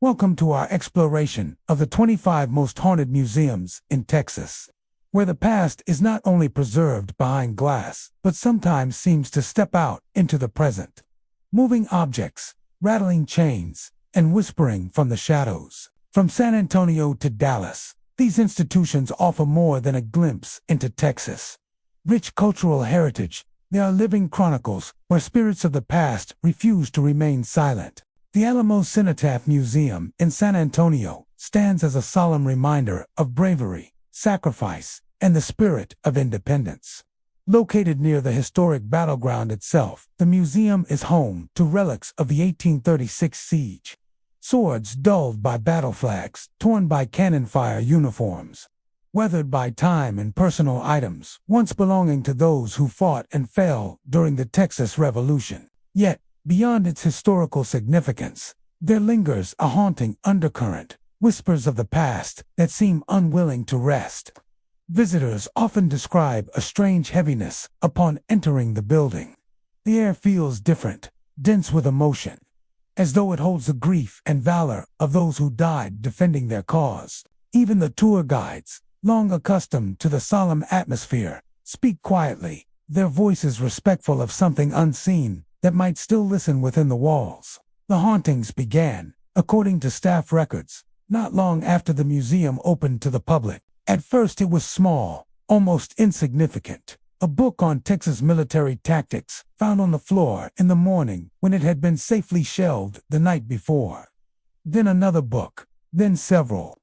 Welcome to our exploration of the 25 most haunted museums in Texas, where the past is not only preserved behind glass, but sometimes seems to step out into the present. Moving objects, rattling chains, and whispering from the shadows. From San Antonio to Dallas, these institutions offer more than a glimpse into Texas. Rich cultural heritage, they are living chronicles where spirits of the past refuse to remain silent. The Alamo Cenotaph Museum in San Antonio stands as a solemn reminder of bravery, sacrifice, and the spirit of independence. Located near the historic battleground itself, the museum is home to relics of the 1836 siege. Swords dulled by battle flags, torn by cannon fire uniforms, weathered by time, and personal items once belonging to those who fought and fell during the Texas Revolution. Yet, beyond its historical significance, there lingers a haunting undercurrent, whispers of the past that seem unwilling to rest. Visitors often describe a strange heaviness upon entering the building. The air feels different, dense with emotion, as though it holds the grief and valor of those who died defending their cause. Even the tour guides, long accustomed to the solemn atmosphere, speak quietly, their voices respectful of something unseen that might still listen within the walls. The hauntings began, according to staff records, not long after the museum opened to the public. At first it was small, almost insignificant. A book on Texas military tactics found on the floor in the morning when it had been safely shelved the night before. Then another book, then several.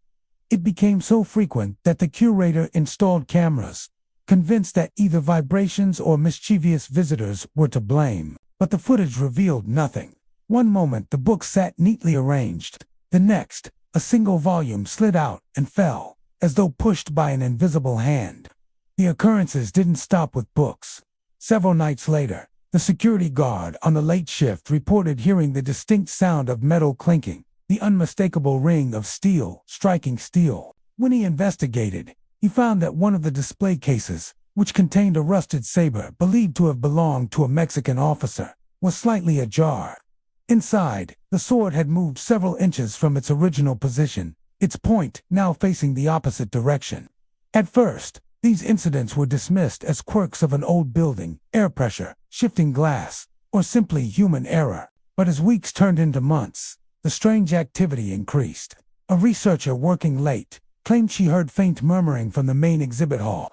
It became so frequent that the curator installed cameras, convinced that either vibrations or mischievous visitors were to blame. But the footage revealed nothing. One moment the book sat neatly arranged. The next, a single volume slid out and fell, as though pushed by an invisible hand. The occurrences didn't stop with books. Several nights later, the security guard on the late shift reported hearing the distinct sound of metal clinking, the unmistakable ring of steel striking steel. When he investigated, he found that one of the display cases, which contained a rusted saber believed to have belonged to a Mexican officer, was slightly ajar. Inside, the sword had moved several inches from its original position, its point now facing the opposite direction. At first, these incidents were dismissed as quirks of an old building, air pressure, shifting glass, or simply human error. But as weeks turned into months, the strange activity increased. A researcher working late claimed she heard faint murmuring from the main exhibit hall.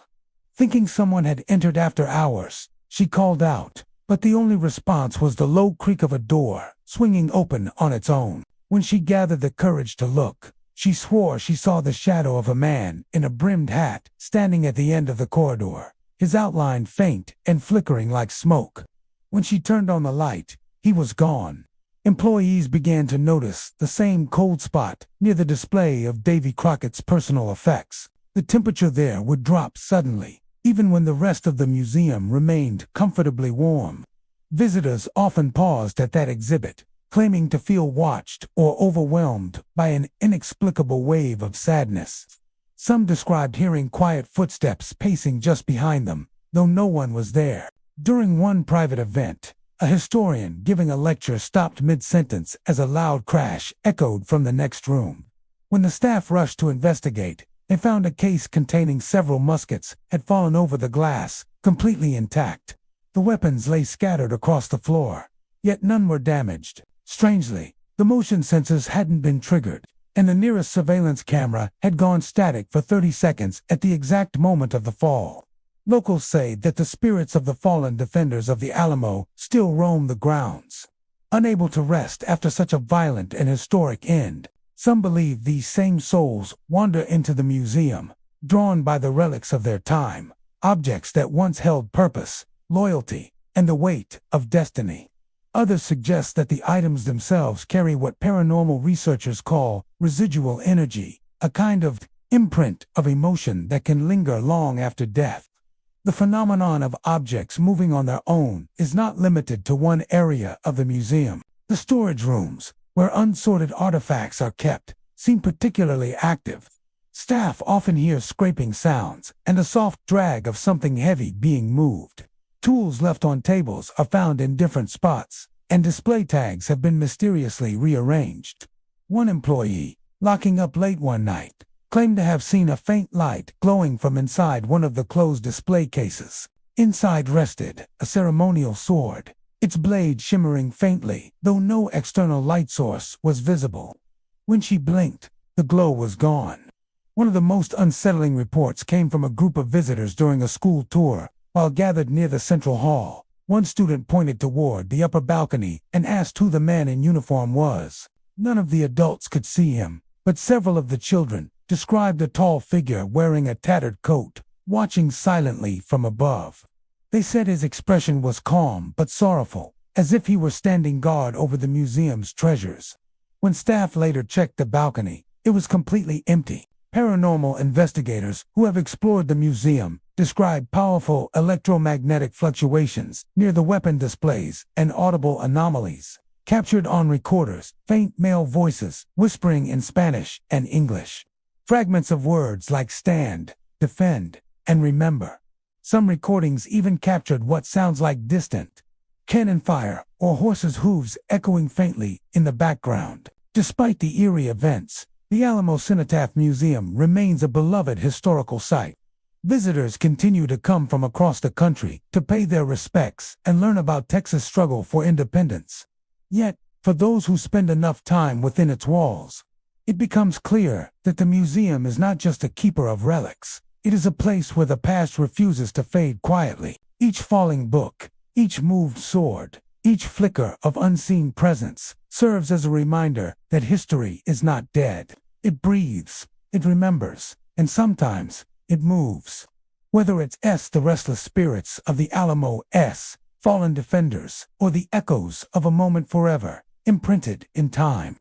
Thinking someone had entered after hours, she called out, but the only response was the low creak of a door, swinging open on its own. When she gathered the courage to look, she swore she saw the shadow of a man in a brimmed hat standing at the end of the corridor, his outline faint and flickering like smoke. When she turned on the light, he was gone. Employees began to notice the same cold spot near the display of Davy Crockett's personal effects. The temperature there would drop suddenly, even when the rest of the museum remained comfortably warm. Visitors often paused at that exhibit, claiming to feel watched or overwhelmed by an inexplicable wave of sadness. Some described hearing quiet footsteps pacing just behind them, though no one was there. During one private event, a historian giving a lecture stopped mid-sentence as a loud crash echoed from the next room. When the staff rushed to investigate, they found a case containing several muskets had fallen over the glass, completely intact. The weapons lay scattered across the floor, yet none were damaged. Strangely, the motion sensors hadn't been triggered, and the nearest surveillance camera had gone static for 30 seconds at the exact moment of the fall. Locals say that the spirits of the fallen defenders of the Alamo still roam the grounds. Unable to rest after such a violent and historic end, some believe these same souls wander into the museum, drawn by the relics of their time, objects that once held purpose, loyalty, and the weight of destiny. Others suggest that the items themselves carry what paranormal researchers call residual energy, a kind of imprint of emotion that can linger long after death. The phenomenon of objects moving on their own is not limited to one area of the museum. The storage rooms, where unsorted artifacts are kept, seem particularly active. Staff often hear scraping sounds and a soft drag of something heavy being moved. Tools left on tables are found in different spots, and display tags have been mysteriously rearranged. One employee, locking up late one night, claimed to have seen a faint light glowing from inside one of the closed display cases. Inside rested a ceremonial sword, its blade shimmering faintly, though no external light source was visible. When she blinked, the glow was gone. One of the most unsettling reports came from a group of visitors during a school tour. While gathered near the central hall, one student pointed toward the upper balcony and asked who the man in uniform was. None of the adults could see him, but several of the children described a tall figure wearing a tattered coat, watching silently from above. They said his expression was calm but sorrowful, as if he were standing guard over the museum's treasures. When staff later checked the balcony, it was completely empty. Paranormal investigators who have explored the museum describe powerful electromagnetic fluctuations near the weapon displays and audible anomalies captured on recorders, faint male voices whispering in Spanish and English. Fragments of words like stand, defend, and remember. Some recordings even captured what sounds like distant cannon fire or horses' hooves echoing faintly in the background. Despite the eerie events, the Alamo Cenotaph Museum remains a beloved historical site. Visitors continue to come from across the country to pay their respects and learn about Texas' struggle for independence. Yet, for those who spend enough time within its walls, it becomes clear that the museum is not just a keeper of relics. It is a place where the past refuses to fade quietly. Each falling book, each moved sword, each flicker of unseen presence serves as a reminder that history is not dead. It breathes, it remembers, and sometimes it moves. Whether it's the restless spirits of the Alamo, fallen defenders, or the echoes of a moment forever, imprinted in time.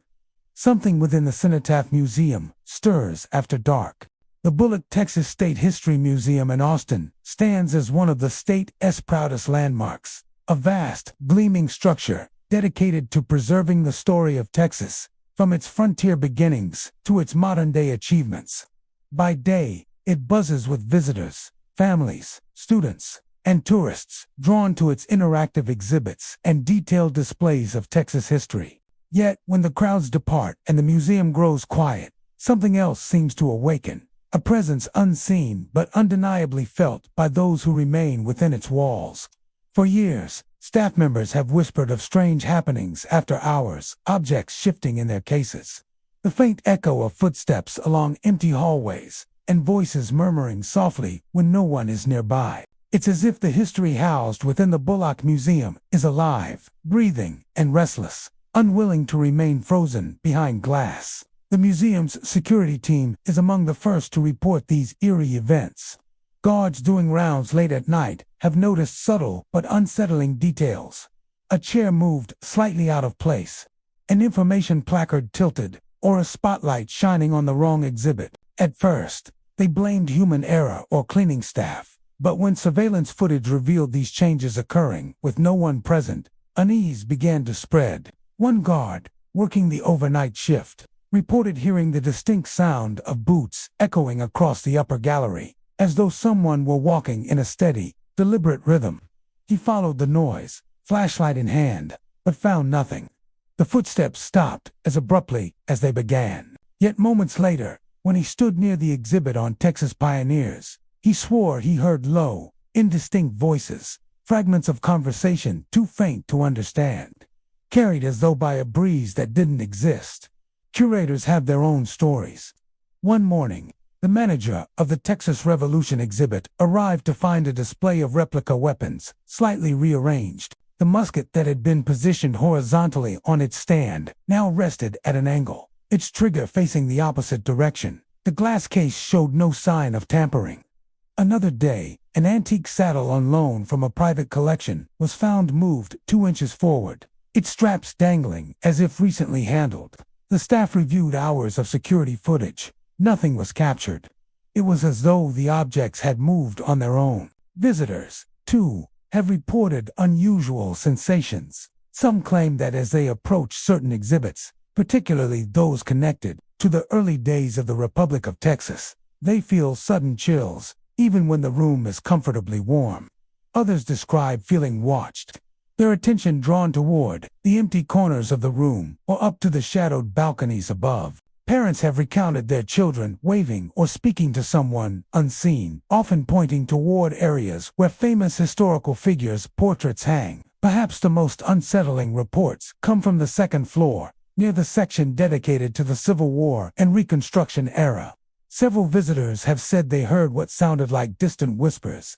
Something within the Cenotaph Museum stirs after dark. The Bullock, Texas State History Museum in Austin stands as one of the state's proudest landmarks, a vast, gleaming structure dedicated to preserving the story of Texas, from its frontier beginnings to its modern-day achievements. By day, it buzzes with visitors, families, students, and tourists drawn to its interactive exhibits and detailed displays of Texas history. Yet, when the crowds depart and the museum grows quiet, something else seems to awaken, a presence unseen but undeniably felt by those who remain within its walls. For years, staff members have whispered of strange happenings after hours, objects shifting in their cases. The faint echo of footsteps along empty hallways, and voices murmuring softly when no one is nearby. It's as if the history housed within the Bullock Museum is alive, breathing, and restless, unwilling to remain frozen behind glass. The museum's security team is among the first to report these eerie events. Guards doing rounds late at night have noticed subtle but unsettling details. A chair moved slightly out of place, an information placard tilted, or a spotlight shining on the wrong exhibit. At first, they blamed human error or cleaning staff, but when surveillance footage revealed these changes occurring with no one present, unease began to spread. One guard, working the overnight shift, reported hearing the distinct sound of boots echoing across the upper gallery, as though someone were walking in a steady, deliberate rhythm. He followed the noise, flashlight in hand, but found nothing. The footsteps stopped as abruptly as they began. Yet moments later, when he stood near the exhibit on Texas pioneers, he swore he heard low, indistinct voices, fragments of conversation too faint to understand, carried as though by a breeze that didn't exist. Curators have their own stories. One morning, the manager of the Texas Revolution exhibit arrived to find a display of replica weapons, slightly rearranged. The musket that had been positioned horizontally on its stand now rested at an angle, its trigger facing the opposite direction. The glass case showed no sign of tampering. Another day, an antique saddle on loan from a private collection was found moved 2 inches forward, its straps dangling as if recently handled. The staff reviewed hours of security footage. Nothing was captured. It was as though the objects had moved on their own. Visitors, too, have reported unusual sensations. Some claim that as they approach certain exhibits, particularly those connected to the early days of the Republic of Texas, they feel sudden chills, even when the room is comfortably warm. Others describe feeling watched, their attention drawn toward the empty corners of the room or up to the shadowed balconies above. Parents have recounted their children waving or speaking to someone unseen, often pointing toward areas where famous historical figures' portraits hang. Perhaps the most unsettling reports come from the second floor, near the section dedicated to the Civil War and Reconstruction era. Several visitors have said they heard what sounded like distant whispers,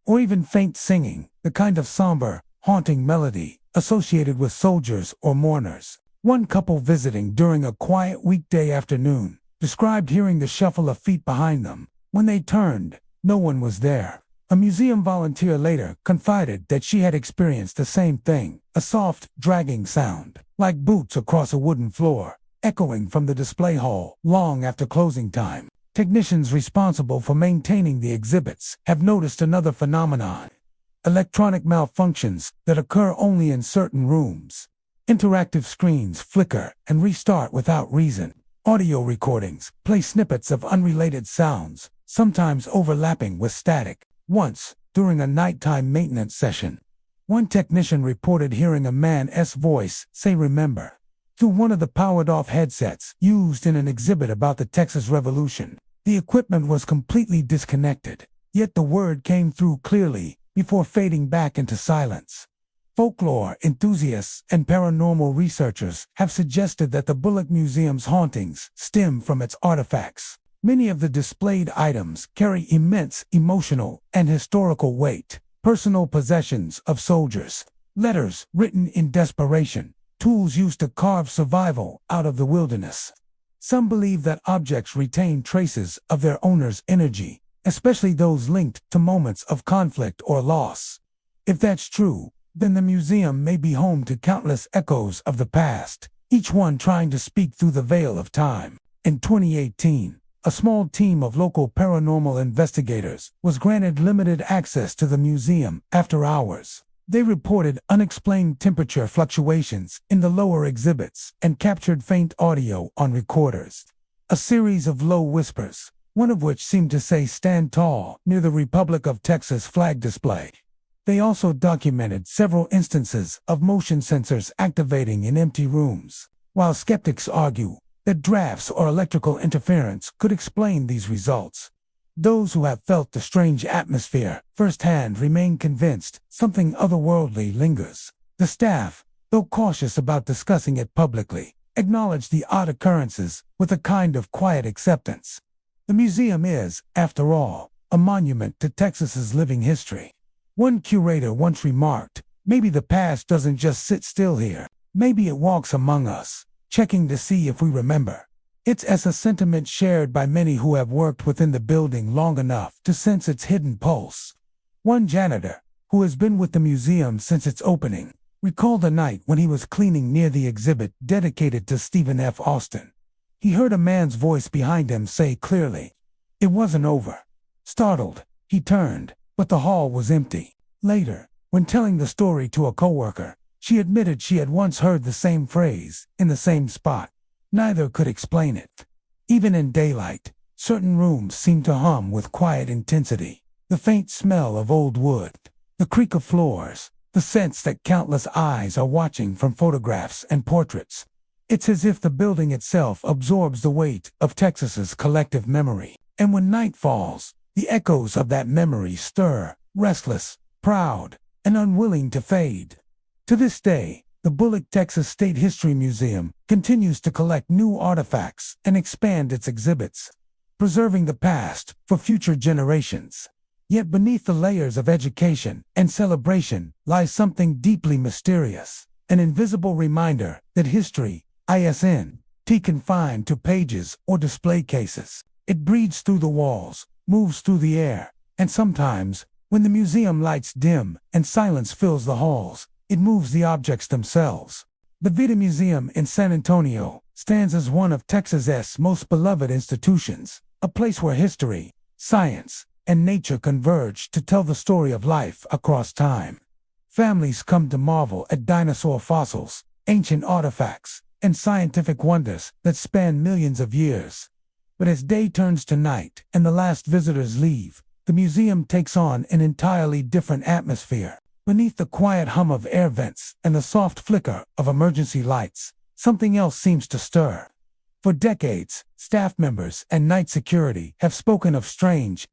or even faint singing, the kind of somber, haunting melody associated with soldiers or mourners. One couple visiting during a quiet weekday afternoon described hearing the shuffle of feet behind them. When they turned, no one was there. A museum volunteer later confided that she had experienced the same thing, a soft, dragging sound, like boots across a wooden floor, echoing from the display hall long after closing time. Technicians responsible for maintaining the exhibits have noticed another phenomenon: electronic malfunctions that occur only in certain rooms. Interactive screens flicker and restart without reason. Audio recordings play snippets of unrelated sounds, sometimes overlapping with static. Once, during a nighttime maintenance session, one technician reported hearing a man's voice say "remember" through one of the powered-off headsets used in an exhibit about the Texas Revolution. The equipment was completely disconnected, yet the word came through clearly before fading back into silence. Folklore enthusiasts and paranormal researchers have suggested that the Bullock Museum's hauntings stem from its artifacts. Many of the displayed items carry immense emotional and historical weight: personal possessions of soldiers, letters written in desperation, tools used to carve survival out of the wilderness. Some believe that objects retain traces of their owner's energy, especially those linked to moments of conflict or loss. If that's true, then the museum may be home to countless echoes of the past, each one trying to speak through the veil of time. In 2018, a small team of local paranormal investigators was granted limited access to the museum after hours. They reported unexplained temperature fluctuations in the lower exhibits and captured faint audio on recorders. A series of low whispers, one of which seemed to say "Stand tall" near the Republic of Texas flag display. They also documented several instances of motion sensors activating in empty rooms. While skeptics argue that drafts or electrical interference could explain these results, those who have felt the strange atmosphere firsthand remain convinced something otherworldly lingers. The staff, though cautious about discussing it publicly, acknowledge the odd occurrences with a kind of quiet acceptance. The museum is, after all, a monument to Texas's living history. One curator once remarked, "Maybe the past doesn't just sit still here. Maybe it walks among us, checking to see if we remember." It's a sentiment shared by many who have worked within the building long enough to sense its hidden pulse. One janitor, who has been with the museum since its opening, recalled a night when he was cleaning near the exhibit dedicated to Stephen F. Austin. He heard a man's voice behind him say clearly, "It wasn't over." Startled, he turned, but the hall was empty. Later, when telling the story to a coworker, she admitted she had once heard the same phrase in the same spot. Neither could explain it. Even in daylight, certain rooms seemed to hum with quiet intensity. The faint smell of old wood, the creak of floors, the sense that countless eyes are watching from photographs and portraits. It's as if the building itself absorbs the weight of Texas's collective memory. And when night falls, the echoes of that memory stir, restless, proud, and unwilling to fade. To this day, the Bullock, Texas State History Museum continues to collect new artifacts and expand its exhibits, preserving the past for future generations. Yet beneath the layers of education and celebration lies something deeply mysterious, an invisible reminder that history isn't confined to pages or display cases. It breathes through the walls, moves through the air, and sometimes, when the museum lights dim and silence fills the halls, it moves the objects themselves. The Vida Museum in San Antonio stands as one of Texas's most beloved institutions, a place where history, science, and nature converge to tell the story of life across time. Families come to marvel at dinosaur fossils, ancient artifacts, and scientific wonders that span millions of years. But as day turns to night and the last visitors leave, the museum takes on an entirely different atmosphere. Beneath the quiet hum of air vents and the soft flicker of emergency lights, something else seems to stir. For decades, staff members and night security have spoken of strange,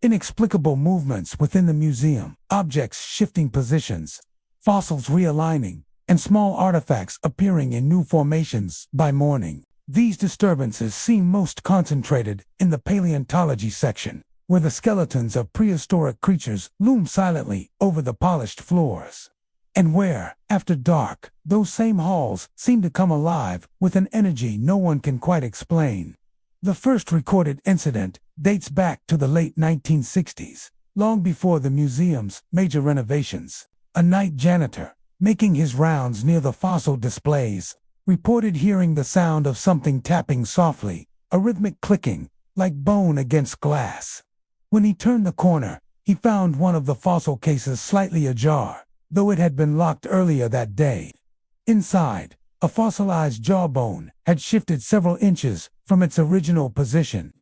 inexplicable movements within the museum, objects shifting positions, fossils realigning, and small artifacts appearing in new formations by morning. These disturbances seem most concentrated in the paleontology section, where the skeletons of prehistoric creatures loom silently over the polished floors. And where, after dark, those same halls seem to come alive with an energy no one can quite explain. The first recorded incident dates back to the late 1960s, long before the museum's major renovations. A night janitor, making his rounds near the fossil displays, reported hearing the sound of something tapping softly, a rhythmic clicking, like bone against glass. When he turned the corner, he found one of the fossil cases slightly ajar, though it had been locked earlier that day. Inside, a fossilized jawbone had shifted several inches from its original position.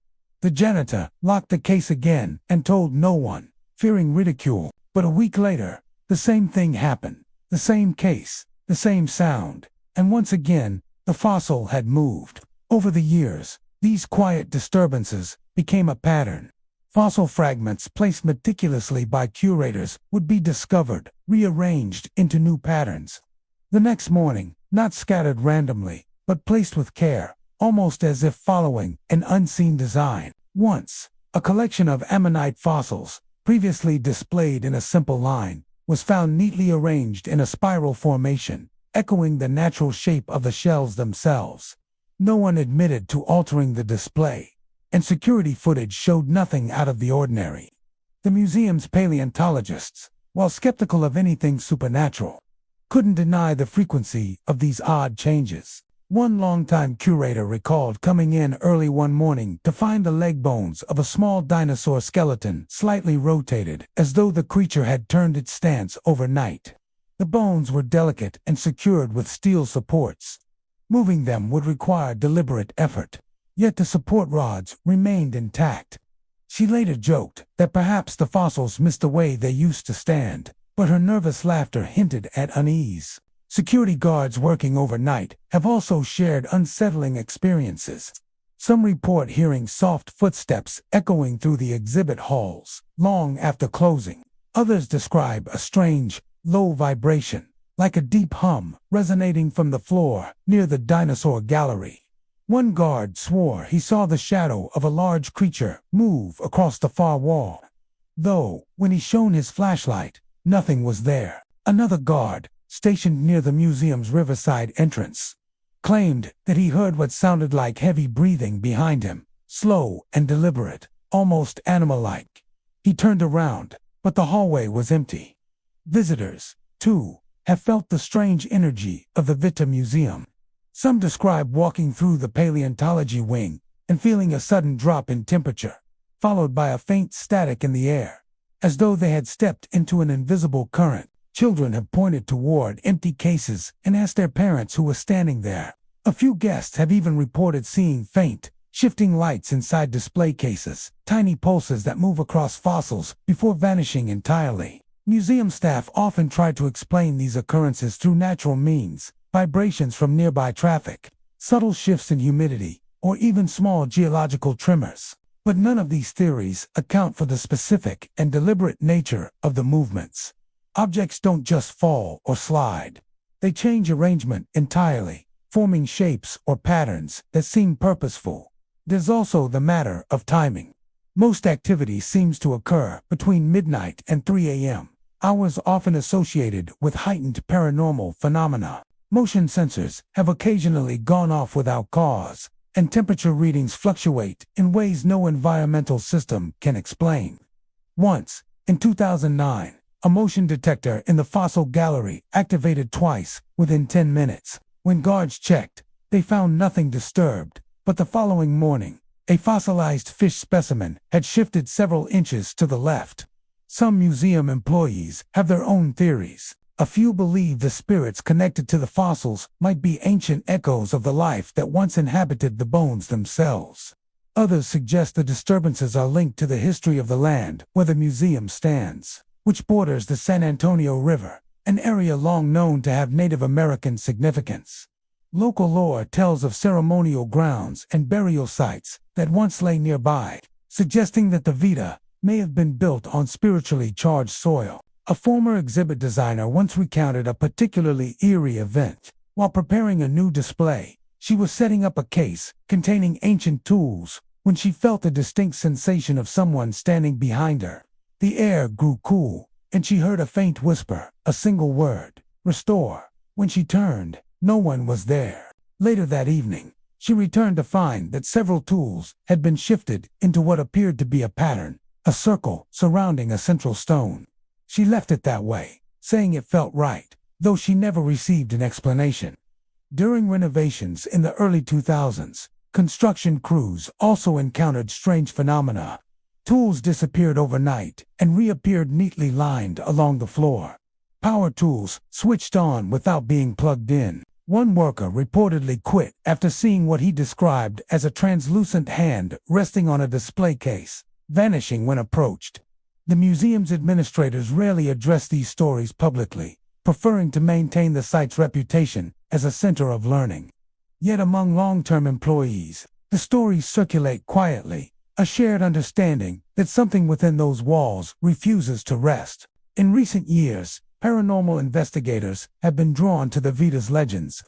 The janitor locked the case again and told no one, fearing ridicule. But a week later, the same thing happened. The same case, the same sound, and once again, the fossil had moved. Over the years, these quiet disturbances became a pattern. Fossil fragments placed meticulously by curators would be discovered, rearranged into new patterns. The next morning, not scattered randomly, but placed with care, almost as if following an unseen design. Once, a collection of ammonite fossils, previously displayed in a simple line, was found neatly arranged in a spiral formation, echoing the natural shape of the shells themselves. No one admitted to altering the display, and security footage showed nothing out of the ordinary. The museum's paleontologists, while skeptical of anything supernatural, couldn't deny the frequency of these odd changes. One longtime curator recalled coming in early one morning to find the leg bones of a small dinosaur skeleton slightly rotated, as though the creature had turned its stance overnight. The bones were delicate and secured with steel supports. Moving them would require deliberate effort. Yet the support rods remained intact. She later joked that perhaps the fossils missed the way they used to stand, but her nervous laughter hinted at unease. Security guards working overnight have also shared unsettling experiences. Some report hearing soft footsteps echoing through the exhibit halls long after closing. Others describe a strange, low vibration, like a deep hum resonating from the floor near the dinosaur gallery. One guard swore he saw the shadow of a large creature move across the far wall, though, when he shone his flashlight, nothing was there. Another guard, stationed near the museum's riverside entrance, claimed that he heard what sounded like heavy breathing behind him, slow and deliberate, almost animal-like. He turned around, but the hallway was empty. Visitors, too, have felt the strange energy of the Vita Museum. Some describe walking through the paleontology wing and feeling a sudden drop in temperature, followed by a faint static in the air, as though they had stepped into an invisible current. Children have pointed toward empty cases and asked their parents who were standing there. A few guests have even reported seeing faint, shifting lights inside display cases, tiny pulses that move across fossils before vanishing entirely. Museum staff often try to explain these occurrences through natural means, vibrations from nearby traffic, subtle shifts in humidity, or even small geological tremors. But none of these theories account for the specific and deliberate nature of the movements. Objects don't just fall or slide. They change arrangement entirely, forming shapes or patterns that seem purposeful. There's also the matter of timing. Most activity seems to occur between midnight and 3 a.m., hours often associated with heightened paranormal phenomena. Motion sensors have occasionally gone off without cause, and temperature readings fluctuate in ways no environmental system can explain. Once, in 2009, a motion detector in the fossil gallery activated twice within 10 minutes. When guards checked, they found nothing disturbed, but the following morning, a fossilized fish specimen had shifted several inches to the left. Some museum employees have their own theories. A few believe the spirits connected to the fossils might be ancient echoes of the life that once inhabited the bones themselves. Others suggest the disturbances are linked to the history of the land where the museum stands. which borders the San Antonio River, an area long known to have Native American significance. Local lore tells of ceremonial grounds and burial sites that once lay nearby, suggesting that the Vita may have been built on spiritually charged soil. A former exhibit designer once recounted a particularly eerie event. While preparing a new display, she was setting up a case containing ancient tools when she felt a distinct sensation of someone standing behind her. The air grew cool, and she heard a faint whisper, a single word, "Restore." When she turned, no one was there. Later that evening, she returned to find that several tools had been shifted into what appeared to be a pattern, a circle surrounding a central stone. She left it that way, saying it felt right, though she never received an explanation. During renovations in the early 2000s, construction crews also encountered strange phenomena. Tools disappeared overnight and reappeared neatly lined along the floor. Power tools switched on without being plugged in. One worker reportedly quit after seeing what he described as a translucent hand resting on a display case, vanishing when approached. The museum's administrators rarely address these stories publicly, preferring to maintain the site's reputation as a center of learning. Yet among long-term employees, the stories circulate quietly, a shared understanding that something within those walls refuses to rest. In recent years, paranormal investigators have been drawn to the Vita's legends.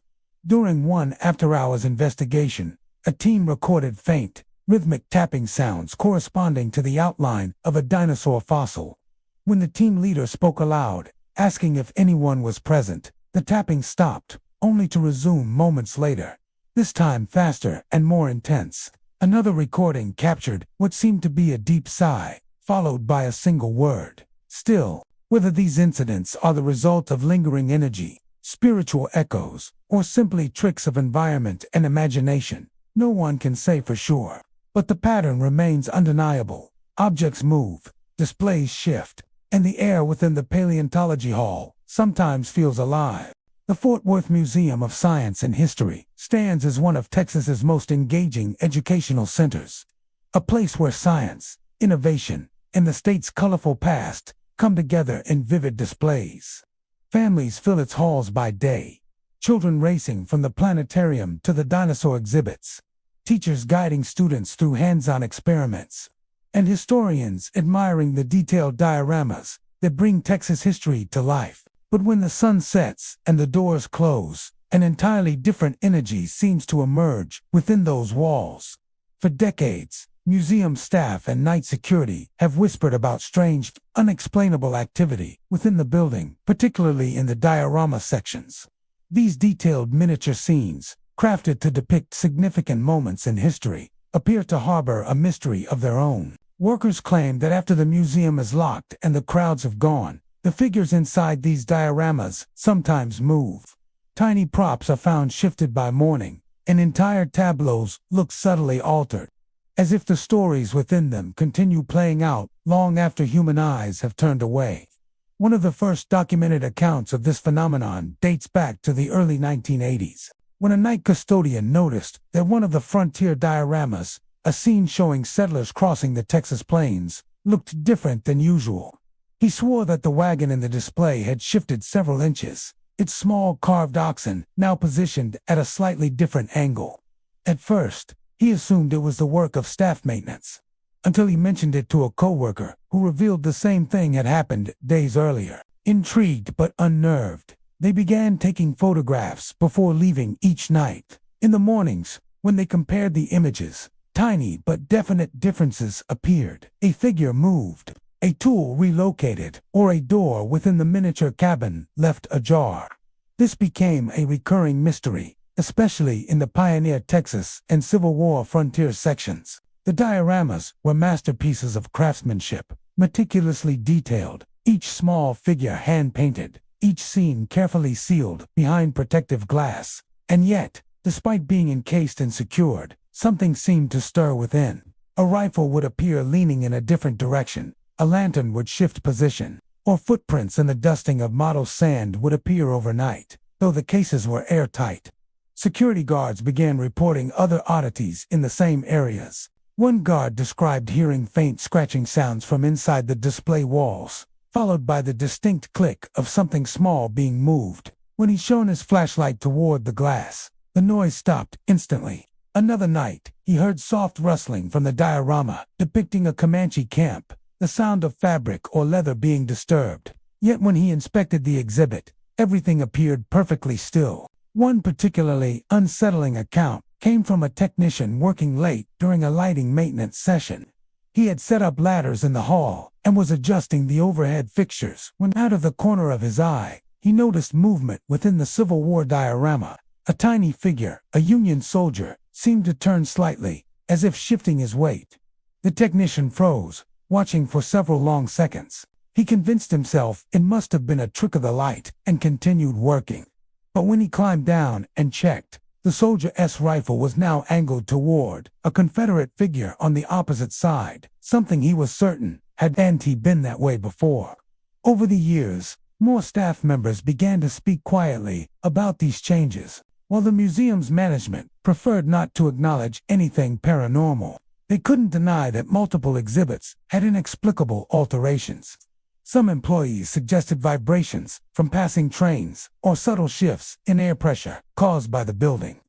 During one after-hours investigation, a team recorded faint, rhythmic tapping sounds corresponding to the outline of a dinosaur fossil. When the team leader spoke aloud, asking if anyone was present, the tapping stopped, only to resume moments later, this time faster and more intense. Another recording captured what seemed to be a deep sigh, followed by a single word. Still, whether these incidents are the result of lingering energy, spiritual echoes, or simply tricks of environment and imagination, no one can say for sure. But the pattern remains undeniable. Objects move, displays shift, and the air within the paleontology hall sometimes feels alive. The Fort Worth Museum of Science and History stands as one of Texas's most engaging educational centers, a place where science, innovation, and the state's colorful past come together in vivid displays. Families fill its halls by day, children racing from the planetarium to the dinosaur exhibits, teachers guiding students through hands-on experiments, and historians admiring the detailed dioramas that bring Texas history to life. But when the sun sets and the doors close, an entirely different energy seems to emerge within those walls. For decades, museum staff and night security have whispered about strange, unexplainable activity within the building, particularly in the diorama sections. These detailed miniature scenes, crafted to depict significant moments in history, appear to harbor a mystery of their own. Workers claim that after the museum is locked and the crowds have gone, the figures inside these dioramas sometimes move. Tiny props are found shifted by morning, and entire tableaus look subtly altered, as if the stories within them continue playing out long after human eyes have turned away. One of the first documented accounts of this phenomenon dates back to the early 1980s, when a night custodian noticed that one of the frontier dioramas, a scene showing settlers crossing the Texas plains, looked different than usual. He swore that the wagon in the display had shifted several inches, its small carved oxen now positioned at a slightly different angle. At first, he assumed it was the work of staff maintenance, until he mentioned it to a coworker who revealed the same thing had happened days earlier. Intrigued but unnerved, they began taking photographs before leaving each night. In the mornings, when they compared the images, tiny but definite differences appeared. A figure moved, a tool relocated, or a door within the miniature cabin left ajar. This became a recurring mystery, especially in the pioneer Texas and Civil War frontier sections. The dioramas were masterpieces of craftsmanship, meticulously detailed, each small figure hand-painted, each scene carefully sealed behind protective glass. And yet, despite being encased and secured, something seemed to stir within. A rifle would appear leaning in a different direction, a lantern would shift position, or footprints in the dusting of mottled sand would appear overnight, though the cases were airtight. Security guards began reporting other oddities in the same areas. One guard described hearing faint scratching sounds from inside the display walls, followed by the distinct click of something small being moved. When he shone his flashlight toward the glass, the noise stopped instantly. Another night, he heard soft rustling from the diorama, depicting a Comanche camp, the sound of fabric or leather being disturbed. Yet when he inspected the exhibit, everything appeared perfectly still. One particularly unsettling account came from a technician working late during a lighting maintenance session. He had set up ladders in the hall and was adjusting the overhead fixtures when, out of the corner of his eye, he noticed movement within the Civil War diorama. A tiny figure, a Union soldier, seemed to turn slightly, as if shifting his weight. The technician froze, watching for several long seconds. He convinced himself it must have been a trick of the light and continued working. But when he climbed down and checked, the soldier's rifle was now angled toward a Confederate figure on the opposite side, something he was certain hadn't he been that way before. Over the years, more staff members began to speak quietly about these changes, while the museum's management preferred not to acknowledge anything paranormal. They couldn't deny that multiple exhibits had inexplicable alterations. Some employees suggested vibrations from passing trains or subtle shifts in air pressure caused by the building's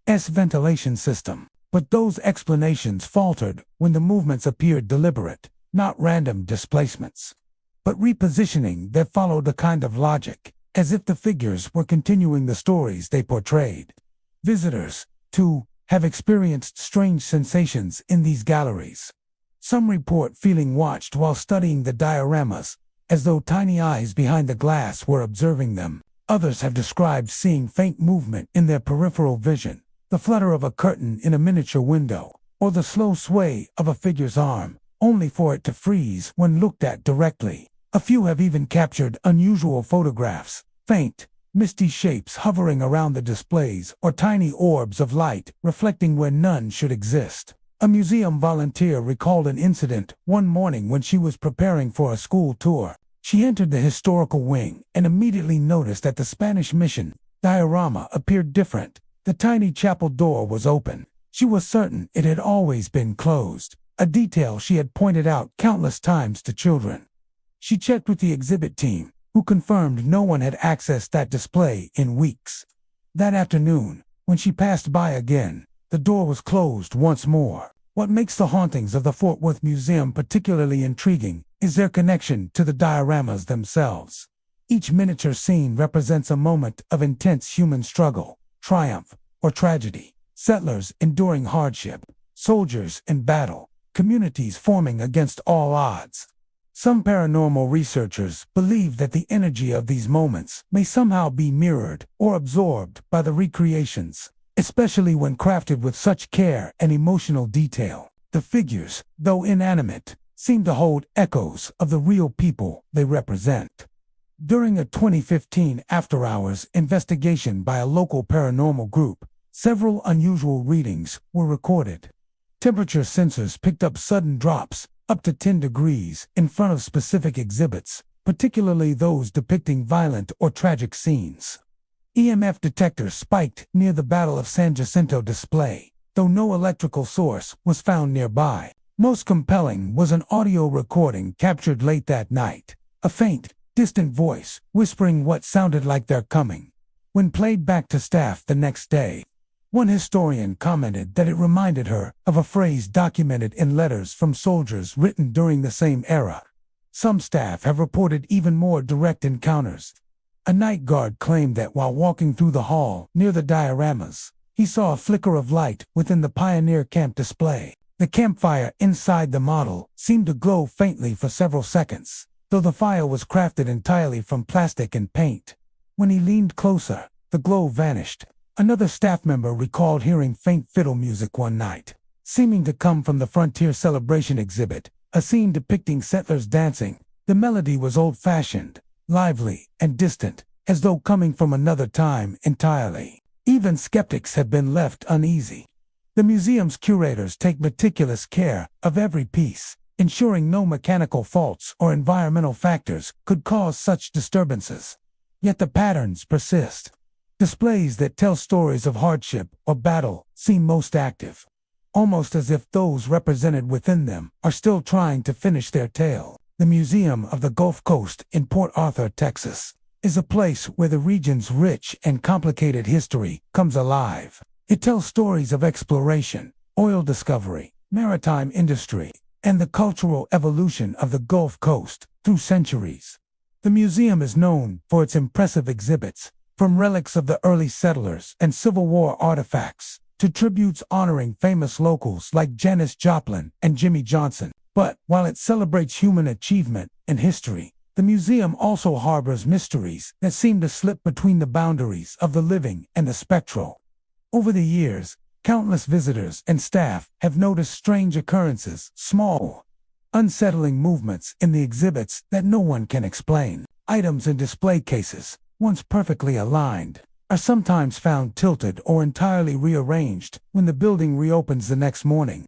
ventilation system. But those explanations faltered when the movements appeared deliberate, not random displacements, but repositioning that followed a kind of logic, as if the figures were continuing the stories they portrayed. Visitors, too, have experienced strange sensations in these galleries. Some report feeling watched while studying the dioramas, as though tiny eyes behind the glass were observing them. Others have described seeing faint movement in their peripheral vision, the flutter of a curtain in a miniature window, or the slow sway of a figure's arm, only for it to freeze when looked at directly. A few have even captured unusual photographs, faint, misty shapes hovering around the displays or tiny orbs of light reflecting where none should exist. A museum volunteer recalled an incident one morning when she was preparing for a school tour. She entered the historical wing and immediately noticed that the Spanish mission diorama appeared different. The tiny chapel door was open. She was certain it had always been closed, a detail she had pointed out countless times to children. She checked with the exhibit team, who confirmed no one had accessed that display in weeks. That afternoon, when she passed by again, the door was closed once more. What makes the hauntings of the Fort Worth Museum particularly intriguing is their connection to the dioramas themselves. Each miniature scene represents a moment of intense human struggle, triumph, or tragedy. Settlers enduring hardship, soldiers in battle, communities forming against all odds. Some paranormal researchers believe that the energy of these moments may somehow be mirrored or absorbed by the recreations, especially when crafted with such care and emotional detail. The figures, though inanimate, seem to hold echoes of the real people they represent. During a 2015 after-hours investigation by a local paranormal group, several unusual readings were recorded. Temperature sensors picked up sudden drops, up to 10 degrees, in front of specific exhibits, particularly those depicting violent or tragic scenes. EMF detectors spiked near the Battle of San Jacinto display, though no electrical source was found nearby. Most compelling was an audio recording captured late that night, a faint, distant voice whispering what sounded like they're coming. When played back to staff the next day, one historian commented that it reminded her of a phrase documented in letters from soldiers written during the same era. Some staff have reported even more direct encounters. A night guard claimed that while walking through the hall near the dioramas, he saw a flicker of light within the Pioneer Camp display. The campfire inside the model seemed to glow faintly for several seconds, though the fire was crafted entirely from plastic and paint. When he leaned closer, the glow vanished. Another staff member recalled hearing faint fiddle music one night, seeming to come from the Frontier Celebration exhibit, a scene depicting settlers dancing. The melody was old-fashioned, lively, and distant, as though coming from another time entirely. Even skeptics have been left uneasy. The museum's curators take meticulous care of every piece, ensuring no mechanical faults or environmental factors could cause such disturbances. Yet the patterns persist. Displays that tell stories of hardship or battle seem most active, almost as if those represented within them are still trying to finish their tale. The Museum of the Gulf Coast in Port Arthur, Texas, is a place where the region's rich and complicated history comes alive. It tells stories of exploration, oil discovery, maritime industry, and the cultural evolution of the Gulf Coast through centuries. The museum is known for its impressive exhibits, from relics of the early settlers and Civil War artifacts to tributes honoring famous locals like Janis Joplin and Jimmy Johnson. But while it celebrates human achievement and history, the museum also harbors mysteries that seem to slip between the boundaries of the living and the spectral. Over the years, countless visitors and staff have noticed strange occurrences, small, unsettling movements in the exhibits that no one can explain. Items in display cases, once perfectly aligned, are sometimes found tilted or entirely rearranged when the building reopens the next morning.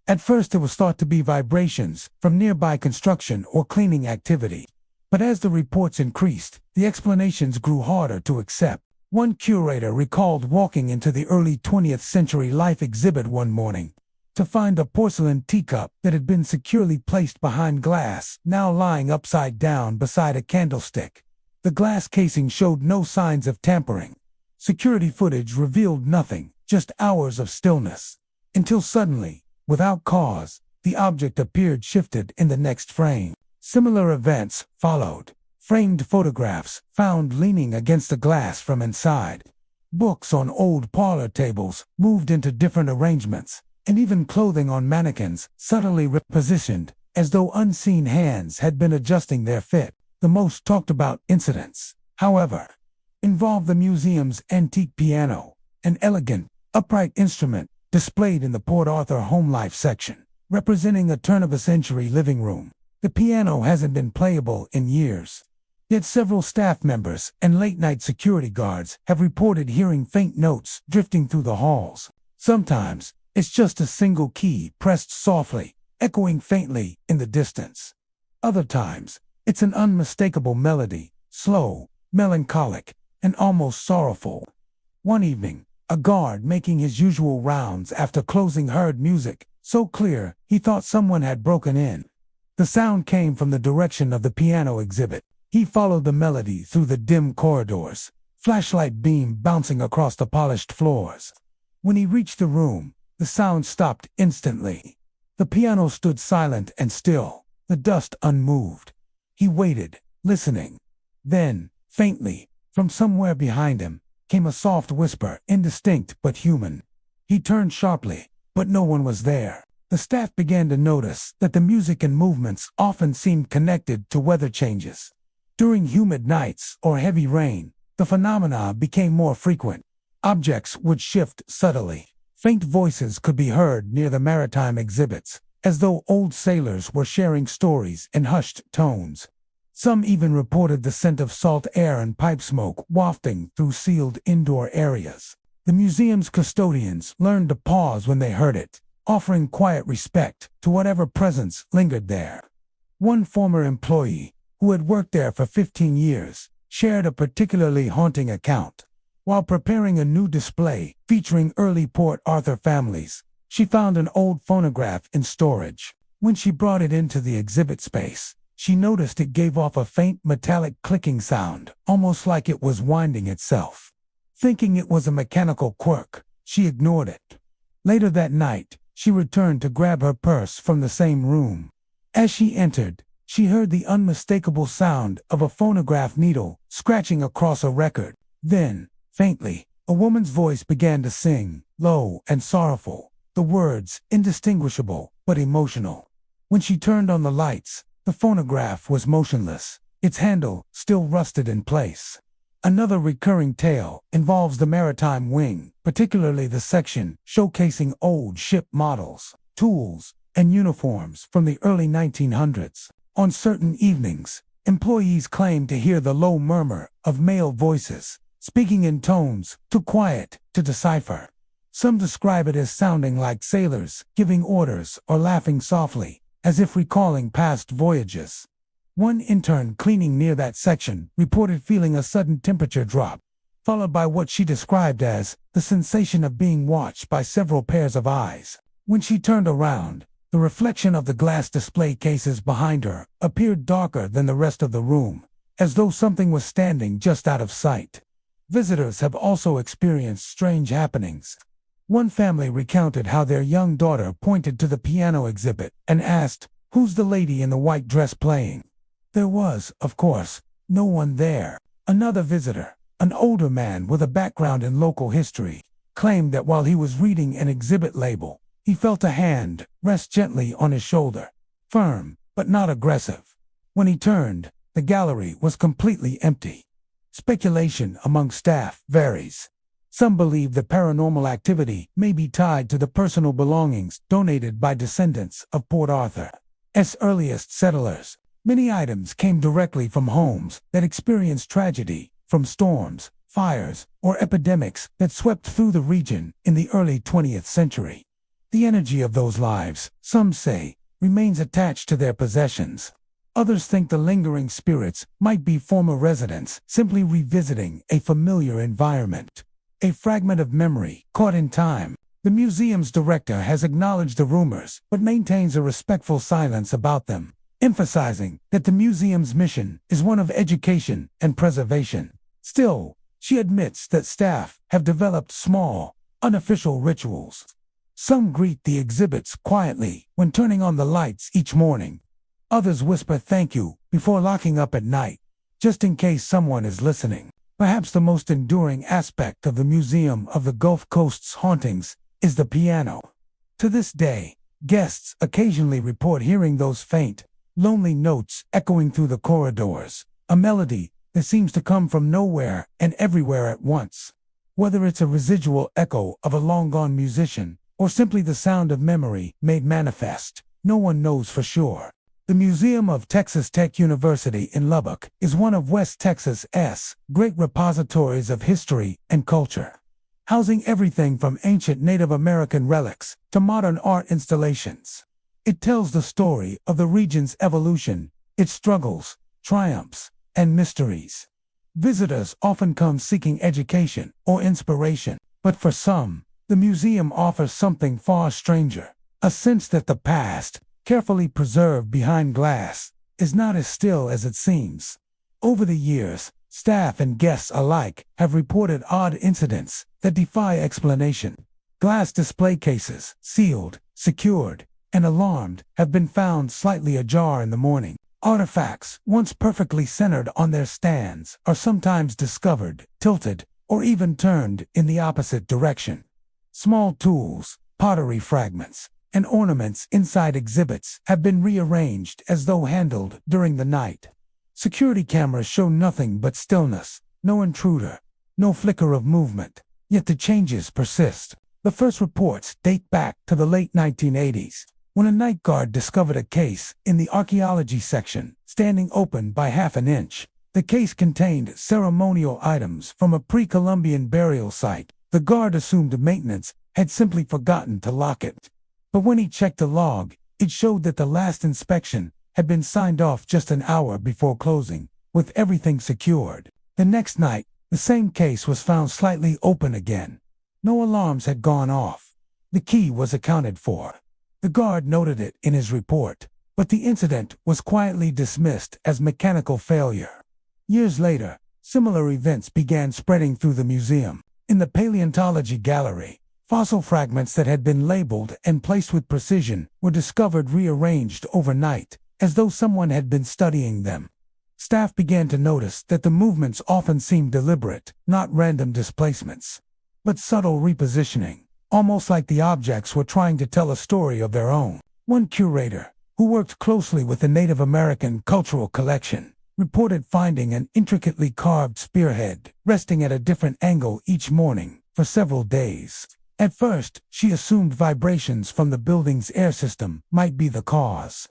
At first it was thought to be vibrations from nearby construction or cleaning activity. But as the reports increased, the explanations grew harder to accept. One curator recalled walking into the early 20th century Life exhibit one morning to find a porcelain teacup that had been securely placed behind glass, now lying upside down beside a candlestick. The glass casing showed no signs of tampering. Security footage revealed nothing, just hours of stillness. Until suddenly, without cause, the object appeared shifted in the next frame. Similar events followed. Framed photographs found leaning against the glass from inside. Books on old parlor tables moved into different arrangements, and even clothing on mannequins subtly repositioned, as though unseen hands had been adjusting their fit. The most talked about incidents, however, involved the museum's antique piano, an elegant, upright instrument displayed in the Port Arthur Home Life section, representing a turn-of-a-century living room. The piano hasn't been playable in years. Yet several staff members and late-night security guards have reported hearing faint notes drifting through the halls. Sometimes, it's just a single key pressed softly, echoing faintly in the distance. Other times, it's an unmistakable melody, slow, melancholic, and almost sorrowful. One evening, a guard making his usual rounds after closing heard music so clear he thought someone had broken in. The sound came from the direction of the piano exhibit. He followed the melody through the dim corridors, flashlight beam bouncing across the polished floors. When he reached the room, the sound stopped instantly. The piano stood silent and still, the dust unmoved. He waited, listening. Then, faintly, from somewhere behind him, came a soft whisper, indistinct but human. He turned sharply, but no one was there. The staff began to notice that the music and movements often seemed connected to weather changes. During humid nights or heavy rain, the phenomena became more frequent. Objects would shift subtly. Faint voices could be heard near the maritime exhibits, as though old sailors were sharing stories in hushed tones. Some even reported the scent of salt air and pipe smoke wafting through sealed indoor areas. The museum's custodians learned to pause when they heard it, offering quiet respect to whatever presence lingered there. One former employee, who had worked there for 15 years, shared a particularly haunting account. While preparing a new display featuring early Port Arthur families, she found an old phonograph in storage. When she brought it into the exhibit space, she noticed it gave off a faint metallic clicking sound, almost like it was winding itself. Thinking it was a mechanical quirk, she ignored it. Later that night, she returned to grab her purse from the same room. As she entered, she heard the unmistakable sound of a phonograph needle scratching across a record. Then, faintly, a woman's voice began to sing, low and sorrowful, the words indistinguishable but emotional. When she turned on the lights, the phonograph was motionless, its handle still rusted in place. Another recurring tale involves the maritime wing, particularly the section showcasing old ship models, tools, and uniforms from the early 1900s. On certain evenings, employees claim to hear the low murmur of male voices, speaking in tones too quiet to decipher. Some describe it as sounding like sailors giving orders or laughing softly, as if recalling past voyages. One intern cleaning near that section reported feeling a sudden temperature drop, followed by what she described as the sensation of being watched by several pairs of eyes. When she turned around, The reflection of the glass display cases behind her appeared darker than the rest of the room, as though something was standing just out of sight. Visitors have also experienced strange happenings. One family recounted how their young daughter pointed to the piano exhibit and asked, "Who's the lady in the white dress playing?" There was, of course, no one there. Another visitor, an older man with a background in local history, claimed that while he was reading an exhibit label, he felt a hand rest gently on his shoulder, firm but not aggressive. When he turned, the gallery was completely empty. Speculation among staff varies. Some believe the paranormal activity may be tied to the personal belongings donated by descendants of Port Arthur's earliest settlers. Many items came directly from homes that experienced tragedy from storms, fires, or epidemics that swept through the region in the early 20th century. The energy of those lives, some say, remains attached to their possessions. Others think the lingering spirits might be former residents simply revisiting a familiar environment. A fragment of memory caught in time. The museum's director has acknowledged the rumors but maintains a respectful silence about them, emphasizing that the museum's mission is one of education and preservation. Still, she admits that staff have developed small, unofficial rituals. Some greet the exhibits quietly when turning on the lights each morning. Others whisper thank you before locking up at night, just in case someone is listening. Perhaps the most enduring aspect of the Museum of the Gulf Coast's hauntings is the piano. To this day, guests occasionally report hearing those faint, lonely notes echoing through the corridors, a melody that seems to come from nowhere and everywhere at once. Whether it's a residual echo of a long-gone musician or simply the sound of memory made manifest, no one knows for sure. The Museum of Texas Tech University in Lubbock is one of West Texas's great repositories of history and culture, housing everything from ancient Native American relics to modern art installations. It tells the story of the region's evolution, its struggles, triumphs, and mysteries. Visitors often come seeking education or inspiration, but for some, the museum offers something far stranger, a sense that the past, carefully preserved behind glass, is not as still as it seems. Over the years, staff and guests alike have reported odd incidents that defy explanation. Glass display cases, sealed, secured, and alarmed, have been found slightly ajar in the morning. Artifacts, once perfectly centered on their stands, are sometimes discovered, tilted, or even turned in the opposite direction. Small tools, pottery fragments, and ornaments inside exhibits have been rearranged as though handled during the night. Security cameras show nothing but stillness, no intruder, no flicker of movement, yet the changes persist. The first reports date back to the late 1980s, when a night guard discovered a case in the archaeology section, standing open by half an inch. The case contained ceremonial items from a pre-Columbian burial site. The guard assumed maintenance had simply forgotten to lock it. But when he checked the log, it showed that the last inspection had been signed off just an hour before closing, with everything secured. The next night, the same case was found slightly open again. No alarms had gone off. The key was accounted for. The guard noted it in his report, but the incident was quietly dismissed as mechanical failure. Years later, similar events began spreading through the museum. In the paleontology gallery, fossil fragments that had been labeled and placed with precision were discovered rearranged overnight, as though someone had been studying them. Staff began to notice that the movements often seemed deliberate, not random displacements, but subtle repositioning, almost like the objects were trying to tell a story of their own. One curator, who worked closely with the Native American cultural collection, reported finding an intricately carved spearhead resting at a different angle each morning for several days. At first, she assumed vibrations from the building's air system might be the cause.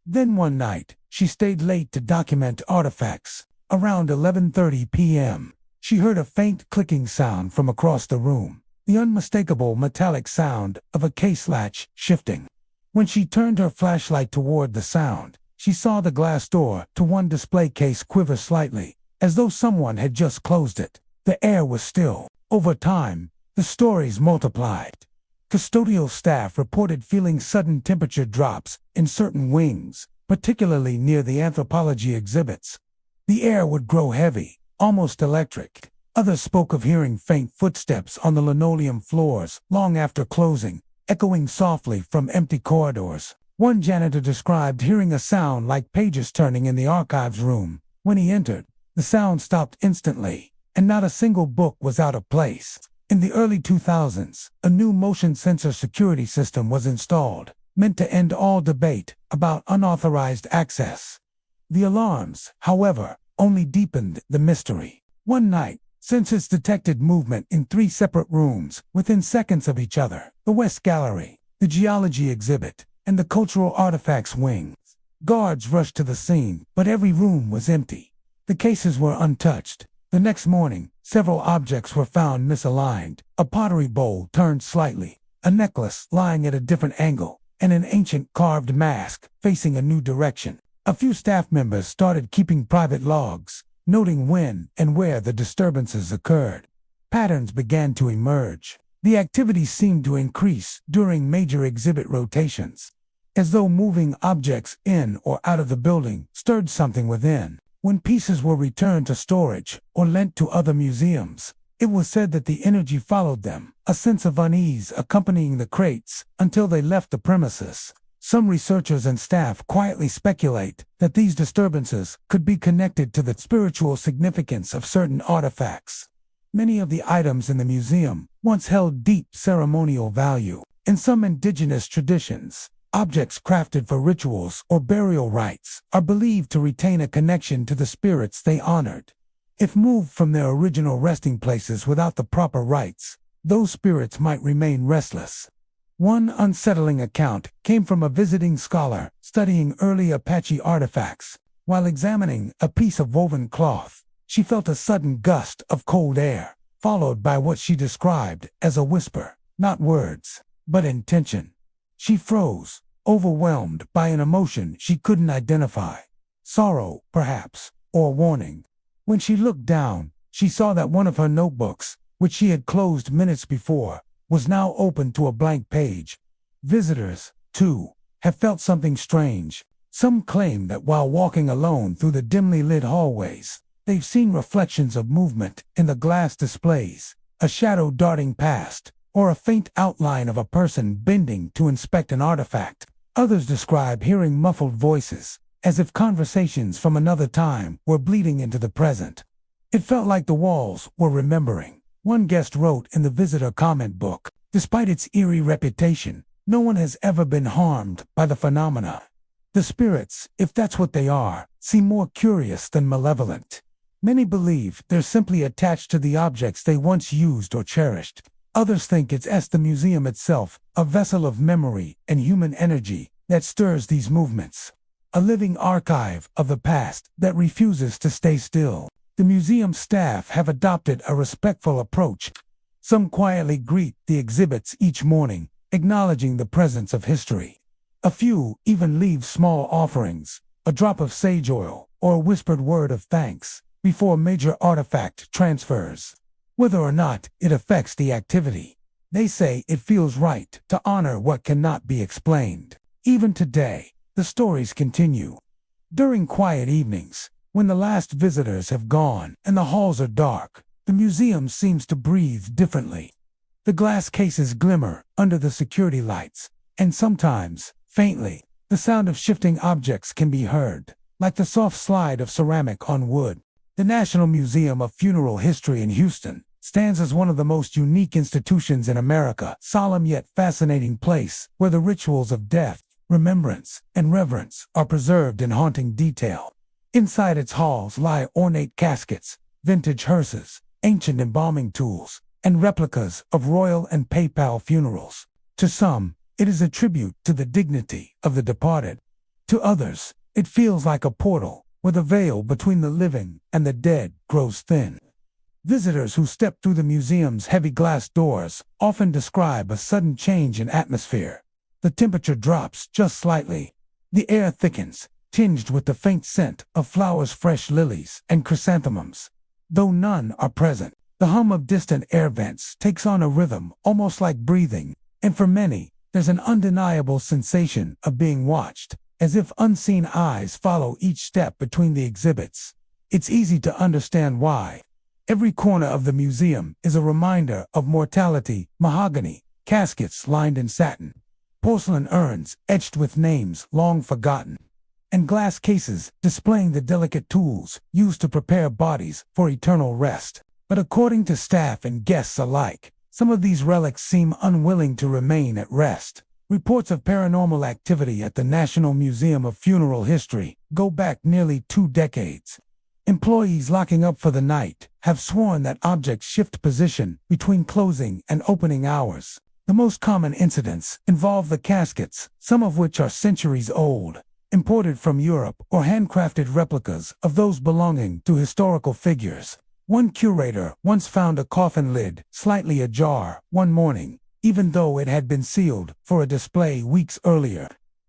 Then one night, she stayed late to document artifacts. Around 11:30 p.m., she heard a faint clicking sound from across the room, the unmistakable metallic sound of a case latch shifting. When she turned her flashlight toward the sound, she saw the glass door to one display case quiver slightly, as though someone had just closed it. The air was still. Over time, the stories multiplied. Custodial staff reported feeling sudden temperature drops in certain wings, particularly near the anthropology exhibits. The air would grow heavy, almost electric. Others spoke of hearing faint footsteps on the linoleum floors long after closing, echoing softly from empty corridors. One janitor described hearing a sound like pages turning in the archives room. When he entered, the sound stopped instantly, and not a single book was out of place. In the early 2000s, a new motion sensor security system was installed, meant to end all debate about unauthorized access. The alarms, however, only deepened the mystery. One night, sensors detected movement in 3 separate rooms within seconds of each other: the West Gallery, the Geology exhibit, and the Cultural Artifacts wing. Guards rushed to the scene, but every room was empty. The cases were untouched. The next morning, several objects were found misaligned: a pottery bowl turned slightly, a necklace lying at a different angle, and an ancient carved mask facing a new direction. A few staff members started keeping private logs, noting when and where the disturbances occurred. Patterns began to emerge. The activity seemed to increase during major exhibit rotations, as though moving objects in or out of the building stirred something within. When pieces were returned to storage or lent to other museums, it was said that the energy followed them, a sense of unease accompanying the crates until they left the premises. Some researchers and staff quietly speculate that these disturbances could be connected to the spiritual significance of certain artifacts. Many of the items in the museum once held deep ceremonial value. In some indigenous traditions, objects crafted for rituals or burial rites are believed to retain a connection to the spirits they honored. If moved from their original resting places without the proper rites, those spirits might remain restless. One unsettling account came from a visiting scholar studying early Apache artifacts. While examining a piece of woven cloth, she felt a sudden gust of cold air, followed by what she described as a whisper, not words, but intention. She froze, overwhelmed by an emotion she couldn't identify. Sorrow, perhaps, or warning. When she looked down, she saw that one of her notebooks, which she had closed minutes before, was now open to a blank page. Visitors, too, have felt something strange. Some claim that while walking alone through the dimly lit hallways, they've seen reflections of movement in the glass displays, a shadow darting past, or a faint outline of a person bending to inspect an artifact. Others describe hearing muffled voices, as if conversations from another time were bleeding into the present. It felt like the walls were remembering. One guest wrote in the visitor comment book, "Despite its eerie reputation, no one has ever been harmed by the phenomena. The spirits, if that's what they are, seem more curious than malevolent." Many believe they're simply attached to the objects they once used or cherished. Others think it's the museum itself, a vessel of memory and human energy that stirs these movements. A living archive of the past that refuses to stay still. The museum staff have adopted a respectful approach. Some quietly greet the exhibits each morning, acknowledging the presence of history. A few even leave small offerings, a drop of sage oil, or a whispered word of thanks, before major artifact transfers. Whether or not it affects the activity, they say it feels right to honor what cannot be explained. Even today, the stories continue. During quiet evenings, when the last visitors have gone and the halls are dark, the museum seems to breathe differently. The glass cases glimmer under the security lights, and sometimes, faintly, the sound of shifting objects can be heard, like the soft slide of ceramic on wood. The National Museum of Funeral History in Houston stands as one of the most unique institutions in America, solemn yet fascinating place where the rituals of death, remembrance, and reverence are preserved in haunting detail. Inside its halls lie ornate caskets, vintage hearses, ancient embalming tools, and replicas of royal and papal funerals. To some, it is a tribute to the dignity of the departed. To others, it feels like a portal where the veil between the living and the dead grows thin. Visitors who step through the museum's heavy glass doors often describe a sudden change in atmosphere. The temperature drops just slightly. The air thickens, tinged with the faint scent of flowers, fresh lilies, and chrysanthemums. Though none are present, the hum of distant air vents takes on a rhythm almost like breathing, And for many, there's an undeniable sensation of being watched, as if unseen eyes follow each step between the exhibits. It's easy to understand why. Every corner of the museum is a reminder of mortality: mahogany, caskets lined in satin, porcelain urns etched with names long forgotten, and glass cases displaying the delicate tools used to prepare bodies for eternal rest. But according to staff and guests alike, some of these relics seem unwilling to remain at rest. Reports of paranormal activity at the National Museum of Funeral History go back nearly 2 decades. Employees locking up for the night have sworn that objects shift position between closing and opening hours. The most common incidents involve the caskets, some of which are centuries old, imported from Europe, or handcrafted replicas of those belonging to historical figures. One curator once found a coffin lid slightly ajar one morning, even though it had been sealed for a display weeks earlier.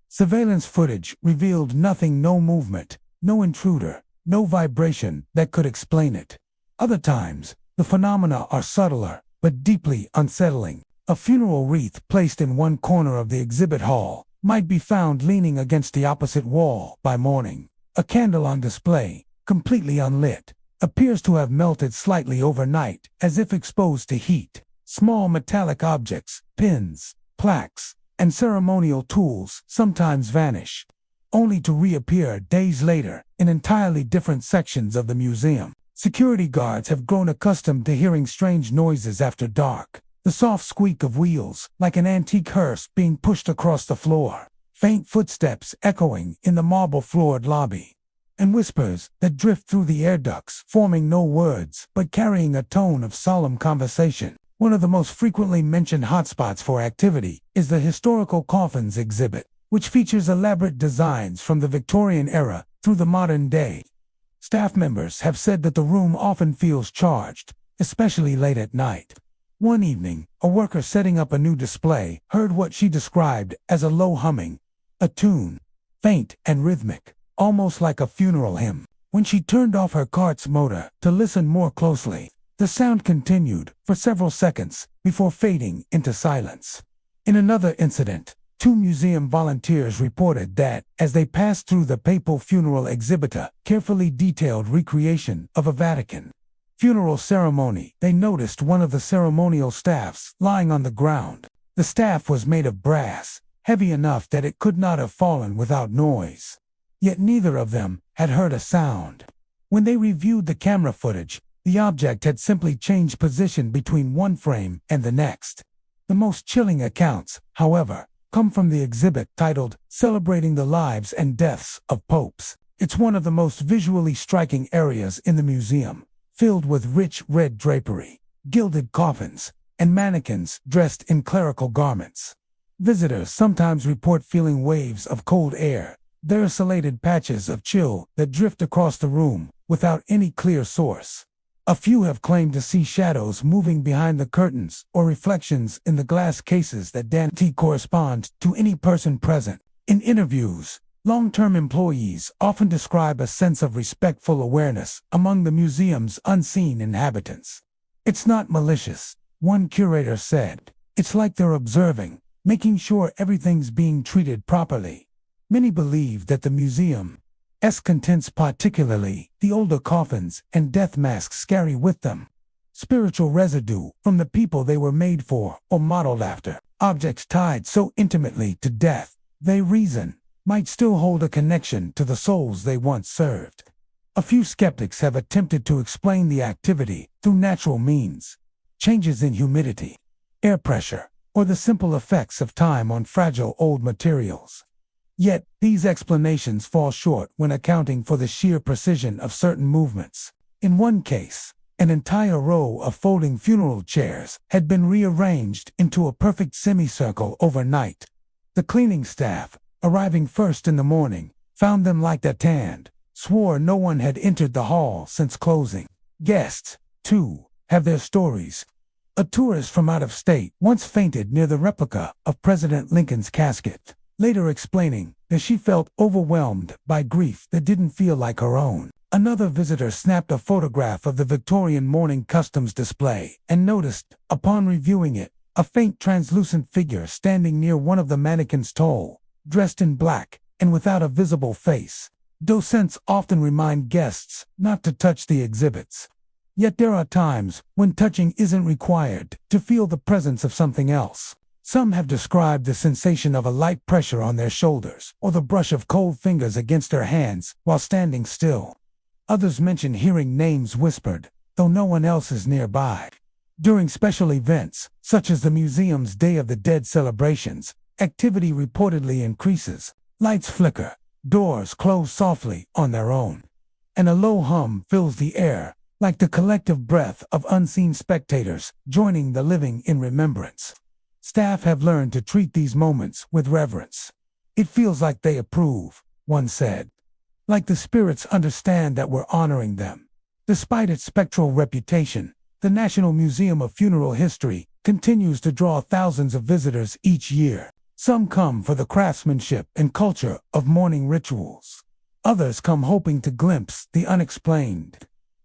Surveillance footage revealed nothing: no movement, no intruder, no vibration that could explain it. Other times, the phenomena are subtler, but deeply unsettling. A funeral wreath placed in one corner of the exhibit hall might be found leaning against the opposite wall by morning. A candle on display, completely unlit, appears to have melted slightly overnight, as if exposed to heat. Small metallic objects, pins, plaques, and ceremonial tools sometimes vanish, only to reappear days later in entirely different sections of the museum. Security guards have grown accustomed to hearing strange noises after dark. The soft squeak of wheels, like an antique hearse being pushed across the floor. Faint footsteps echoing in the marble-floored lobby. And whispers that drift through the air ducts, forming no words, but carrying a tone of solemn conversation. One of the most frequently mentioned hotspots for activity is the Historical Coffins exhibit, which features elaborate designs from the Victorian era through the modern day. Staff members have said that the room often feels charged, especially late at night. One evening, a worker setting up a new display heard what she described as a low humming, a tune, faint and rhythmic, almost like a funeral hymn. When she turned off her cart's motor to listen more closely, the sound continued for several seconds before fading into silence. In another incident, 2 museum volunteers reported that, as they passed through the papal funeral exhibit, a carefully detailed recreation of a Vatican funeral ceremony, they noticed one of the ceremonial staffs lying on the ground. The staff was made of brass, heavy enough that it could not have fallen without noise. Yet neither of them had heard a sound. When they reviewed the camera footage, the object had simply changed position between one frame and the next. The most chilling accounts, however, come from the exhibit titled "Celebrating the Lives and Deaths of Popes." It's one of the most visually striking areas in the museum, filled with rich red drapery, gilded coffins, and mannequins dressed in clerical garments. Visitors sometimes report feeling waves of cold air, the isolated patches of chill that drift across the room without any clear source. A few have claimed to see shadows moving behind the curtains or reflections in the glass cases that don't correspond to any person present. In interviews, long-term employees often describe a sense of respectful awareness among the museum's unseen inhabitants. "It's not malicious," one curator said. "It's like they're observing, making sure everything's being treated properly." Many believe that the museum's contents, particularly the older coffins and death masks, carry with them spiritual residue from the people they were made for or modeled after. Objects tied so intimately to death, they reason, might still hold a connection to the souls they once served. A few skeptics have attempted to explain the activity through natural means: changes in humidity, air pressure, or the simple effects of time on fragile old materials. Yet, these explanations fall short when accounting for the sheer precision of certain movements. In one case, an entire row of folding funeral chairs had been rearranged into a perfect semicircle overnight. The cleaning staff, arriving first in the morning, found them like that and swore no one had entered the hall since closing. Guests, too, have their stories. A tourist from out of state once fainted near the replica of President Lincoln's casket, later explaining that she felt overwhelmed by grief that didn't feel like her own. Another visitor snapped a photograph of the Victorian mourning customs display and noticed, upon reviewing it, a faint translucent figure standing near one of the mannequins tall, dressed in black, and without a visible face. Docents often remind guests not to touch the exhibits. Yet there are times when touching isn't required to feel the presence of something else. Some have described the sensation of a light pressure on their shoulders or the brush of cold fingers against their hands while standing still. Others mention hearing names whispered, though no one else is nearby. During special events, such as the museum's Day of the Dead celebrations, activity reportedly increases. Lights flicker, doors close softly on their own, and a low hum fills the air, like the collective breath of unseen spectators joining the living in remembrance. Staff have learned to treat these moments with reverence. It feels like they approve, one said. Like the spirits understand that we're honoring them. Despite its spectral reputation, the National Museum of Funeral History continues to draw thousands of visitors each year. Some come for the craftsmanship and culture of mourning rituals. Others come hoping to glimpse the unexplained.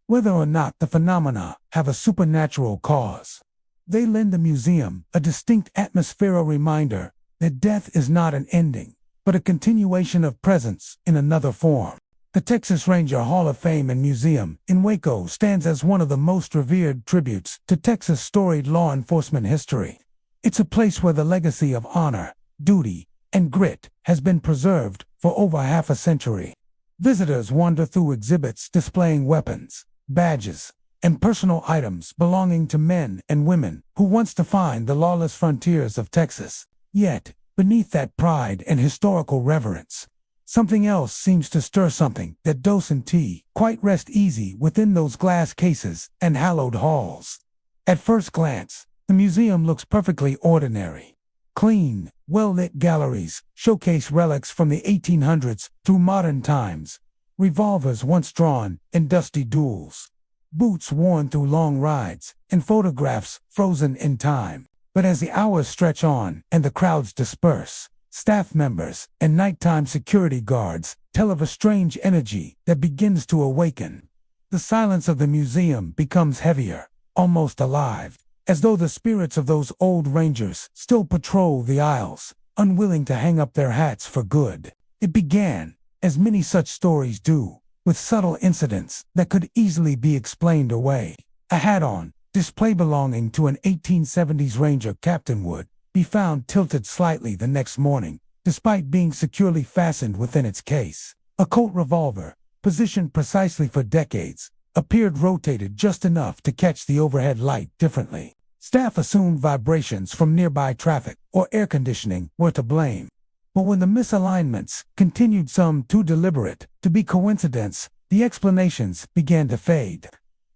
Whether or not the phenomena have a supernatural cause, they lend the museum a distinct atmospheric reminder that death is not an ending, but a continuation of presence in another form. The Texas Ranger Hall of Fame and Museum in Waco stands as one of the most revered tributes to Texas' storied law enforcement history. It's a place where the legacy of honor, duty, and grit has been preserved for over half a century. Visitors wander through exhibits displaying weapons, badges, and personal items belonging to men and women who once defined the lawless frontiers of Texas. Yet, beneath that pride and historical reverence, something else seems to stir, something that doesn't quite rest easy within those glass cases and hallowed halls. At first glance, the museum looks perfectly ordinary. Clean, well-lit galleries showcase relics from the 1800s through modern times, revolvers once drawn in dusty duels, boots worn through long rides, and photographs frozen in time. But as the hours stretch on and the crowds disperse, staff members and nighttime security guards tell of a strange energy that begins to awaken. The silence of the museum becomes heavier, almost alive, as though the spirits of those old rangers still patrol the aisles, unwilling to hang up their hats for good. It began, as many such stories do, with subtle incidents that could easily be explained away. A hat-on display belonging to an 1870s Ranger captain would be found tilted slightly the next morning, despite being securely fastened within its case. A Colt revolver, positioned precisely for decades, appeared rotated just enough to catch the overhead light differently. Staff assumed vibrations from nearby traffic or air conditioning were to blame. But when the misalignments continued, some too deliberate to be coincidence, the explanations began to fade.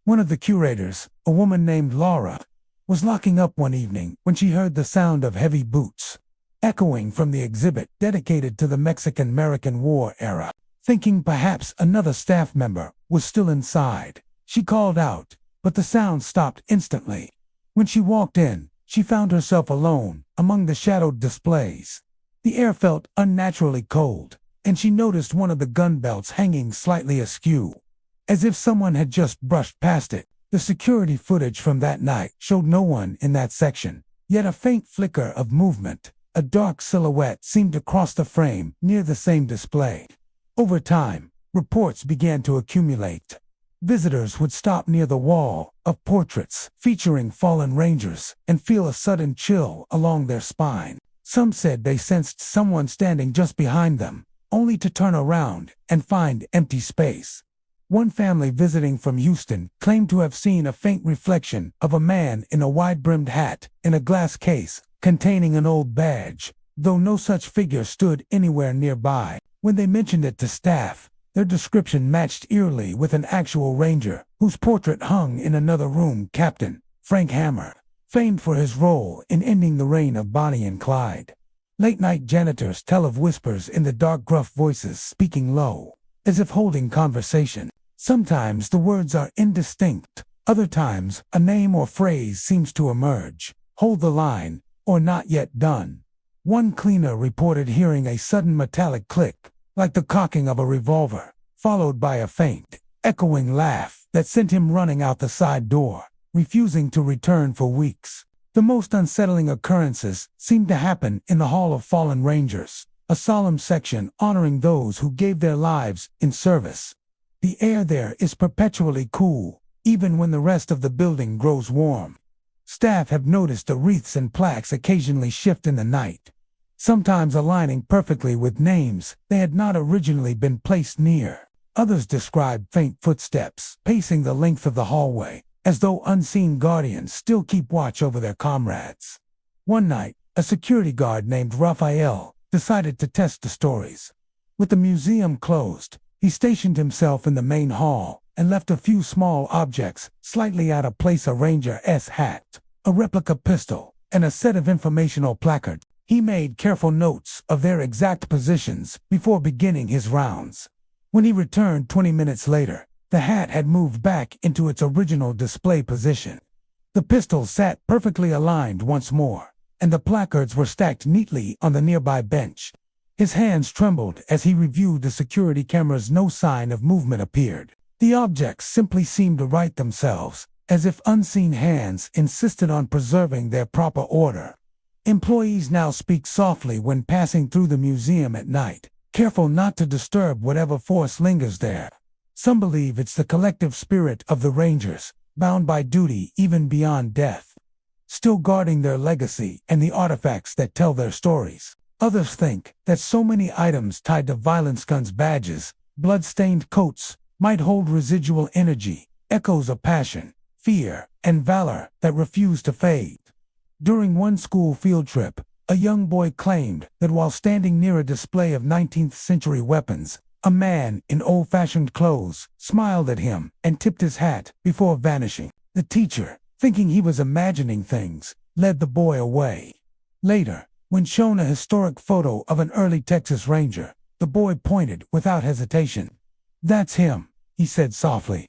One of the curators, a woman named Laura, was locking up one evening when she heard the sound of heavy boots, echoing from the exhibit dedicated to the Mexican-American War era. Thinking perhaps another staff member was still inside, she called out, but the sound stopped instantly. When she walked in, she found herself alone among the shadowed displays. The air felt unnaturally cold, and she noticed one of the gun belts hanging slightly askew, as if someone had just brushed past it. The security footage from that night showed no one in that section, yet a faint flicker of movement, a dark silhouette seemed to cross the frame near the same display. Over time, reports began to accumulate. Visitors would stop near the wall of portraits featuring fallen Rangers and feel a sudden chill along their spine. Some said they sensed someone standing just behind them, only to turn around and find empty space. One family visiting from Houston claimed to have seen a faint reflection of a man in a wide-brimmed hat in a glass case containing an old badge, though no such figure stood anywhere nearby. When they mentioned it to staff, their description matched eerily with an actual Ranger whose portrait hung in another room. Captain Frank Hammer, famed for his role in ending the reign of Bonnie and Clyde. Late-night janitors tell of whispers in the dark, gruff voices speaking low, as if holding conversation. Sometimes the words are indistinct, other times a name or phrase seems to emerge. Hold the line, or not yet done. One cleaner reported hearing a sudden metallic click, like the cocking of a revolver, followed by a faint, echoing laugh that sent him running out the side door, refusing to return for weeks. The most unsettling occurrences seemed to happen in the Hall of Fallen Rangers, a solemn section honoring those who gave their lives in service. The air there is perpetually cool, even when the rest of the building grows warm. Staff have noticed the wreaths and plaques occasionally shift in the night, sometimes aligning perfectly with names they had not originally been placed near. Others describe faint footsteps pacing the length of the hallway, as though unseen guardians still keep watch over their comrades. One night, a security guard named Raphael decided to test the stories. With the museum closed, he stationed himself in the main hall and left a few small objects slightly out of place: a Ranger's hat, a replica pistol, and a set of informational placards. He made careful notes of their exact positions before beginning his rounds. When he returned 20 minutes later, the hat had moved back into its original display position. The pistol sat perfectly aligned once more, and the placards were stacked neatly on the nearby bench. His hands trembled as he reviewed the security cameras. No sign of movement appeared. The objects simply seemed to right themselves, as if unseen hands insisted on preserving their proper order. Employees now speak softly when passing through the museum at night, careful not to disturb whatever force lingers there. Some believe it's the collective spirit of the Rangers, bound by duty even beyond death, still guarding their legacy and the artifacts that tell their stories. Others think that so many items tied to violence, guns, badges, blood-stained coats, might hold residual energy, echoes of passion, fear, and valor that refuse to fade. During one school field trip, a young boy claimed that while standing near a display of 19th-century weapons, a man in old-fashioned clothes smiled at him and tipped his hat before vanishing. The teacher, thinking he was imagining things, led the boy away. Later, when shown a historic photo of an early Texas Ranger, the boy pointed without hesitation. "That's him," he said softly.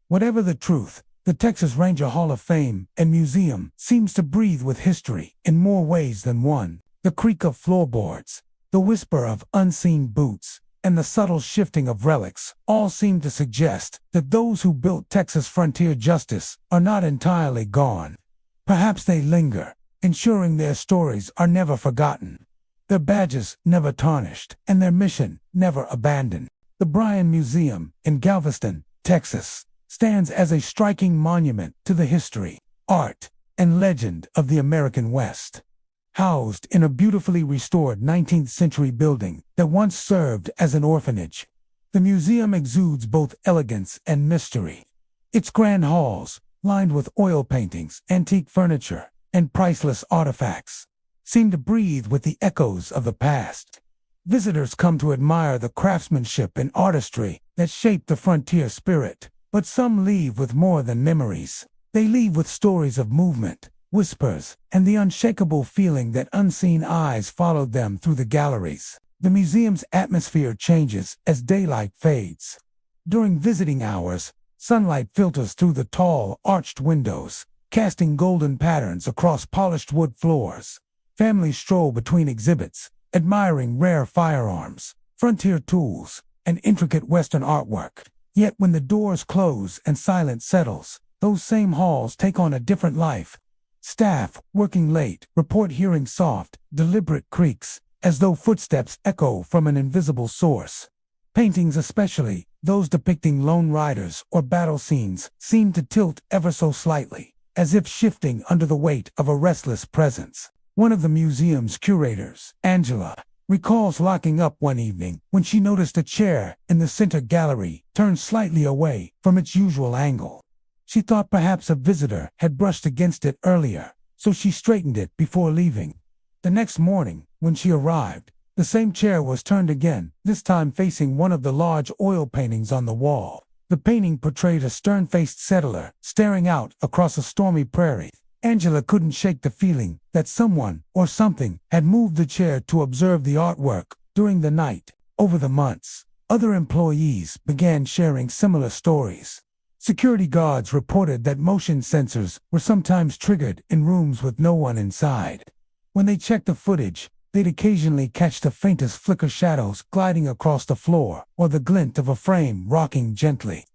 Whatever the truth, the Texas Ranger Hall of Fame and Museum seems to breathe with history in more ways than one. The creak of floorboards, the whisper of unseen boots, and the subtle shifting of relics all seem to suggest that those who built Texas frontier justice are not entirely gone. Perhaps they linger, ensuring their stories are never forgotten, their badges never tarnished, and their mission never abandoned. The Bryan Museum in Galveston, Texas, stands as a striking monument to the history, art, and legend of the American West. Housed in a beautifully restored 19th-century building that once served as an orphanage, the museum exudes both elegance and mystery. Its grand halls, lined with oil paintings, antique furniture, and priceless artifacts, seem to breathe with the echoes of the past. Visitors come to admire the craftsmanship and artistry that shaped the frontier spirit, but some leave with more than memories. They leave with stories of movement, whispers, and the unshakable feeling that unseen eyes followed them through the galleries. The museum's atmosphere changes as daylight fades. During visiting hours, sunlight filters through the tall, arched windows, casting golden patterns across polished wood floors. Families stroll between exhibits, admiring rare firearms, frontier tools, and intricate Western artwork. Yet when the doors close and silence settles, those same halls take on a different life. Staff, working late, report hearing soft, deliberate creaks, as though footsteps echo from an invisible source. Paintings, especially those depicting lone riders or battle scenes, seem to tilt ever so slightly, as if shifting under the weight of a restless presence. One of the museum's curators, Angela, recalls locking up one evening when she noticed a chair in the center gallery turned slightly away from its usual angle. She thought perhaps a visitor had brushed against it earlier, so she straightened it before leaving. The next morning, when she arrived, the same chair was turned again, this time facing one of the large oil paintings on the wall. The painting portrayed a stern-faced settler staring out across a stormy prairie. Angela couldn't shake the feeling that someone or something had moved the chair to observe the artwork during the night. Over the months, other employees began sharing similar stories. Security guards reported that motion sensors were sometimes triggered in rooms with no one inside. When they checked the footage, they'd occasionally catch the faintest flicker, shadows gliding across the floor, or the glint of a frame rocking gently.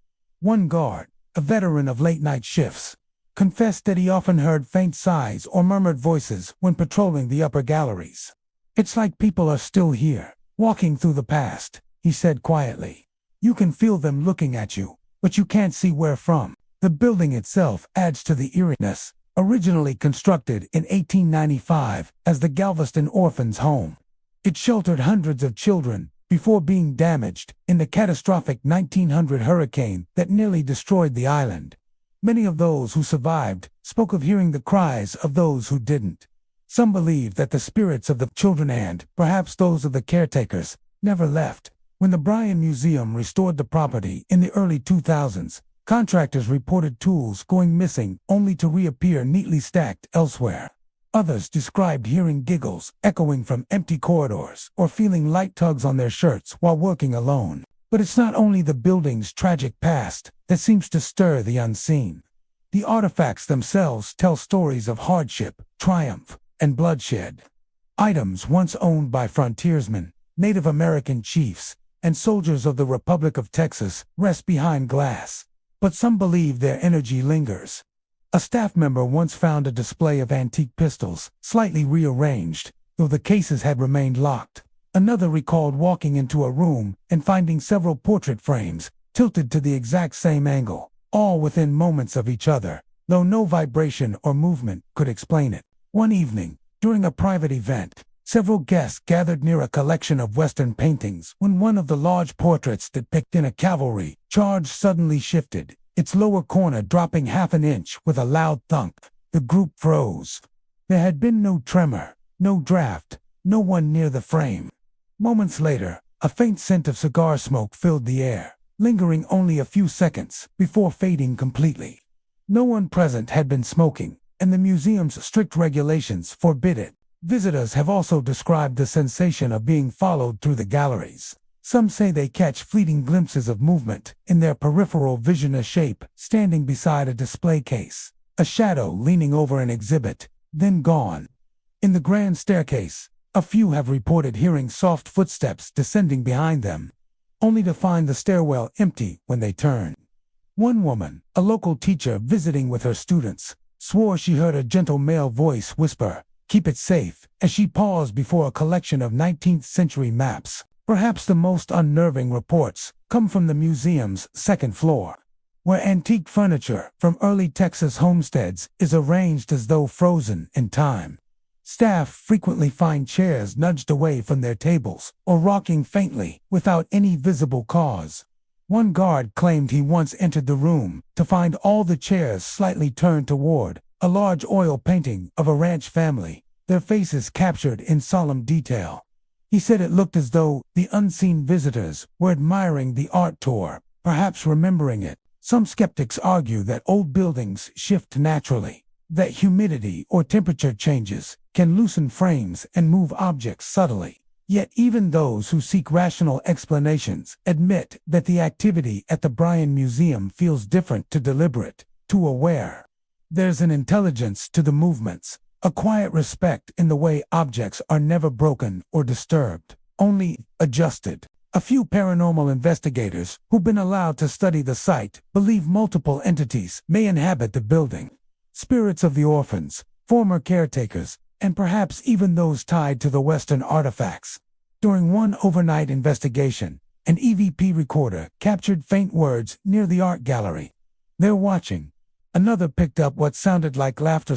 One guard, a veteran of late-night shifts, confessed that he often heard faint sighs or murmured voices when patrolling the upper galleries. "It's like people are still here, walking through the past," he said quietly. "You can feel them looking at you, but you can't see where from." The building itself adds to the eeriness. Originally constructed in 1895 as the Galveston Orphans' Home, it sheltered hundreds of children before being damaged in the catastrophic 1900 hurricane that nearly destroyed the island. Many of those who survived spoke of hearing the cries of those who didn't. Some believe that the spirits of the children and, perhaps those of the caretakers, never left. When the Bryan Museum restored the property in the early 2000s, contractors reported tools going missing only to reappear neatly stacked elsewhere. Others described hearing giggles echoing from empty corridors or feeling light tugs on their shirts while working alone. But it's not only the building's tragic past that seems to stir the unseen. The artifacts themselves tell stories of hardship, triumph, and bloodshed. Items once owned by frontiersmen, Native American chiefs, and soldiers of the Republic of Texas rest behind glass. But some believe their energy lingers. A staff member once found a display of antique pistols, slightly rearranged, though the cases had remained locked. Another recalled walking into a room and finding several portrait frames, tilted to the exact same angle, all within moments of each other, though no vibration or movement could explain it. One evening, during a private event, several guests gathered near a collection of Western paintings when one of the large portraits depicting a cavalry charge suddenly shifted, its lower corner dropping half an inch with a loud thunk. The group froze. There had been no tremor, no draft, no one near the frame. Moments later, a faint scent of cigar smoke filled the air, lingering only a few seconds before fading completely. No one present had been smoking, and the museum's strict regulations forbid it. Visitors have also described the sensation of being followed through the galleries. Some say they catch fleeting glimpses of movement in their peripheral vision, a shape standing beside a display case, a shadow leaning over an exhibit, then gone. In the grand staircase, a few have reported hearing soft footsteps descending behind them, only to find the stairwell empty when they turn. One woman, a local teacher visiting with her students, swore she heard a gentle male voice whisper, "Keep it safe," as she paused before a collection of 19th century maps. Perhaps the most unnerving reports come from the museum's second floor, where antique furniture from early Texas homesteads is arranged as though frozen in time. Staff frequently find chairs nudged away from their tables or rocking faintly without any visible cause. One guard claimed he once entered the room to find all the chairs slightly turned toward a large oil painting of a ranch family, their faces captured in solemn detail. He said it looked as though the unseen visitors were admiring the art tour, perhaps remembering it. Some skeptics argue that old buildings shift naturally, that humidity or temperature changes can loosen frames and move objects subtly. Yet even those who seek rational explanations admit that the activity at the Bryan Museum feels different to deliberate, to aware. There's an intelligence to the movements, a quiet respect in the way objects are never broken or disturbed, only adjusted. A few paranormal investigators who've been allowed to study the site believe multiple entities may inhabit the building. Spirits of the orphans, former caretakers, and perhaps even those tied to the Western artifacts. During one overnight investigation, an EVP recorder captured faint words near the art gallery. "They're watching." Another picked up what sounded like laughter,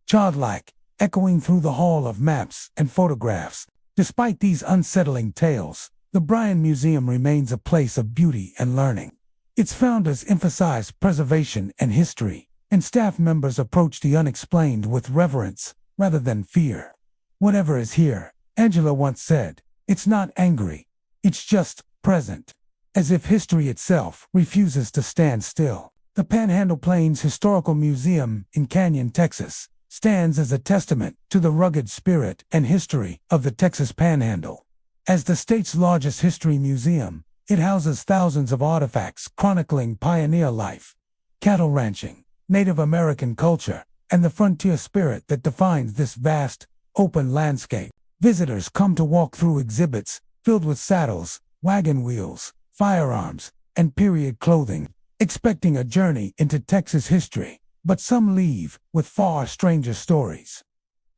childlike, echoing through the hall of maps and photographs. Despite these unsettling tales, the Bryan Museum remains a place of beauty and learning. Its founders emphasized preservation and history, and staff members approach the unexplained with reverence rather than fear. "Whatever is here," Angela once said, "it's not angry, it's just present," as if history itself refuses to stand still. The Panhandle Plains Historical Museum in Canyon, Texas, stands as a testament to the rugged spirit and history of the Texas Panhandle. As the state's largest history museum, it houses thousands of artifacts chronicling pioneer life, cattle ranching, Native American culture, and the frontier spirit that defines this vast, open landscape. Visitors come to walk through exhibits filled with saddles, wagon wheels, firearms, and period clothing, expecting a journey into Texas history. but some leave with far stranger stories.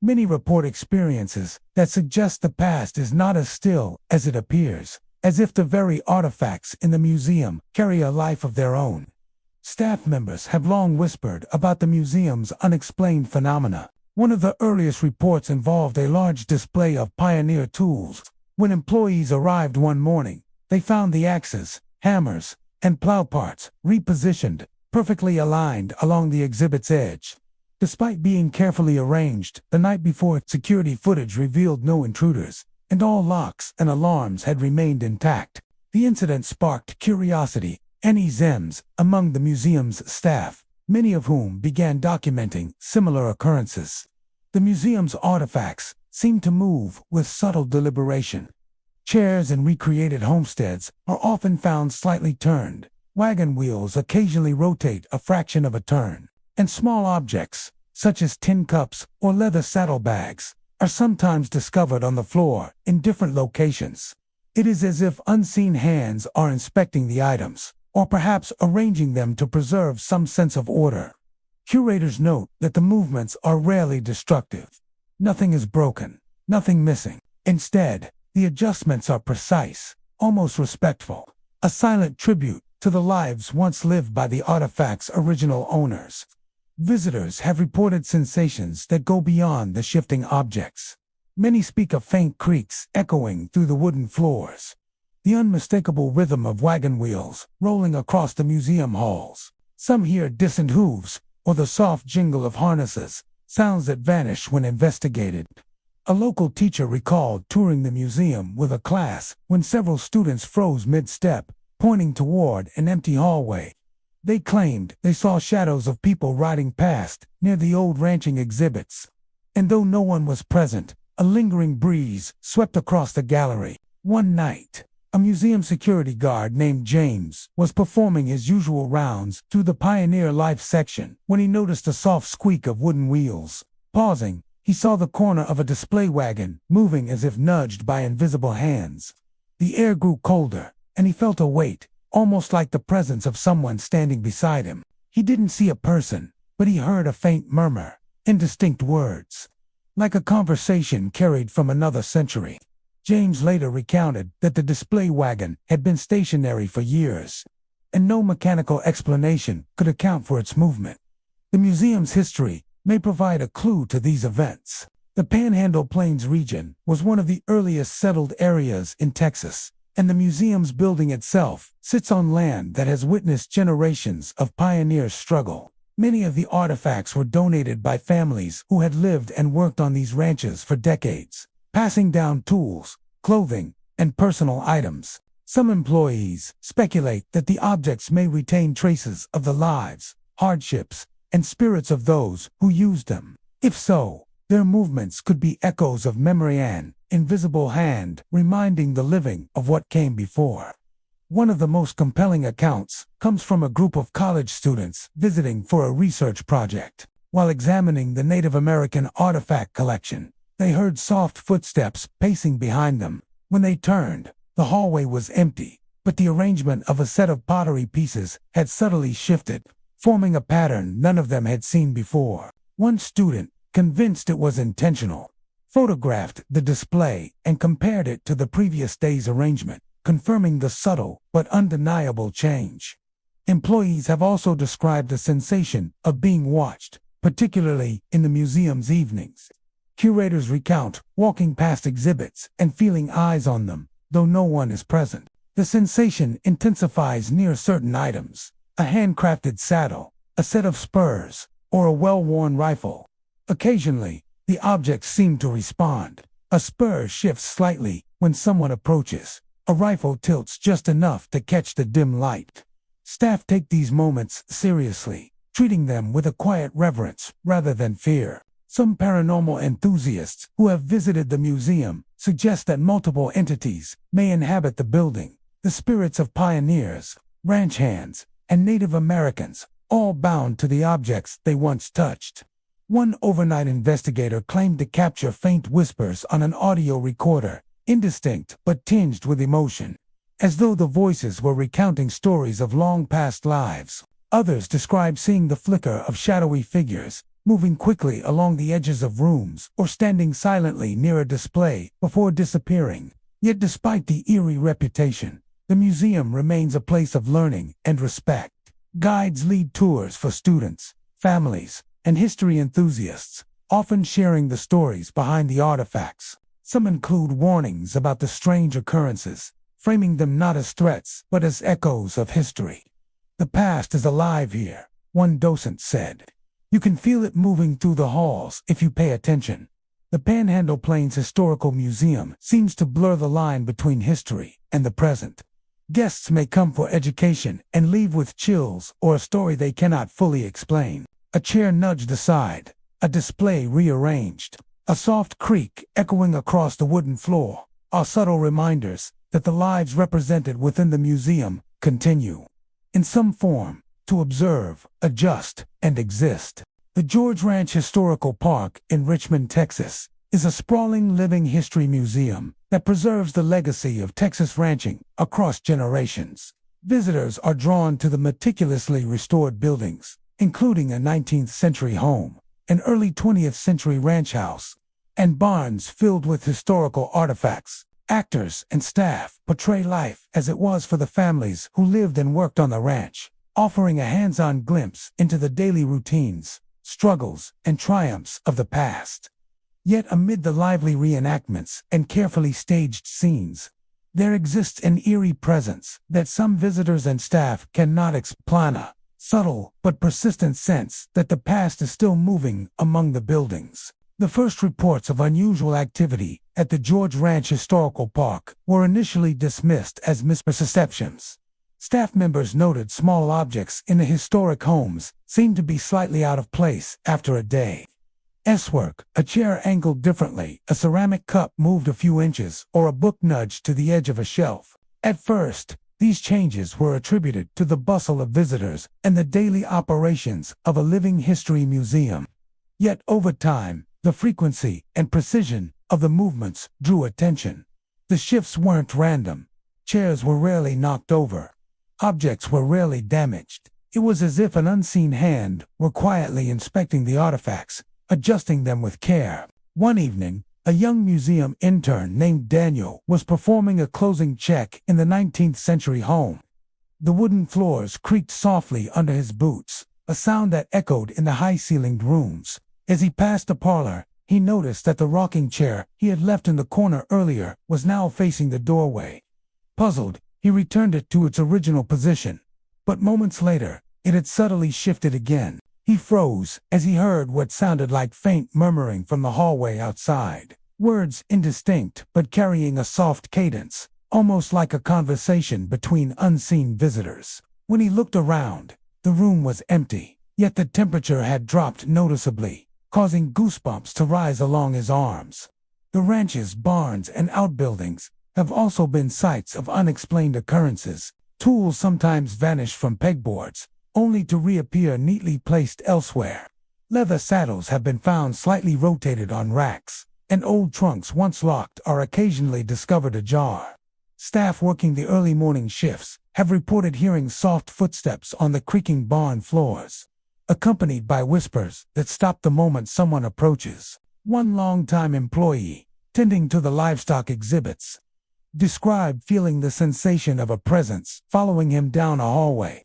Many report experiences that suggest the past is not as still as it appears, as if the very artifacts in the museum carry a life of their own. Staff members have long whispered about the museum's unexplained phenomena. One of the earliest reports involved a large display of pioneer tools. When employees arrived one morning, they found the axes, hammers, and plow parts repositioned, perfectly aligned along the exhibit's edge. Despite being carefully arranged the night before, security footage revealed no intruders, and all locks and alarms had remained intact. The incident sparked curiosity and exams among the museum's staff, many of whom began documenting similar occurrences. The museum's artifacts seem to move with subtle deliberation. Chairs in recreated homesteads are often found slightly turned. Wagon wheels occasionally rotate a fraction of a turn, and small objects, such as tin cups or leather saddlebags, are sometimes discovered on the floor in different locations. It is as if unseen hands are inspecting the items, or perhaps arranging them to preserve some sense of order. Curators note that the movements are rarely destructive. Nothing is broken, nothing missing. Instead, the adjustments are precise, almost respectful, a silent tribute to the lives once lived by the artifact's original owners. Visitors have reported sensations that go beyond the shifting objects. Many speak of faint creaks echoing through the wooden floors, the unmistakable rhythm of wagon wheels rolling across the museum halls. Some hear distant hooves or the soft jingle of harnesses, sounds that vanish when investigated. A local teacher recalled touring the museum with a class when several students froze mid-step, pointing toward an empty hallway. They claimed they saw shadows of people riding past near the old ranching exhibits. And though no one was present, a lingering breeze swept across the gallery. One night, a museum security guard named James was performing his usual rounds through the Pioneer Life section when he noticed a soft squeak of wooden wheels. Pausing, he saw the corner of a display wagon moving as if nudged by invisible hands. The air grew colder, and he felt a weight, almost like the presence of someone standing beside him. He didn't see a person, but he heard a faint murmur, indistinct words, like a conversation carried from another century. James later recounted that the display wagon had been stationary for years, and no mechanical explanation could account for its movement. The museum's history may provide a clue to these events. The Panhandle Plains region was one of the earliest settled areas in Texas, and the museum's building itself sits on land that has witnessed generations of pioneer struggle. Many of the artifacts were donated by families who had lived and worked on these ranches for decades, passing down tools, clothing, and personal items. Some employees speculate that the objects may retain traces of the lives, hardships, and spirits of those who used them. If so, their movements could be echoes of memory, an invisible hand reminding the living of what came before. One of the most compelling accounts comes from a group of college students visiting for a research project. While examining the Native American artifact collection, they heard soft footsteps pacing behind them. When they turned, the hallway was empty, but the arrangement of a set of pottery pieces had subtly shifted, forming a pattern none of them had seen before. One student, convinced it was intentional, photographed the display and compared it to the previous day's arrangement, confirming the subtle but undeniable change. Employees have also described the sensation of being watched, particularly in the museum's evenings. Curators recount walking past exhibits and feeling eyes on them, though no one is present. The sensation intensifies near certain items, a handcrafted saddle, a set of spurs, or a well-worn rifle. Occasionally, the objects seem to respond. A spur shifts slightly when someone approaches. A rifle tilts just enough to catch the dim light. Staff take these moments seriously, treating them with a quiet reverence rather than fear. Some paranormal enthusiasts who have visited the museum suggest that multiple entities may inhabit the building. The spirits of pioneers, ranch hands, and Native Americans, all bound to the objects they once touched. One overnight investigator claimed to capture faint whispers on an audio recorder, indistinct but tinged with emotion, as though the voices were recounting stories of long past lives. Others describe seeing the flicker of shadowy figures, moving quickly along the edges of rooms or standing silently near a display before disappearing. Yet despite the eerie reputation, the museum remains a place of learning and respect. Guides lead tours for students, families, and history enthusiasts, often sharing the stories behind the artifacts. Some include warnings about the strange occurrences, framing them not as threats but as echoes of history. "The past is alive here," one docent said. "You can feel it moving through the halls if you pay attention." The Panhandle Plains Historical Museum seems to blur the line between history and the present. Guests may come for education and leave with chills or a story they cannot fully explain. A chair nudged aside, a display rearranged, a soft creak echoing across the wooden floor are subtle reminders that the lives represented within the museum continue, in some form, to observe, adjust, and exist. The George Ranch Historical Park in Richmond, Texas, is a sprawling living history museum that preserves the legacy of Texas ranching across generations. Visitors are drawn to the meticulously restored buildings, including a 19th century home, an early 20th century ranch house, and barns filled with historical artifacts. Actors and staff portray life as it was for the families who lived and worked on the ranch, offering a hands-on glimpse into the daily routines, struggles, and triumphs of the past. Yet amid the lively reenactments and carefully staged scenes, there exists an eerie presence that some visitors and staff cannot explain, a subtle but persistent sense that the past is still moving among the buildings. The first reports of unusual activity at the George Ranch Historical Park were initially dismissed as misperceptions. Staff members noted small objects in the historic homes seemed to be slightly out of place after a day's work, a chair angled differently, a ceramic cup moved a few inches, or a book nudged to the edge of a shelf. At first, these changes were attributed to the bustle of visitors and the daily operations of a living history museum. Yet over time, the frequency and precision of the movements drew attention. The shifts weren't random. Chairs were rarely knocked over. Objects were rarely damaged. It was as if an unseen hand were quietly inspecting the artifacts, adjusting them with care. One evening, a young museum intern named Daniel was performing a closing check in the 19th century home. The wooden floors creaked softly under his boots, a sound that echoed in the high-ceilinged rooms. As he passed the parlor, he noticed that the rocking chair he had left in the corner earlier was now facing the doorway. Puzzled, he returned it to its original position. But moments later, it had subtly shifted again. He froze as he heard what sounded like faint murmuring from the hallway outside. Words indistinct but carrying a soft cadence, almost like a conversation between unseen visitors. When he looked around, the room was empty, yet the temperature had dropped noticeably, causing goosebumps to rise along his arms. The ranch's barns and outbuildings have also been sites of unexplained occurrences. Tools sometimes vanish from pegboards, only to reappear neatly placed elsewhere. Leather saddles have been found slightly rotated on racks, and old trunks once locked are occasionally discovered ajar. Staff working the early morning shifts have reported hearing soft footsteps on the creaking barn floors, accompanied by whispers that stop the moment someone approaches. One longtime employee, tending to the livestock exhibits, described feeling the sensation of a presence following him down a hallway.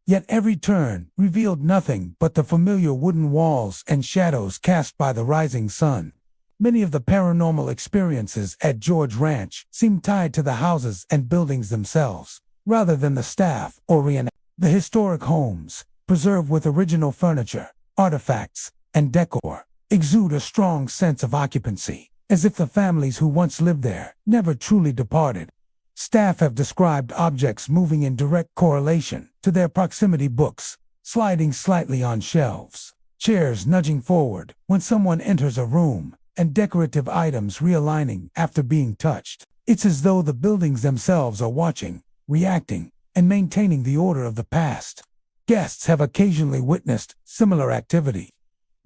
Yet every turn revealed nothing but the familiar wooden walls and shadows cast by the rising sun. Many of the paranormal experiences at George Ranch seem tied to the houses and buildings themselves, rather than the staff or reenactment. The historic homes, preserved with original furniture, artifacts, and decor, exude a strong sense of occupancy, as if the families who once lived there never truly departed. Staff have described objects moving in direct correlation to their proximity books, sliding slightly on shelves, chairs nudging forward when someone enters a room, and decorative items realigning after being touched. It's as though the buildings themselves are watching, reacting, and maintaining the order of the past. Guests have occasionally witnessed similar activity.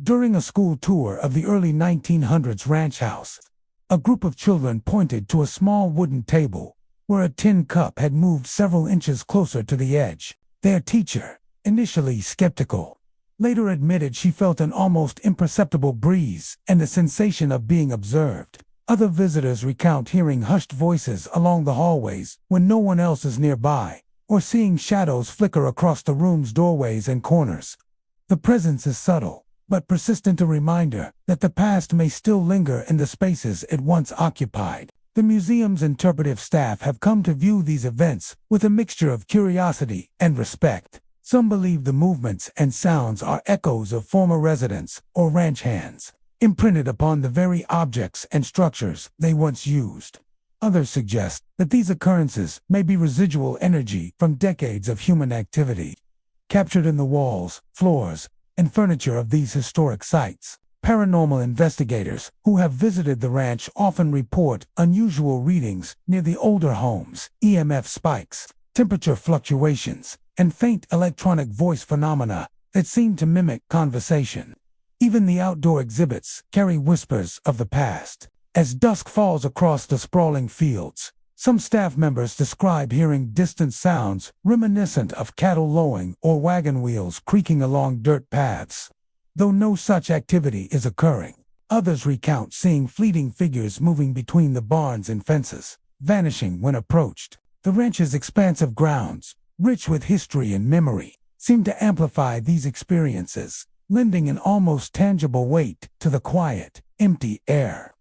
During a school tour of the early 1900s ranch house, a group of children pointed to a small wooden table where a tin cup had moved several inches closer to the edge. Their teacher, initially skeptical, later admitted she felt an almost imperceptible breeze and the sensation of being observed. Other visitors recount hearing hushed voices along the hallways when no one else is nearby, or seeing shadows flicker across the room's doorways and corners. The presence is subtle, but persistent, a reminder that the past may still linger in the spaces it once occupied. The museum's interpretive staff have come to view these events with a mixture of curiosity and respect. Some believe the movements and sounds are echoes of former residents or ranch hands, imprinted upon the very objects and structures they once used. Others suggest that these occurrences may be residual energy from decades of human activity, captured in the walls, floors, and furniture of these historic sites. Paranormal investigators who have visited the ranch often report unusual readings near the older homes, EMF spikes, temperature fluctuations, and faint electronic voice phenomena that seem to mimic conversation. Even the outdoor exhibits carry whispers of the past. As dusk falls across the sprawling fields, some staff members describe hearing distant sounds reminiscent of cattle lowing or wagon wheels creaking along dirt paths. Though no such activity is occurring, others recount seeing fleeting figures moving between the barns and fences, vanishing when approached. The ranch's expansive grounds, rich with history and memory, seem to amplify these experiences, lending an almost tangible weight to the quiet, empty air.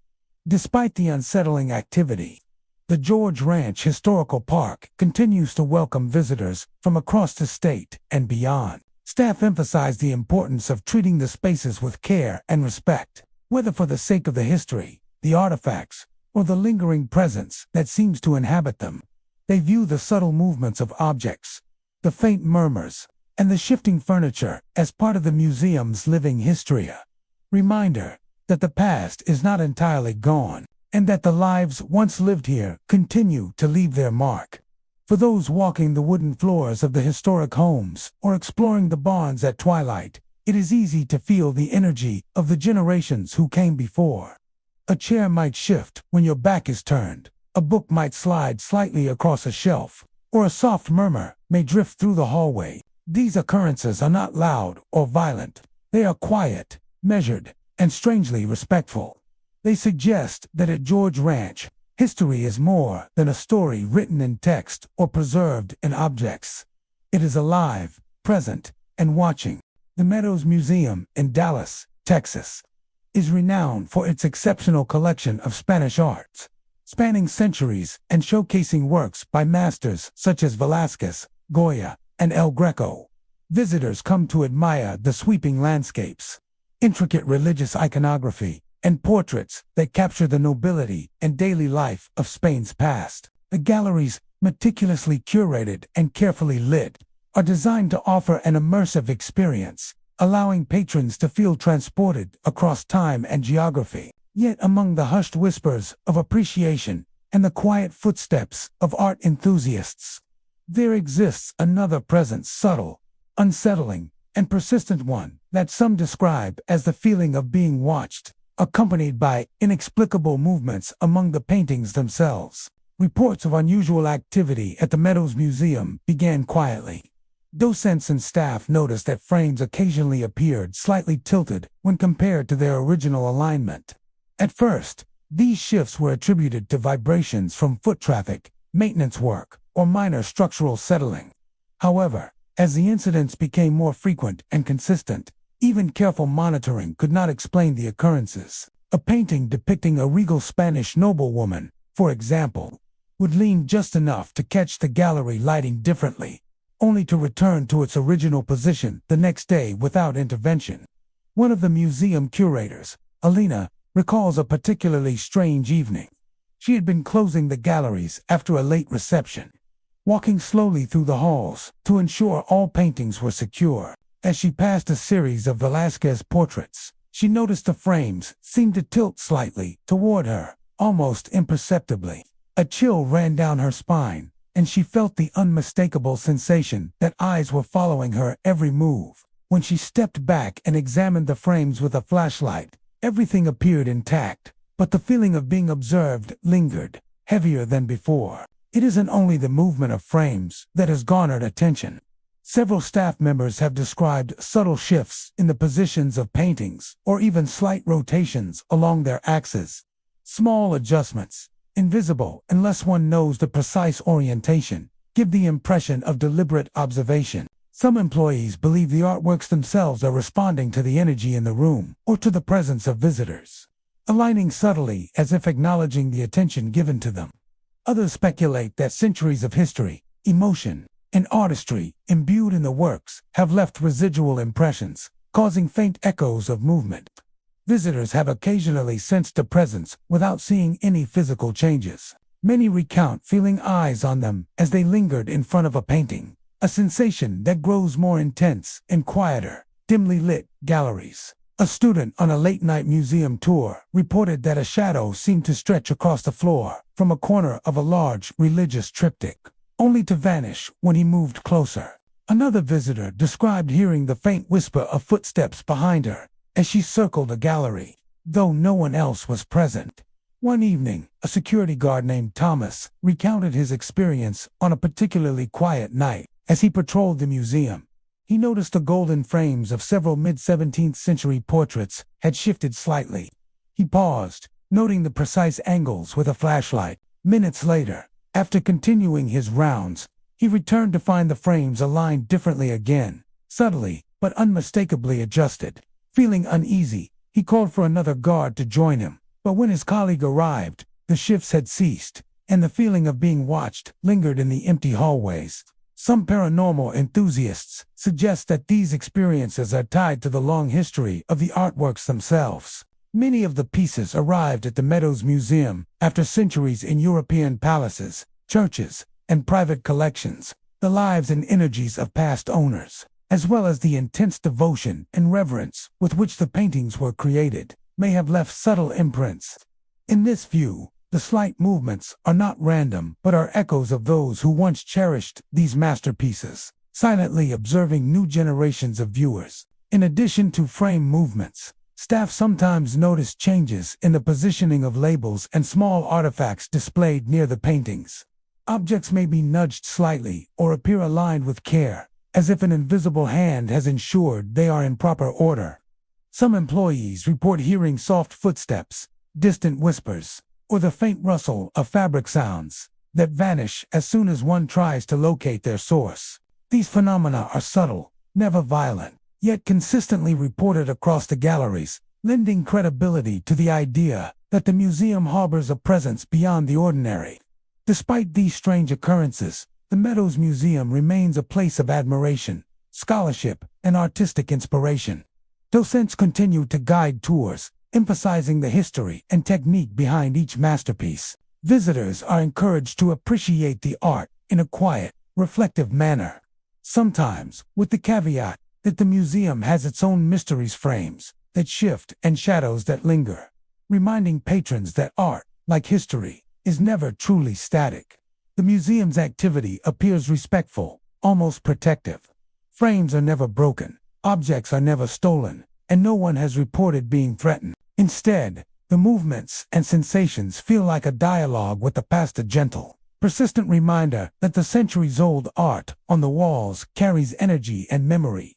Despite the unsettling activity, the George Ranch Historical Park continues to welcome visitors from across the state and beyond. Staff emphasize the importance of treating the spaces with care and respect, whether for the sake of the history, the artifacts, or the lingering presence that seems to inhabit them. They view the subtle movements of objects, the faint murmurs, and the shifting furniture as part of the museum's living history. A reminder that the past is not entirely gone, and that the lives once lived here continue to leave their mark. For those walking the wooden floors of the historic homes or exploring the barns at twilight, it is easy to feel the energy of the generations who came before. A chair might shift when your back is turned, a book might slide slightly across a shelf, or a soft murmur may drift through the hallway. These occurrences are not loud or violent. They are quiet, measured, and strangely respectful. They suggest that at George Ranch, history is more than a story written in text or preserved in objects. It is alive, present, and watching. The Meadows Museum in Dallas, Texas, is renowned for its exceptional collection of Spanish art, spanning centuries and showcasing works by masters such as Velázquez, Goya, and El Greco. Visitors come to admire the sweeping landscapes, intricate religious iconography, and portraits that capture the nobility and daily life of Spain's past. The galleries, meticulously curated and carefully lit, are designed to offer an immersive experience, allowing patrons to feel transported across time and geography. Yet among the hushed whispers of appreciation and the quiet footsteps of art enthusiasts, there exists another presence, subtle, unsettling, and persistent one that some describe as the feeling of being watched, accompanied by inexplicable movements among the paintings themselves. Reports of unusual activity at the Meadows Museum began quietly. Docents and staff noticed that frames occasionally appeared slightly tilted when compared to their original alignment. At first, these shifts were attributed to vibrations from foot traffic, maintenance work, or minor structural settling. However, as the incidents became more frequent and consistent, even careful monitoring could not explain the occurrences. A painting depicting a regal Spanish noblewoman, for example, would lean just enough to catch the gallery lighting differently, only to return to its original position the next day without intervention. One of the museum curators, Alina, recalls a particularly strange evening. She had been closing the galleries after a late reception, walking slowly through the halls to ensure all paintings were secure. As she passed a series of Velázquez portraits, she noticed the frames seemed to tilt slightly toward her, almost imperceptibly. A chill ran down her spine, and she felt the unmistakable sensation that eyes were following her every move. When she stepped back and examined the frames with a flashlight, everything appeared intact, but the feeling of being observed lingered, heavier than before. It isn't only the movement of frames that has garnered attention. Several staff members have described subtle shifts in the positions of paintings or even slight rotations along their axes. Small adjustments, invisible unless one knows the precise orientation, give the impression of deliberate observation. Some employees believe the artworks themselves are responding to the energy in the room or to the presence of visitors, aligning subtly as if acknowledging the attention given to them. Others speculate that centuries of history, emotion, and artistry imbued in the works have left residual impressions, causing faint echoes of movement. Visitors have occasionally sensed a presence without seeing any physical changes. Many recount feeling eyes on them as they lingered in front of a painting, a sensation that grows more intense in quieter, dimly lit galleries. A student on a late-night museum tour reported that a shadow seemed to stretch across the floor from a corner of a large religious triptych, only to vanish when he moved closer. Another visitor described hearing the faint whisper of footsteps behind her as she circled a gallery, though no one else was present. One evening, a security guard named Thomas recounted his experience on a particularly quiet night as he patrolled the museum. He noticed the golden frames of several mid-17th century portraits had shifted slightly. He paused, noting the precise angles with a flashlight. Minutes later, after continuing his rounds, he returned to find the frames aligned differently again, subtly but unmistakably adjusted. Feeling uneasy, he called for another guard to join him, but when his colleague arrived, the shifts had ceased, and the feeling of being watched lingered in the empty hallways. Some paranormal enthusiasts suggest that these experiences are tied to the long history of the artworks themselves. Many of the pieces arrived at the Meadows Museum after centuries in European palaces, churches, and private collections. The lives and energies of past owners, as well as the intense devotion and reverence with which the paintings were created, may have left subtle imprints. In this view, the slight movements are not random but are echoes of those who once cherished these masterpieces, silently observing new generations of viewers. In addition to frame movements, staff sometimes notice changes in the positioning of labels and small artifacts displayed near the paintings. Objects may be nudged slightly or appear aligned with care, as if an invisible hand has ensured they are in proper order. Some employees report hearing soft footsteps, distant whispers, or the faint rustle of fabric sounds that vanish as soon as one tries to locate their source. These phenomena are subtle, never violent, yet consistently reported across the galleries, lending credibility to the idea that the museum harbors a presence beyond the ordinary. Despite these strange occurrences, the Meadows Museum remains a place of admiration, scholarship, and artistic inspiration. Docents continue to guide tours, emphasizing the history and technique behind each masterpiece. Visitors are encouraged to appreciate the art in a quiet, reflective manner, sometimes with the caveat that the museum has its own mysteries, frames that shift and shadows that linger, reminding patrons that art, like history, is never truly static. The museum's activity appears respectful, almost protective. Frames are never broken, objects are never stolen, and no one has reported being threatened. Instead, the movements and sensations feel like a dialogue with the past, a gentle, persistent reminder that the centuries-old art on the walls carries energy and memory.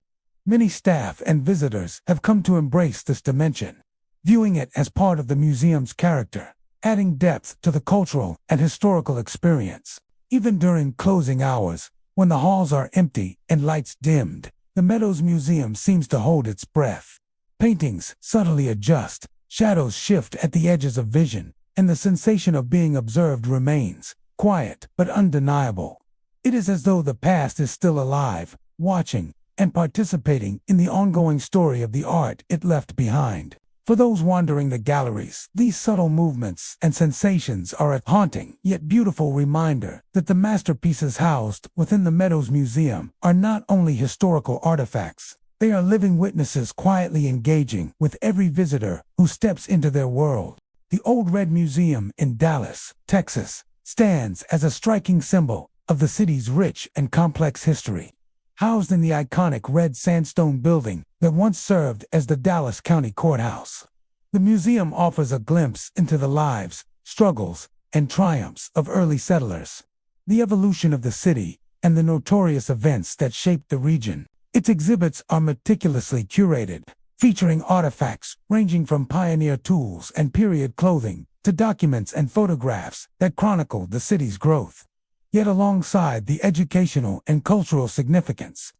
Many staff and visitors have come to embrace this dimension, viewing it as part of the museum's character, adding depth to the cultural and historical experience. Even during closing hours, when the halls are empty and lights dimmed, the Meadows Museum seems to hold its breath. Paintings subtly adjust, shadows shift at the edges of vision, and the sensation of being observed remains, quiet but undeniable. It is as though the past is still alive, watching and participating in the ongoing story of the art it left behind. For those wandering the galleries, these subtle movements and sensations are a haunting yet beautiful reminder that the masterpieces housed within the Meadows Museum are not only historical artifacts, they are living witnesses quietly engaging with every visitor who steps into their world. The Old Red Museum in Dallas, Texas, stands as a striking symbol of the city's rich and complex history. Housed in the iconic red sandstone building that once served as the Dallas County Courthouse, the museum offers a glimpse into the lives, struggles, and triumphs of early settlers. The evolution of the city, and the notorious events that shaped the region. Its exhibits are meticulously curated, featuring artifacts ranging from pioneer tools and period clothing to documents and photographs that chronicle the city's growth. Yet alongside the educational and cultural significance,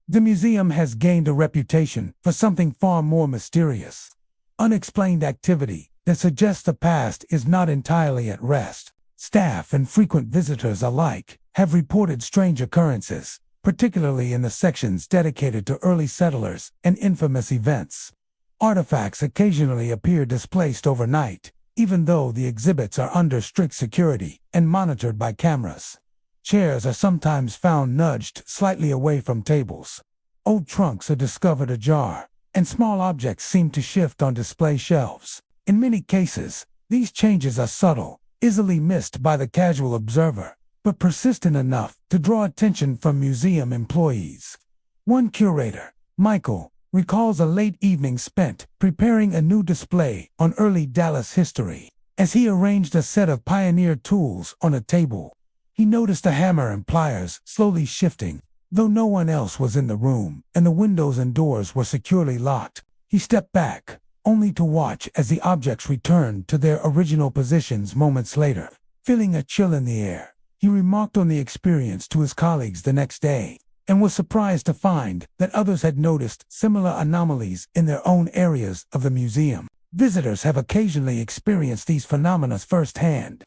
the museum has gained a reputation for something far more mysterious. Unexplained activity that suggests the past is not entirely at rest. Staff and frequent visitors alike have reported strange occurrences, particularly in the sections dedicated to early settlers and infamous events. Artifacts occasionally appear displaced overnight, even though the exhibits are under strict security and monitored by cameras. Chairs are sometimes found nudged slightly away from tables. Old trunks are discovered ajar, and small objects seem to shift on display shelves. In many cases, these changes are subtle, easily missed by the casual observer, but persistent enough to draw attention from museum employees. One curator, Michael, recalls a late evening spent preparing a new display on early Dallas history. As he arranged a set of pioneer tools on a table, he noticed a hammer and pliers slowly shifting, though no one else was in the room and the windows and doors were securely locked. He stepped back, only to watch as the objects returned to their original positions moments later. Feeling a chill in the air, he remarked on the experience to his colleagues the next day, and was surprised to find that others had noticed similar anomalies in their own areas of the museum. Visitors have occasionally experienced these phenomena firsthand.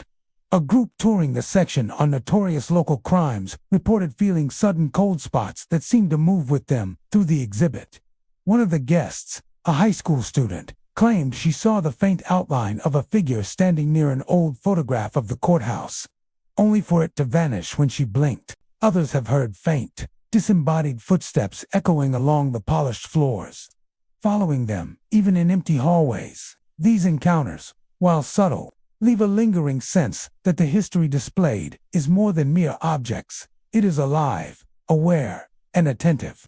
A group touring the section on notorious local crimes reported feeling sudden cold spots that seemed to move with them through the exhibit. One of the guests, a high school student, claimed she saw the faint outline of a figure standing near an old photograph of the courthouse, only for it to vanish when she blinked. Others have heard faint, disembodied footsteps echoing along the polished floors, following them, even in empty hallways. These encounters, while subtle, leave a lingering sense that the history displayed is more than mere objects. It is alive, aware, and attentive.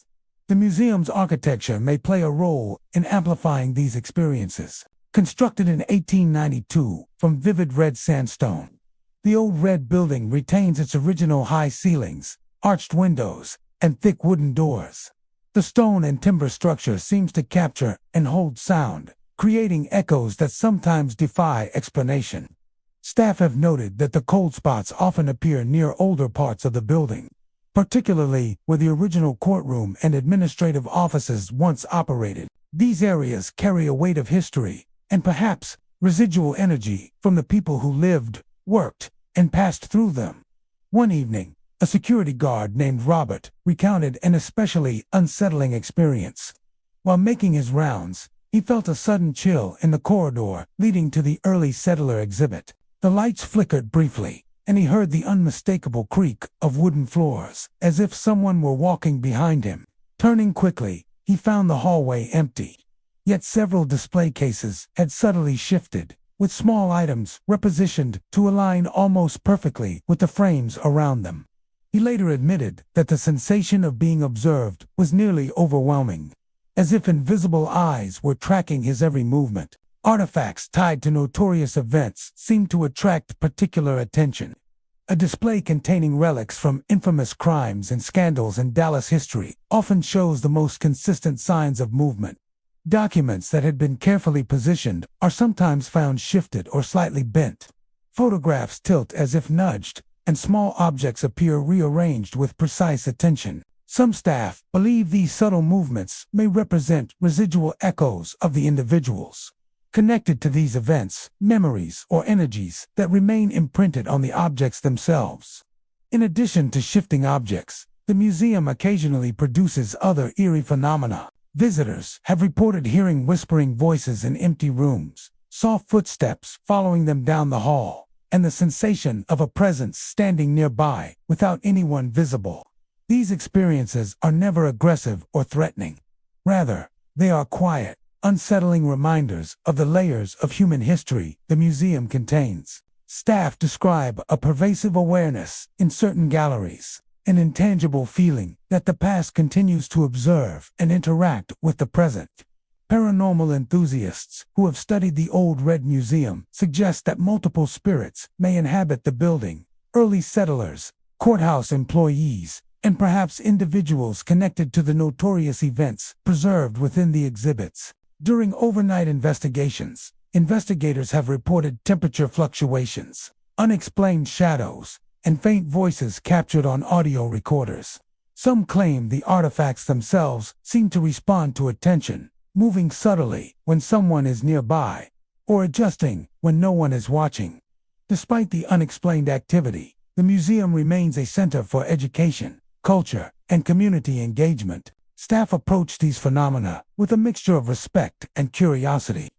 The museum's architecture may play a role in amplifying these experiences. Constructed in 1892 from vivid red sandstone, the old red building retains its original high ceilings, arched windows, and thick wooden doors. The stone and timber structure seems to capture and hold sound, creating echoes that sometimes defy explanation. Staff have noted that the cold spots often appear near older parts of the building, particularly where the original courtroom and administrative offices once operated. These areas carry a weight of history, and perhaps residual energy from the people who lived, worked, and passed through them. One evening, a security guard named Robert recounted an especially unsettling experience. While making his rounds, he felt a sudden chill in the corridor leading to the early settler exhibit. The lights flickered briefly, and he heard the unmistakable creak of wooden floors, as if someone were walking behind him. Turning quickly, he found the hallway empty. Yet several display cases had subtly shifted, with small items repositioned to align almost perfectly with the frames around them. He later admitted that the sensation of being observed was nearly overwhelming, as if invisible eyes were tracking his every movement. Artifacts tied to notorious events seemed to attract particular attention. A display containing relics from infamous crimes and scandals in Dallas history often shows the most consistent signs of movement. Documents that had been carefully positioned are sometimes found shifted or slightly bent. Photographs tilt as if nudged, and small objects appear rearranged with precise attention. Some staff believe these subtle movements may represent residual echoes of the individuals connected to these events, memories or energies that remain imprinted on the objects themselves. In addition to shifting objects, the museum occasionally produces other eerie phenomena. Visitors have reported hearing whispering voices in empty rooms, soft footsteps following them down the hall, and the sensation of a presence standing nearby without anyone visible. These experiences are never aggressive or threatening. Rather, they are quiet, unsettling reminders of the layers of human history the museum contains. Staff describe a pervasive awareness in certain galleries, an intangible feeling that the past continues to observe and interact with the present. Paranormal enthusiasts who have studied the old Red Museum suggest that multiple spirits may inhabit the building. Early settlers, courthouse employees, and perhaps individuals connected to the notorious events preserved within the exhibits. During overnight investigations, investigators have reported temperature fluctuations, unexplained shadows, and faint voices captured on audio recorders. Some claim the artifacts themselves seem to respond to attention, moving subtly when someone is nearby, or adjusting when no one is watching. Despite the unexplained activity, the museum remains a center for education, culture, and community engagement. Staff approach these phenomena with a mixture of respect and curiosity,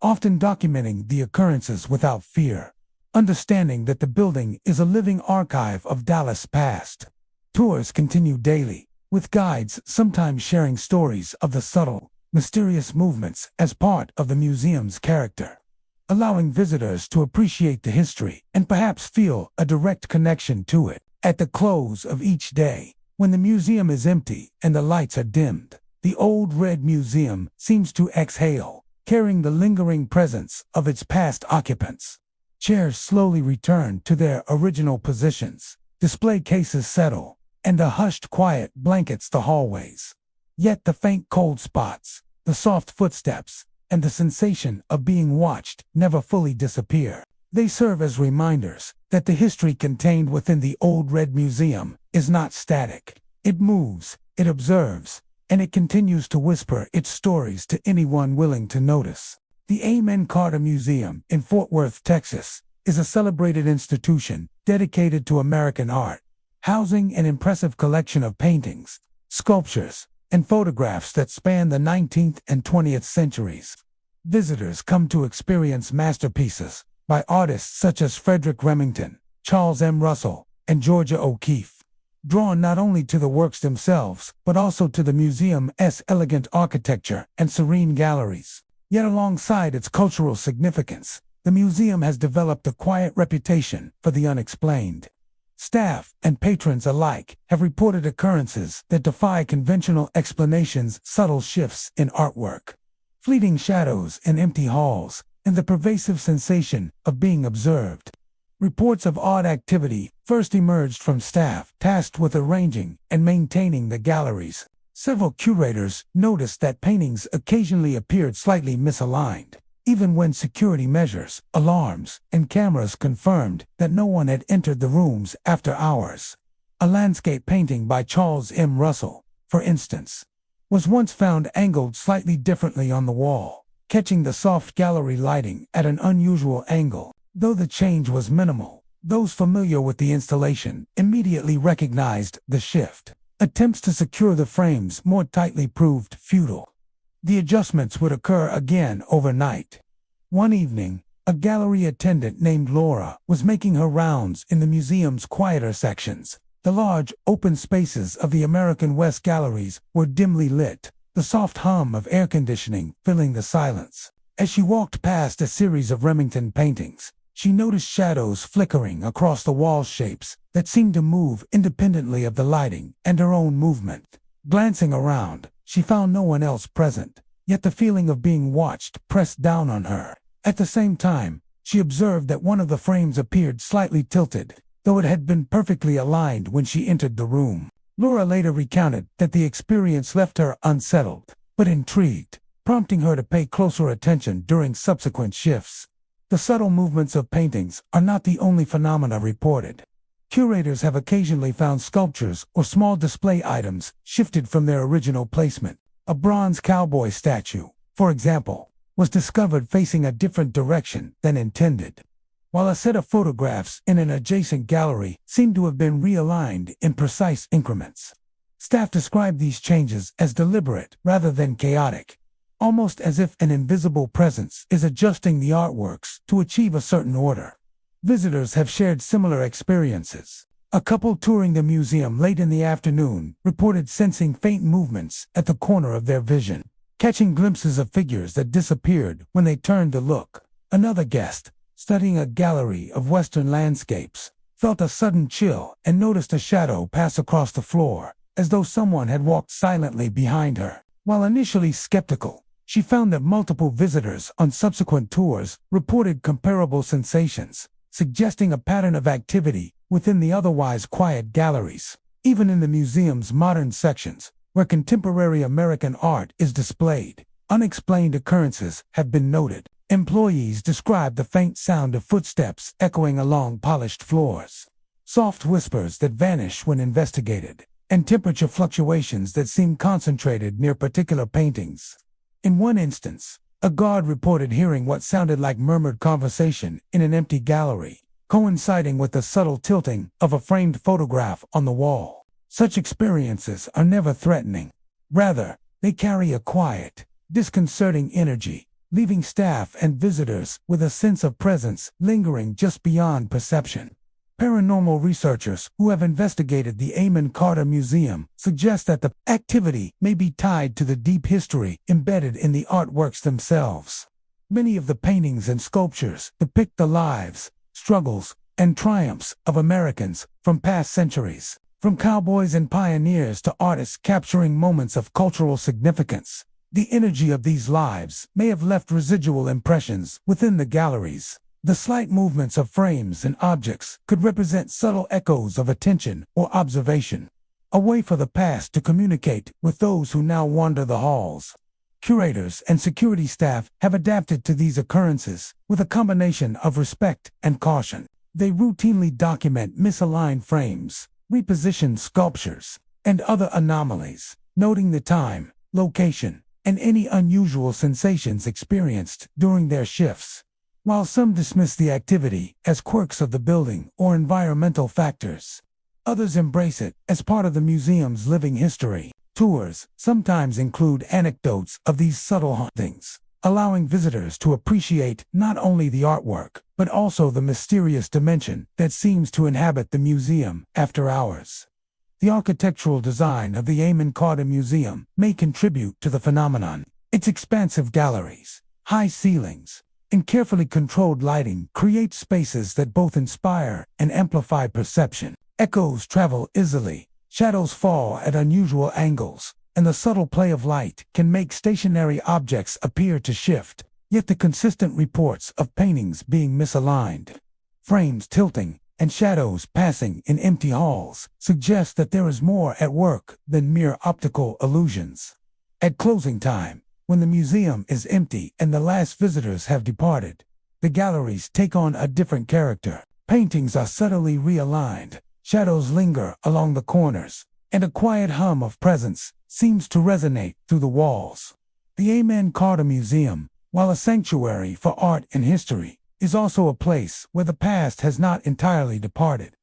often documenting the occurrences without fear, understanding that the building is a living archive of Dallas' past. Tours continue daily, with guides sometimes sharing stories of the subtle, mysterious movements as part of the museum's character, allowing visitors to appreciate the history and perhaps feel a direct connection to it. At the close of each day, when the museum is empty and the lights are dimmed, the old red museum seems to exhale, carrying the lingering presence of its past occupants. Chairs slowly return to their original positions, display cases settle, and a hushed quiet blankets the hallways. Yet the faint cold spots, the soft footsteps, and the sensation of being watched never fully disappear. They serve as reminders that the history contained within the old red museum is not static. It moves, it observes, and it continues to whisper its stories to anyone willing to notice. The Amen Carter Museum in Fort Worth, Texas, is a celebrated institution dedicated to American art, housing an impressive collection of paintings, sculptures, and photographs that span the 19th and 20th centuries. Visitors come to experience masterpieces by artists such as Frederick Remington, Charles M. Russell, and Georgia O'Keeffe, drawn not only to the works themselves, but also to the museum's elegant architecture and serene galleries. Yet alongside its cultural significance, the museum has developed a quiet reputation for the unexplained. Staff and patrons alike have reported occurrences that defy conventional explanations, subtle shifts in artwork, fleeting shadows in empty halls, and the pervasive sensation of being observed. Reports of odd activity first emerged from staff tasked with arranging and maintaining the galleries. Several curators noticed that paintings occasionally appeared slightly misaligned, even when security measures, alarms, and cameras confirmed that no one had entered the rooms after hours. A landscape painting by Charles M. Russell, for instance, was once found angled slightly differently on the wall, catching the soft gallery lighting at an unusual angle. Though the change was minimal, those familiar with the installation immediately recognized the shift. Attempts to secure the frames more tightly proved futile. The adjustments would occur again overnight. One evening, a gallery attendant named Laura was making her rounds in the museum's quieter sections. The large, open spaces of the American West galleries were dimly lit, the soft hum of air conditioning filling the silence. As she walked past a series of Remington paintings, she noticed shadows flickering across the wall shapes that seemed to move independently of the lighting and her own movement. Glancing around, she found no one else present, yet the feeling of being watched pressed down on her. At the same time, she observed that one of the frames appeared slightly tilted, though it had been perfectly aligned when she entered the room. Laura later recounted that the experience left her unsettled, but intrigued, prompting her to pay closer attention during subsequent shifts. The subtle movements of paintings are not the only phenomena reported. Curators have occasionally found sculptures or small display items shifted from their original placement. A bronze cowboy statue, for example, was discovered facing a different direction than intended, while a set of photographs in an adjacent gallery seemed to have been realigned in precise increments. Staff described these changes as deliberate rather than chaotic, almost as if an invisible presence is adjusting the artworks to achieve a certain order. Visitors have shared similar experiences. A couple touring the museum late in the afternoon reported sensing faint movements at the corner of their vision, catching glimpses of figures that disappeared when they turned to look. Another guest, studying a gallery of Western landscapes, felt a sudden chill and noticed a shadow pass across the floor, as though someone had walked silently behind her. While initially skeptical, she found that multiple visitors on subsequent tours reported comparable sensations, suggesting a pattern of activity within the otherwise quiet galleries. Even in the museum's modern sections, where contemporary American art is displayed, unexplained occurrences have been noted. Employees describe the faint sound of footsteps echoing along polished floors, soft whispers that vanish when investigated, and temperature fluctuations that seem concentrated near particular paintings. In one instance, a guard reported hearing what sounded like murmured conversation in an empty gallery, coinciding with the subtle tilting of a framed photograph on the wall. Such experiences are never threatening. Rather, they carry a quiet, disconcerting energy, leaving staff and visitors with a sense of presence lingering just beyond perception. Paranormal researchers who have investigated the Amon Carter Museum suggest that the activity may be tied to the deep history embedded in the artworks themselves. Many of the paintings and sculptures depict the lives, struggles, and triumphs of Americans from past centuries, from cowboys and pioneers to artists capturing moments of cultural significance. The energy of these lives may have left residual impressions within the galleries. The slight movements of frames and objects could represent subtle echoes of attention or observation, a way for the past to communicate with those who now wander the halls. Curators and security staff have adapted to these occurrences with a combination of respect and caution. They routinely document misaligned frames, repositioned sculptures, and other anomalies, noting the time, location, and any unusual sensations experienced during their shifts. While some dismiss the activity as quirks of the building or environmental factors, others embrace it as part of the museum's living history. Tours sometimes include anecdotes of these subtle hauntings, allowing visitors to appreciate not only the artwork, but also the mysterious dimension that seems to inhabit the museum after hours. The architectural design of the Amon Carter Museum may contribute to the phenomenon. Its expansive galleries, high ceilings, and carefully controlled lighting create spaces that both inspire and amplify perception. Echoes travel easily, shadows fall at unusual angles, and the subtle play of light can make stationary objects appear to shift. Yet the consistent reports of paintings being misaligned, frames tilting, and shadows passing in empty halls suggest that there is more at work than mere optical illusions. At closing time, when the museum is empty and the last visitors have departed, the galleries take on a different character. Paintings are subtly realigned, shadows linger along the corners, and a quiet hum of presence seems to resonate through the walls. The Amon Carter Museum, while a sanctuary for art and history, is also a place where the past has not entirely departed.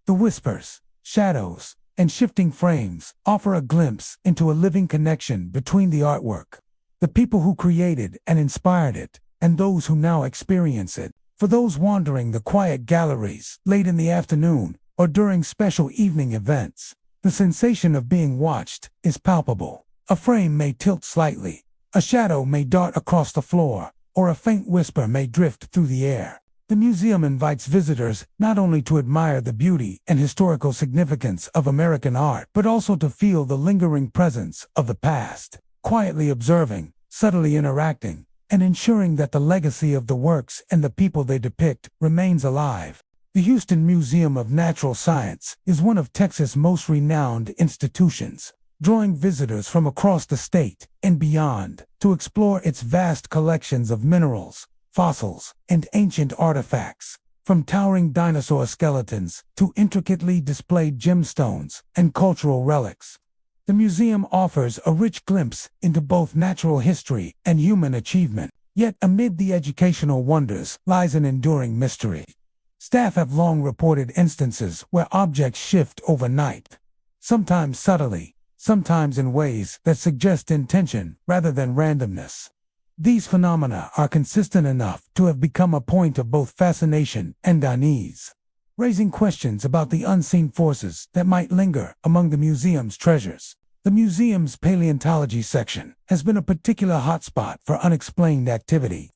The whispers, shadows, and shifting frames offer a glimpse into a living connection between the artwork, the people who created and inspired it, and those who now experience it. For those wandering the quiet galleries late in the afternoon or during special evening events, the sensation of being watched is palpable. A frame may tilt slightly, a shadow may dart across the floor, or a faint whisper may drift through the air. The museum invites visitors not only to admire the beauty and historical significance of American art, but also to feel the lingering presence of the past, quietly observing, subtly interacting, and ensuring that the legacy of the works and the people they depict remains alive. The Houston Museum of Natural Science is one of Texas' most renowned institutions, drawing visitors from across the state and beyond to explore its vast collections of minerals, fossils, and ancient artifacts. From towering dinosaur skeletons to intricately displayed gemstones and cultural relics, the museum offers a rich glimpse into both natural history and human achievement. Yet amid the educational wonders lies an enduring mystery. Staff have long reported instances where objects shift overnight, sometimes subtly, sometimes in ways that suggest intention rather than randomness. These phenomena are consistent enough to have become a point of both fascination and unease, raising questions about the unseen forces that might linger among the museum's treasures. The museum's paleontology section has been a particular hotspot for unexplained activity.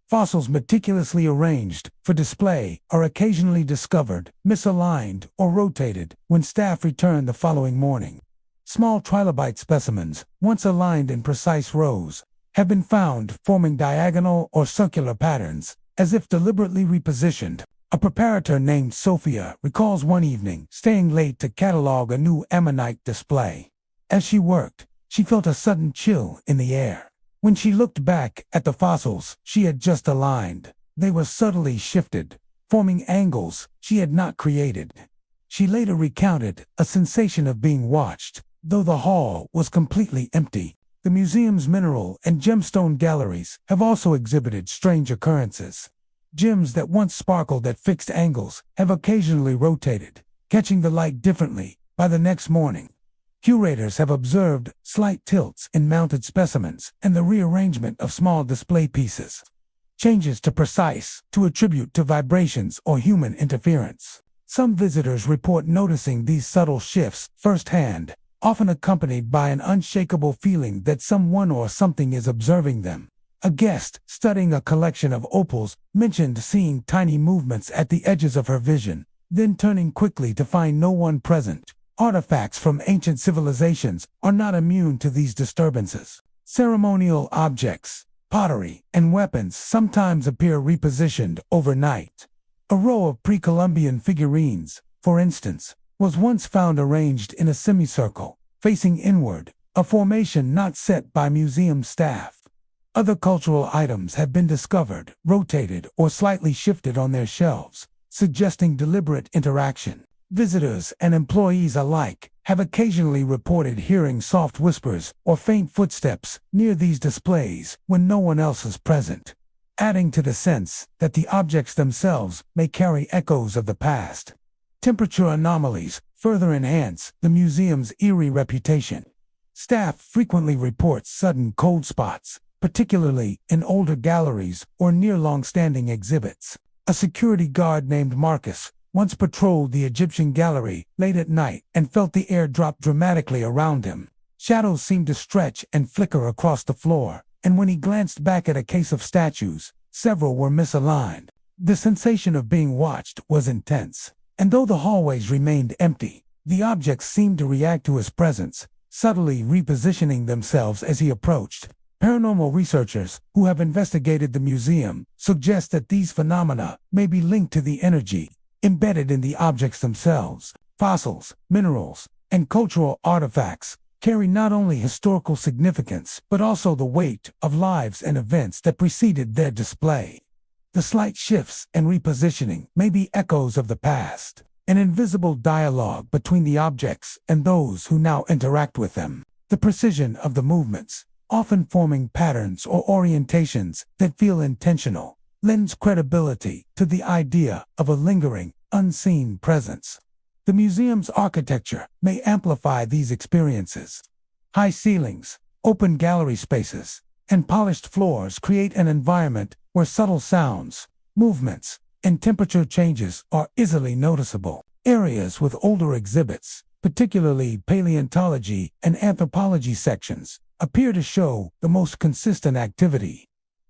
Fossils meticulously arranged for display are occasionally discovered, misaligned, or rotated when staff return the following morning. Small trilobite specimens, once aligned in precise rows, have been found forming diagonal or circular patterns, as if deliberately repositioned. A preparator named Sophia recalls one evening staying late to catalog a new ammonite display. As she worked, she felt a sudden chill in the air. When she looked back at the fossils she had just aligned, they were subtly shifted, forming angles she had not created. She later recounted a sensation of being watched, though the hall was completely empty. The museum's mineral and gemstone galleries have also exhibited strange occurrences. Gems that once sparkled at fixed angles have occasionally rotated, catching the light differently by the next morning. Curators have observed slight tilts in mounted specimens and the rearrangement of small display pieces. Changes to attribute to vibrations or human interference. Some visitors report noticing these subtle shifts firsthand, often accompanied by an unshakable feeling that someone or something is observing them. A guest studying a collection of opals mentioned seeing tiny movements at the edges of her vision, then turning quickly to find no one present. Artifacts from ancient civilizations are not immune to these disturbances. Ceremonial objects, pottery, and weapons sometimes appear repositioned overnight. A row of pre-Columbian figurines, for instance, was once found arranged in a semicircle, facing inward, a formation not set by museum staff. Other cultural items have been discovered, rotated, or slightly shifted on their shelves, suggesting deliberate interaction. Visitors and employees alike have occasionally reported hearing soft whispers or faint footsteps near these displays when no one else is present, adding to the sense that the objects themselves may carry echoes of the past. Temperature anomalies further enhance the museum's eerie reputation. Staff frequently report sudden cold spots, particularly in older galleries or near long-standing exhibits. A security guard named Marcus once patrolled the Egyptian gallery late at night and felt the air drop dramatically around him. Shadows seemed to stretch and flicker across the floor, and when he glanced back at a case of statues, several were misaligned. The sensation of being watched was intense, and though the hallways remained empty, the objects seemed to react to his presence, subtly repositioning themselves as he approached. Paranormal researchers who have investigated the museum suggest that these phenomena may be linked to the energy embedded in the objects themselves. Fossils, minerals, and cultural artifacts carry not only historical significance but also the weight of lives and events that preceded their display. The slight shifts and repositioning may be echoes of the past, an invisible dialogue between the objects and those who now interact with them. The precision of the movements, often forming patterns or orientations that feel intentional, lends credibility to the idea of a lingering, unseen presence. The museum's architecture may amplify these experiences. High ceilings, open gallery spaces, and polished floors create an environment where subtle sounds, movements, and temperature changes are easily noticeable. Areas with older exhibits, particularly paleontology and anthropology sections, appear to show the most consistent activity.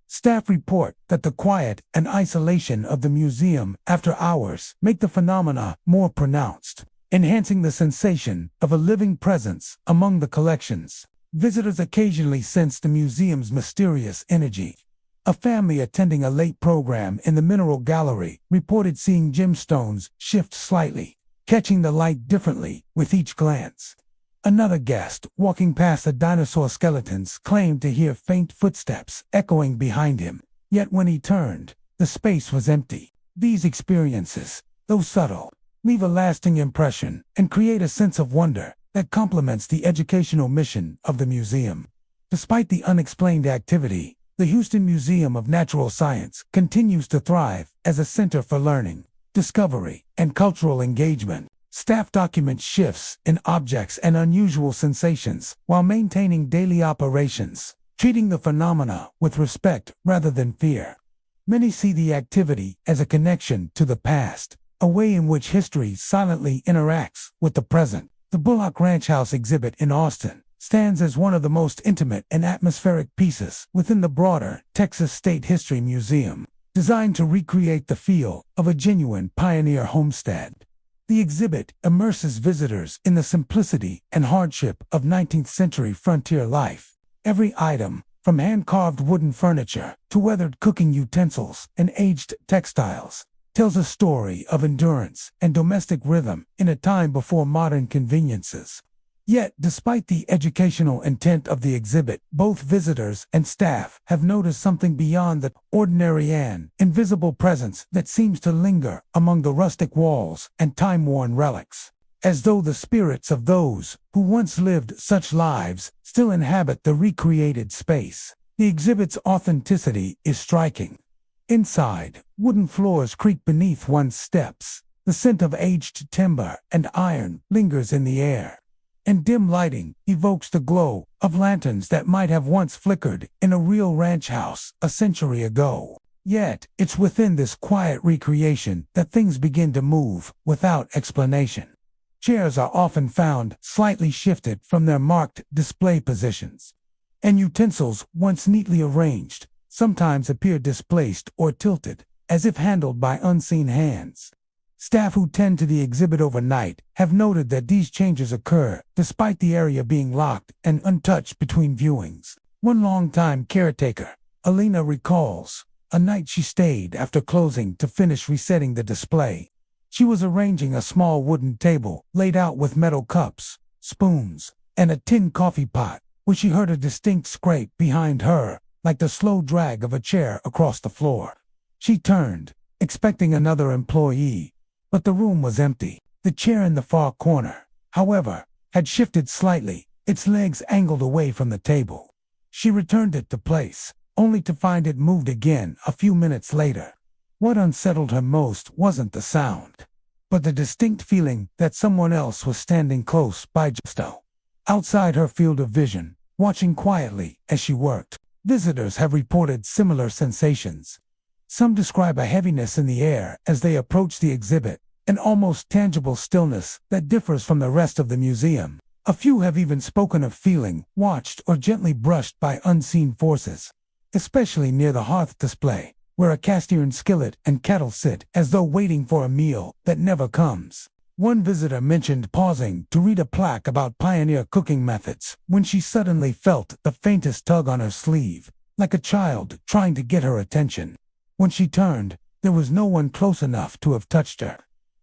Staff report that the quiet and isolation of the museum after hours make the phenomena more pronounced, enhancing the sensation of a living presence among the collections. Visitors occasionally sense the museum's mysterious energy. A family attending a late program in the Mineral Gallery reported seeing gemstones shift slightly, catching the light differently with each glance. Another guest, walking past the dinosaur skeletons, claimed to hear faint footsteps echoing behind him, yet when he turned, the space was empty. These experiences, though subtle, leave a lasting impression and create a sense of wonder that complements the educational mission of the museum. Despite the unexplained activity, the Houston Museum of Natural Science continues to thrive as a center for learning, discovery, and cultural engagement. Staff document shifts in objects and unusual sensations while maintaining daily operations, treating the phenomena with respect rather than fear. Many see the activity as a connection to the past, a way in which history silently interacts with the present. The Bullock Ranch House exhibit in Austin stands as one of the most intimate and atmospheric pieces within the broader Texas State History Museum, designed to recreate the feel of a genuine pioneer homestead. The exhibit immerses visitors in the simplicity and hardship of 19th-century frontier life. Every item, from hand-carved wooden furniture to weathered cooking utensils and aged textiles, tells a story of endurance and domestic rhythm in a time before modern conveniences. Yet, despite the educational intent of the exhibit, both visitors and staff have noticed something beyond the ordinary, an invisible presence that seems to linger among the rustic walls and time-worn relics, as though the spirits of those who once lived such lives still inhabit the recreated space. The exhibit's authenticity is striking. Inside, wooden floors creak beneath one's steps. The scent of aged timber and iron lingers in the air, and dim lighting evokes the glow of lanterns that might have once flickered in a real ranch house a century ago. Yet, it's within this quiet recreation that things begin to move without explanation. Chairs are often found slightly shifted from their marked display positions, and utensils once neatly arranged sometimes appear displaced or tilted, as if handled by unseen hands. Staff who tend to the exhibit overnight have noted that these changes occur despite the area being locked and untouched between viewings. One longtime caretaker, Alina, recalls a night she stayed after closing to finish resetting the display. She was arranging a small wooden table laid out with metal cups, spoons, and a tin coffee pot when she heard a distinct scrape behind her, like the slow drag of a chair across the floor. She turned, expecting another employee, but the room was empty. The chair in the far corner, however, had shifted slightly, its legs angled away from the table. She returned it to place, only to find it moved again a few minutes later. What unsettled her most wasn't the sound, but the distinct feeling that someone else was standing close by, just outside her field of vision, watching quietly as she worked. Visitors have reported similar sensations. Some describe a heaviness in the air as they approach the exhibit, an almost tangible stillness that differs from the rest of the museum. A few have even spoken of feeling watched or gently brushed by unseen forces, especially near the hearth display, where a cast-iron skillet and kettle sit as though waiting for a meal that never comes. One visitor mentioned pausing to read a plaque about pioneer cooking methods when she suddenly felt the faintest tug on her sleeve, like a child trying to get her attention. When she turned, there was no one close enough to have touched her.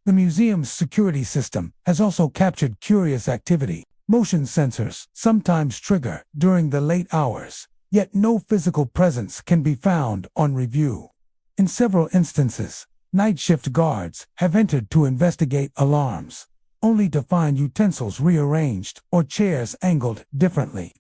The museum's security system has also captured curious activity. Motion sensors sometimes trigger during the late hours, yet no physical presence can be found on review. In several instances, night shift guards have entered to investigate alarms, only to find utensils rearranged or chairs angled differently.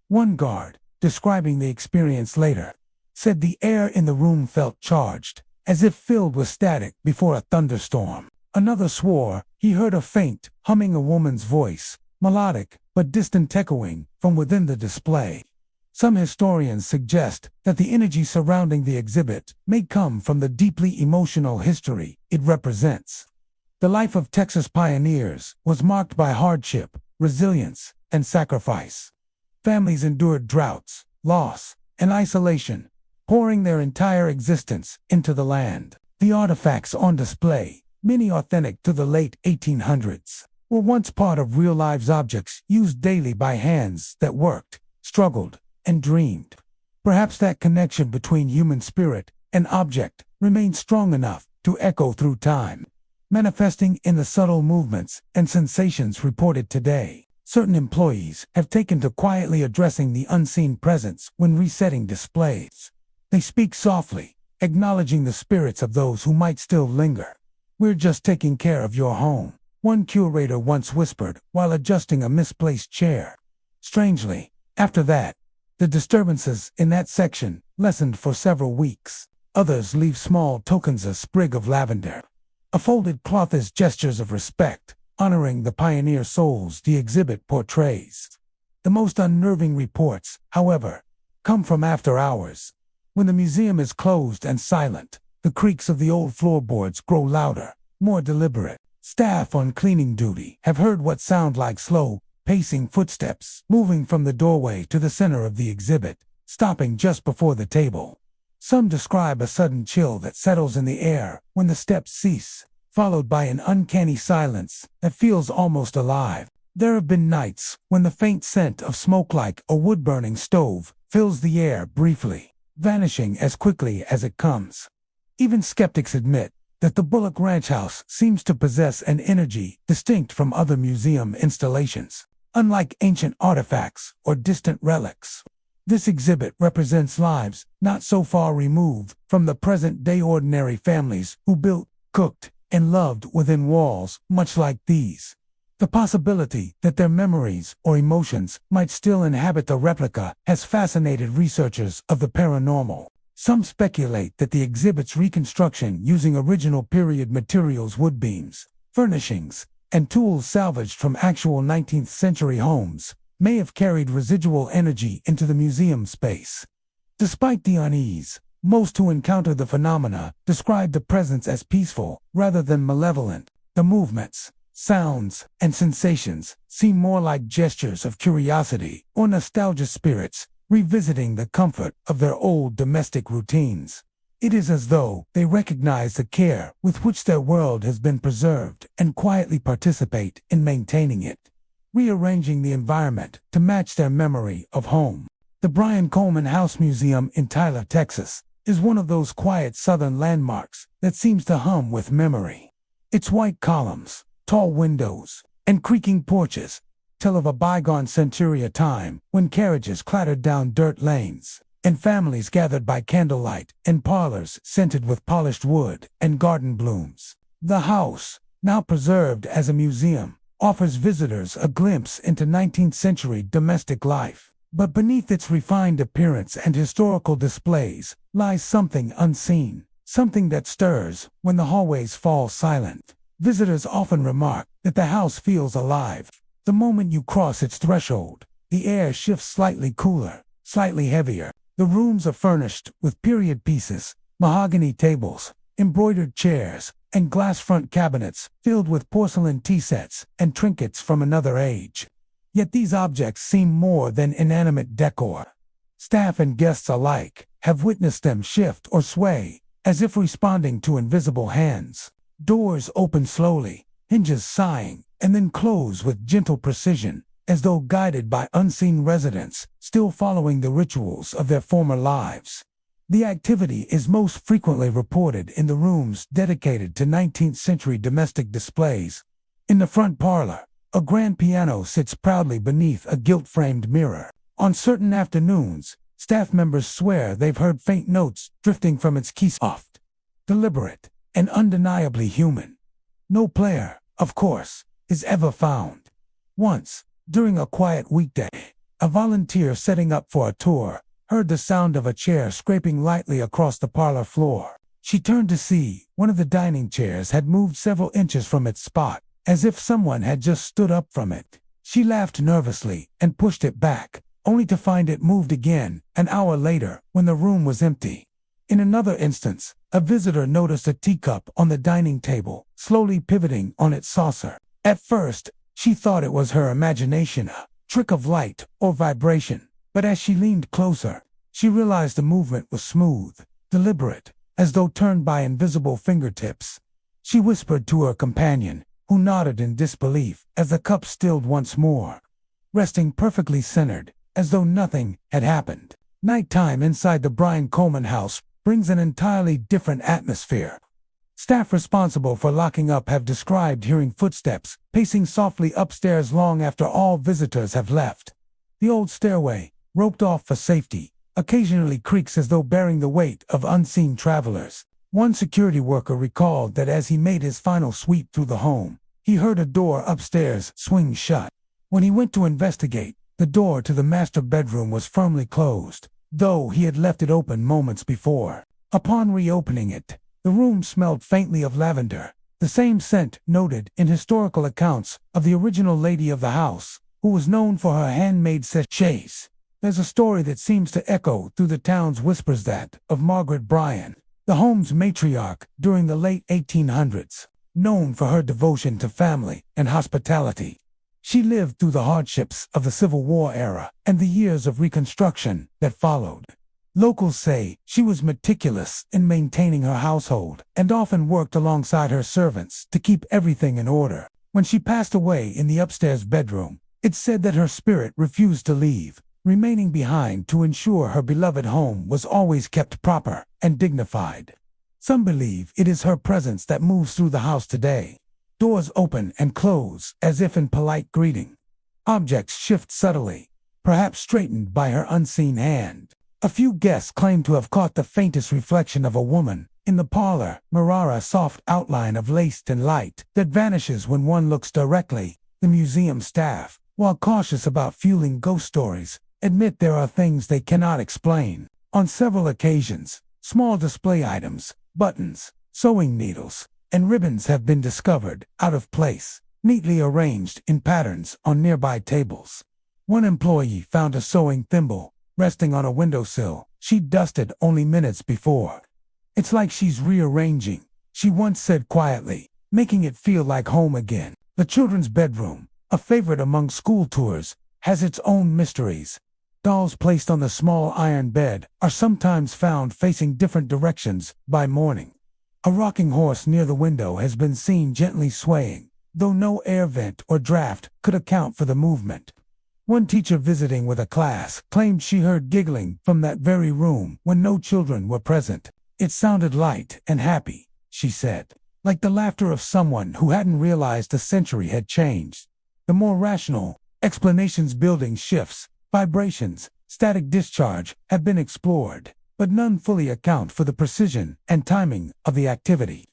One guard, describing the experience later, said the air in the room felt charged, as if filled with static before a thunderstorm. Another swore he heard a faint, humming a woman's voice, melodic but distant, echoing from within the display. Some historians suggest that the energy surrounding the exhibit may come from the deeply emotional history it represents. The life of Texas pioneers was marked by hardship, resilience, and sacrifice. Families endured droughts, loss, and isolation, pouring their entire existence into the land. The artifacts on display, many authentic to the late 1800s, were once part of real lives, objects used daily by hands that worked, struggled, and dreamed. Perhaps that connection between human spirit and object remains strong enough to echo through time, manifesting in the subtle movements and sensations reported today. Certain employees have taken to quietly addressing the unseen presence when resetting displays. They speak softly, acknowledging the spirits of those who might still linger. "We're just taking care of your home," one curator once whispered while adjusting a misplaced chair. Strangely, after that, the disturbances in that section lessened for several weeks. Others leave small tokens, a sprig of lavender, a folded cloth, as gestures of respect, honoring the pioneer souls the exhibit portrays. The most unnerving reports, however, come from after hours. When the museum is closed and silent, the creaks of the old floorboards grow louder, more deliberate. Staff on cleaning duty have heard what sound like slow, pacing footsteps moving from the doorway to the center of the exhibit, stopping just before the table. Some describe a sudden chill that settles in the air when the steps cease, followed by an uncanny silence that feels almost alive. There have been nights when the faint scent of smoke, like a wood-burning stove, fills the air briefly, vanishing as quickly as it comes. Even skeptics admit that the Bullock Ranch House seems to possess an energy distinct from other museum installations. Unlike ancient artifacts or distant relics, this exhibit represents lives not so far removed from the present-day ordinary families who built, cooked, and loved within walls much like these. The possibility that their memories or emotions might still inhabit the replica has fascinated researchers of the paranormal. Some speculate that the exhibit's reconstruction using original period materials, wood beams, furnishings, and tools salvaged from actual 19th century homes may have carried residual energy into the museum space. Despite the unease, most who encounter the phenomena describe the presence as peaceful rather than malevolent. The movements, sounds, and sensations seem more like gestures of curiosity or nostalgia spirits revisiting the comfort of their old domestic routines. It is as though they recognize the care with which their world has been preserved and quietly participate in maintaining it, rearranging the environment to match their memory of home. The Brian Coleman House Museum in Tyler, Texas, is one of those quiet southern landmarks that seems to hum with memory. Its white columns, tall windows, and creaking porches tell of a bygone century time when carriages clattered down dirt lanes, and families gathered by candlelight in parlors scented with polished wood and garden blooms. The house, now preserved as a museum, offers visitors a glimpse into 19th century domestic life. But beneath its refined appearance and historical displays lies something unseen, something that stirs when the hallways fall silent. Visitors often remark that the house feels alive. The moment you cross its threshold, the air shifts slightly cooler, slightly heavier. The rooms are furnished with period pieces, mahogany tables, embroidered chairs, and glass front cabinets filled with porcelain tea sets and trinkets from another age. Yet these objects seem more than inanimate decor. Staff and guests alike have witnessed them shift or sway, as if responding to invisible hands. Doors open slowly, hinges sighing, and then close with gentle precision, as though guided by unseen residents still following the rituals of their former lives. The activity is most frequently reported in the rooms dedicated to 19th century domestic displays. In the front parlor, a grand piano sits proudly beneath a gilt-framed mirror. On certain afternoons, staff members swear they've heard faint notes drifting from its keys, soft, deliberate, and undeniably human. No player, of course, is ever found. Once, during a quiet weekday, a volunteer setting up for a tour heard the sound of a chair scraping lightly across the parlor floor. She turned to see one of the dining chairs had moved several inches from its spot, as if someone had just stood up from it. She laughed nervously and pushed it back, only to find it moved again an hour later when the room was empty. In another instance, a visitor noticed a teacup on the dining table, slowly pivoting on its saucer. At first, she thought it was her imagination, a trick of light or vibration, but as she leaned closer, she realized the movement was smooth, deliberate, as though turned by invisible fingertips. She whispered to her companion, who nodded in disbelief as the cup stilled once more, resting perfectly centered, as though nothing had happened. Nighttime inside the Brian Coleman house brings an entirely different atmosphere. Staff responsible for locking up have described hearing footsteps pacing softly upstairs long after all visitors have left. The old stairway, roped off for safety, occasionally creaks as though bearing the weight of unseen travelers. One security worker recalled that as he made his final sweep through the home, he heard a door upstairs swing shut. When he went to investigate, the door to the master bedroom was firmly closed, though he had left it open moments before. Upon reopening it, the room smelled faintly of lavender, the same scent noted in historical accounts of the original lady of the house, who was known for her handmade sachets. There's a story that seems to echo through the town's whispers, that of Margaret Bryan, the home's matriarch during the late 1800s, known for her devotion to family and hospitality. She lived through the hardships of the Civil War era and the years of Reconstruction that followed. Locals say she was meticulous in maintaining her household and often worked alongside her servants to keep everything in order. When she passed away in the upstairs bedroom, it's said that her spirit refused to leave, remaining behind to ensure her beloved home was always kept proper and dignified. Some believe it is her presence that moves through the house today. Doors open and close as if in polite greeting. Objects shift subtly, perhaps straightened by her unseen hand. A few guests claim to have caught the faintest reflection of a woman in the parlor, a soft outline of lace and light that vanishes when one looks directly. The museum staff, while cautious about fueling ghost stories, admit there are things they cannot explain. On several occasions, small display items, buttons, sewing needles, and ribbons have been discovered, out of place, neatly arranged in patterns on nearby tables. One employee found a sewing thimble resting on a windowsill she'd dusted only minutes before. "It's like she's rearranging," she once said quietly, making it feel like home again. The children's bedroom, a favorite among school tours, has its own mysteries. Dolls placed on the small iron bed are sometimes found facing different directions by morning. A rocking horse near the window has been seen gently swaying, though no air vent or draft could account for the movement. One teacher visiting with a class claimed she heard giggling from that very room when no children were present. "It sounded light and happy," she said, "like the laughter of someone who hadn't realized a century had changed." The more rational explanations, building shifts, vibrations, static discharge, have been explored, but none fully account for the precision and timing of the activity.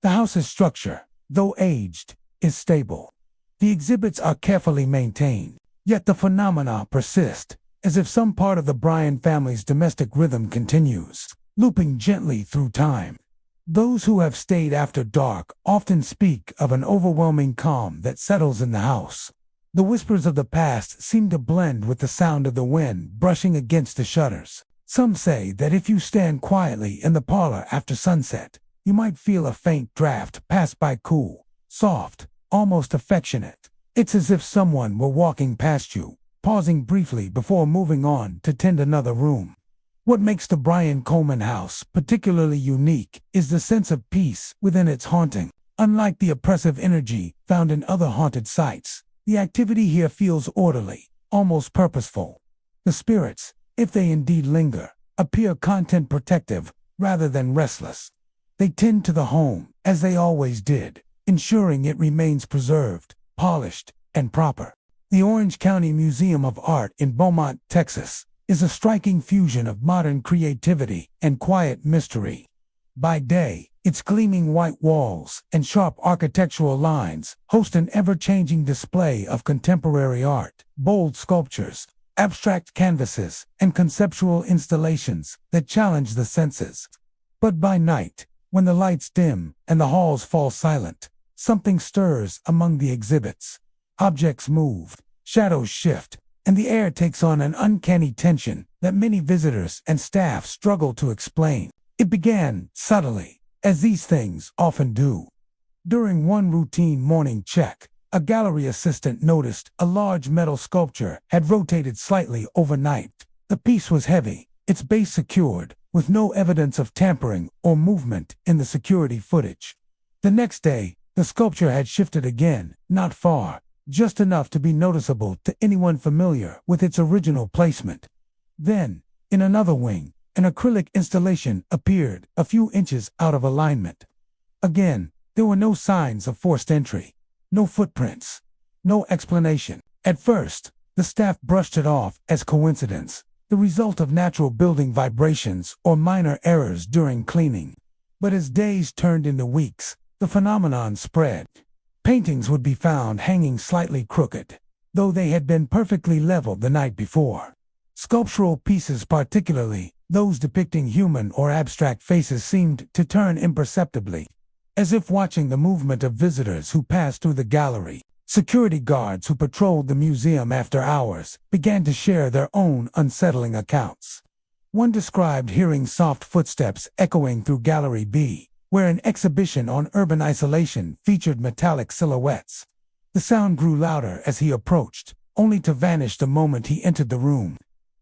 The house's structure, though aged, is stable. The exhibits are carefully maintained, yet the phenomena persist, as if some part of the Bryan family's domestic rhythm continues, looping gently through time. Those who have stayed after dark often speak of an overwhelming calm that settles in the house. The whispers of the past seem to blend with the sound of the wind brushing against the shutters. Some say that if you stand quietly in the parlor after sunset, you might feel a faint draft pass by, cool, soft, almost affectionate. It's as if someone were walking past you, pausing briefly before moving on to tend another room. What makes the Bryan Coleman house particularly unique is the sense of peace within its haunting. Unlike the oppressive energy found in other haunted sites, the activity here feels orderly, almost purposeful. The spirits, if they indeed linger, appear content protective rather than restless. They tend to the home, as they always did, ensuring it remains preserved, polished, and proper. The Orange County Museum of Art in Beaumont, Texas, is a striking fusion of modern creativity and quiet mystery. By day, its gleaming white walls and sharp architectural lines host an ever-changing display of contemporary art, bold sculptures, abstract canvases, and conceptual installations that challenge the senses. But by night, when the lights dim and the halls fall silent, something stirs among the exhibits. Objects move, shadows shift, and the air takes on an uncanny tension that many visitors and staff struggle to explain. It began subtly, as these things often do. During one routine morning check, a gallery assistant noticed a large metal sculpture had rotated slightly overnight. The piece was heavy, its base secured, with no evidence of tampering or movement in the security footage. The next day, the sculpture had shifted again, not far, just enough to be noticeable to anyone familiar with its original placement. Then, in another wing, an acrylic installation appeared a few inches out of alignment. Again, there were no signs of forced entry, no footprints, no explanation. At first, the staff brushed it off as coincidence, the result of natural building vibrations or minor errors during cleaning. But as days turned into weeks, the phenomenon spread. Paintings would be found hanging slightly crooked, though they had been perfectly leveled the night before. Sculptural pieces, particularly those depicting human or abstract faces, seemed to turn imperceptibly, as if watching the movement of visitors who passed through the gallery. Security guards who patrolled the museum after hours began to share their own unsettling accounts. One described hearing soft footsteps echoing through Gallery B, where an exhibition on urban isolation featured metallic silhouettes. The sound grew louder as he approached, only to vanish the moment he entered the room.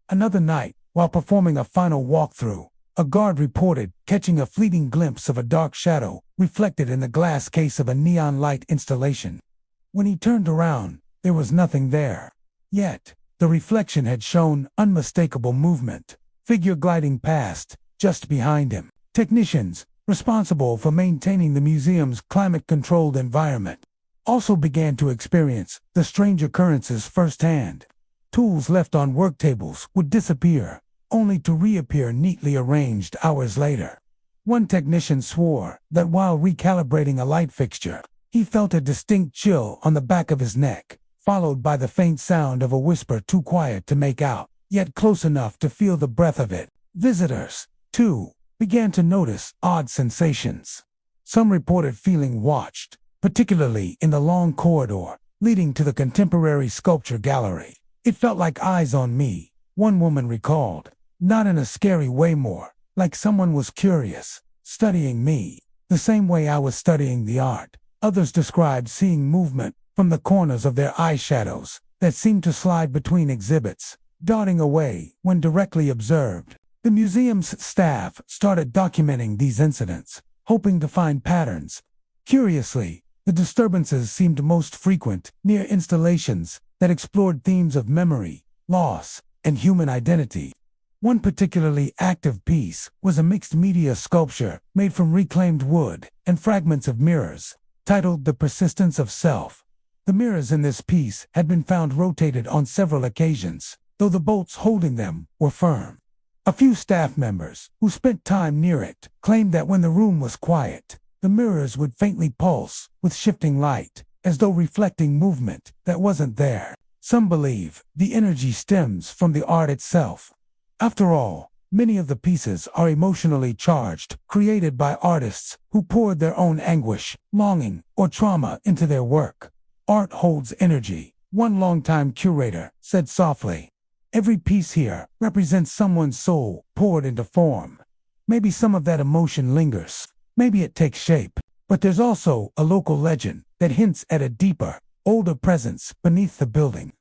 Another night, while performing a final walkthrough, a guard reported catching a fleeting glimpse of a dark shadow reflected in the glass case of a neon light installation. When he turned around, there was nothing there. Yet, the reflection had shown unmistakable movement, figure gliding past, just behind him. Technicians, responsible for maintaining the museum's climate-controlled environment, also began to experience the strange occurrences firsthand. Tools left on work tables would disappear, only to reappear neatly arranged hours later. One technician swore that while recalibrating a light fixture, he felt a distinct chill on the back of his neck, followed by the faint sound of a whisper too quiet to make out, yet close enough to feel the breath of it. Visitors, too, began to notice odd sensations. Some reported feeling watched, particularly in the long corridor leading to the contemporary sculpture gallery. "It felt like eyes on me," one woman recalled, "not in a scary way, more like someone was curious, studying me, the same way I was studying the art." Others described seeing movement from the corners of their eyeshadows that seemed to slide between exhibits, darting away when directly observed. The museum's staff started documenting these incidents, hoping to find patterns. Curiously, the disturbances seemed most frequent near installations that explored themes of memory, loss, and human identity. One particularly active piece was a mixed-media sculpture made from reclaimed wood and fragments of mirrors, titled "The Persistence of Self." The mirrors in this piece had been found rotated on several occasions, though the bolts holding them were firm. A few staff members who spent time near it claimed that when the room was quiet, the mirrors would faintly pulse with shifting light, as though reflecting movement that wasn't there. Some believe the energy stems from the art itself. After all, many of the pieces are emotionally charged, created by artists who poured their own anguish, longing, or trauma into their work. "Art holds energy," one longtime curator said softly. "Every piece here represents someone's soul poured into form. Maybe some of that emotion lingers. Maybe it takes shape. But there's also a local legend that hints at a deeper, older presence beneath the building."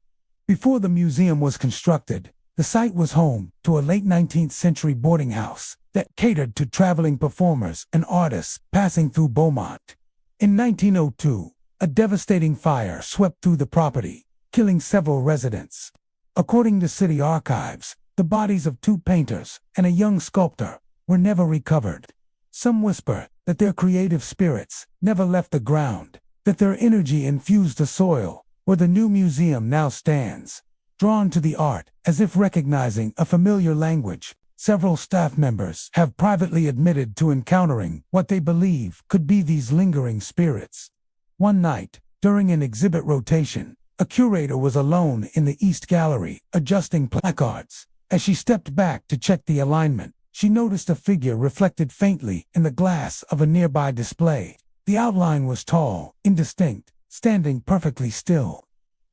Before the museum was constructed, the site was home to a late 19th century boarding house that catered to traveling performers and artists passing through Beaumont. In 1902, a devastating fire swept through the property, killing several residents. According to city archives, the bodies of 2 painters and a young sculptor were never recovered. Some whisper that their creative spirits never left the ground, that their energy infused the soil where the new museum now stands. Drawn to the art, as if recognizing a familiar language, several staff members have privately admitted to encountering what they believe could be these lingering spirits. One night, during an exhibit rotation, a curator was alone in the East Gallery, adjusting placards. As she stepped back to check the alignment, she noticed a figure reflected faintly in the glass of a nearby display. The outline was tall, indistinct, standing perfectly still.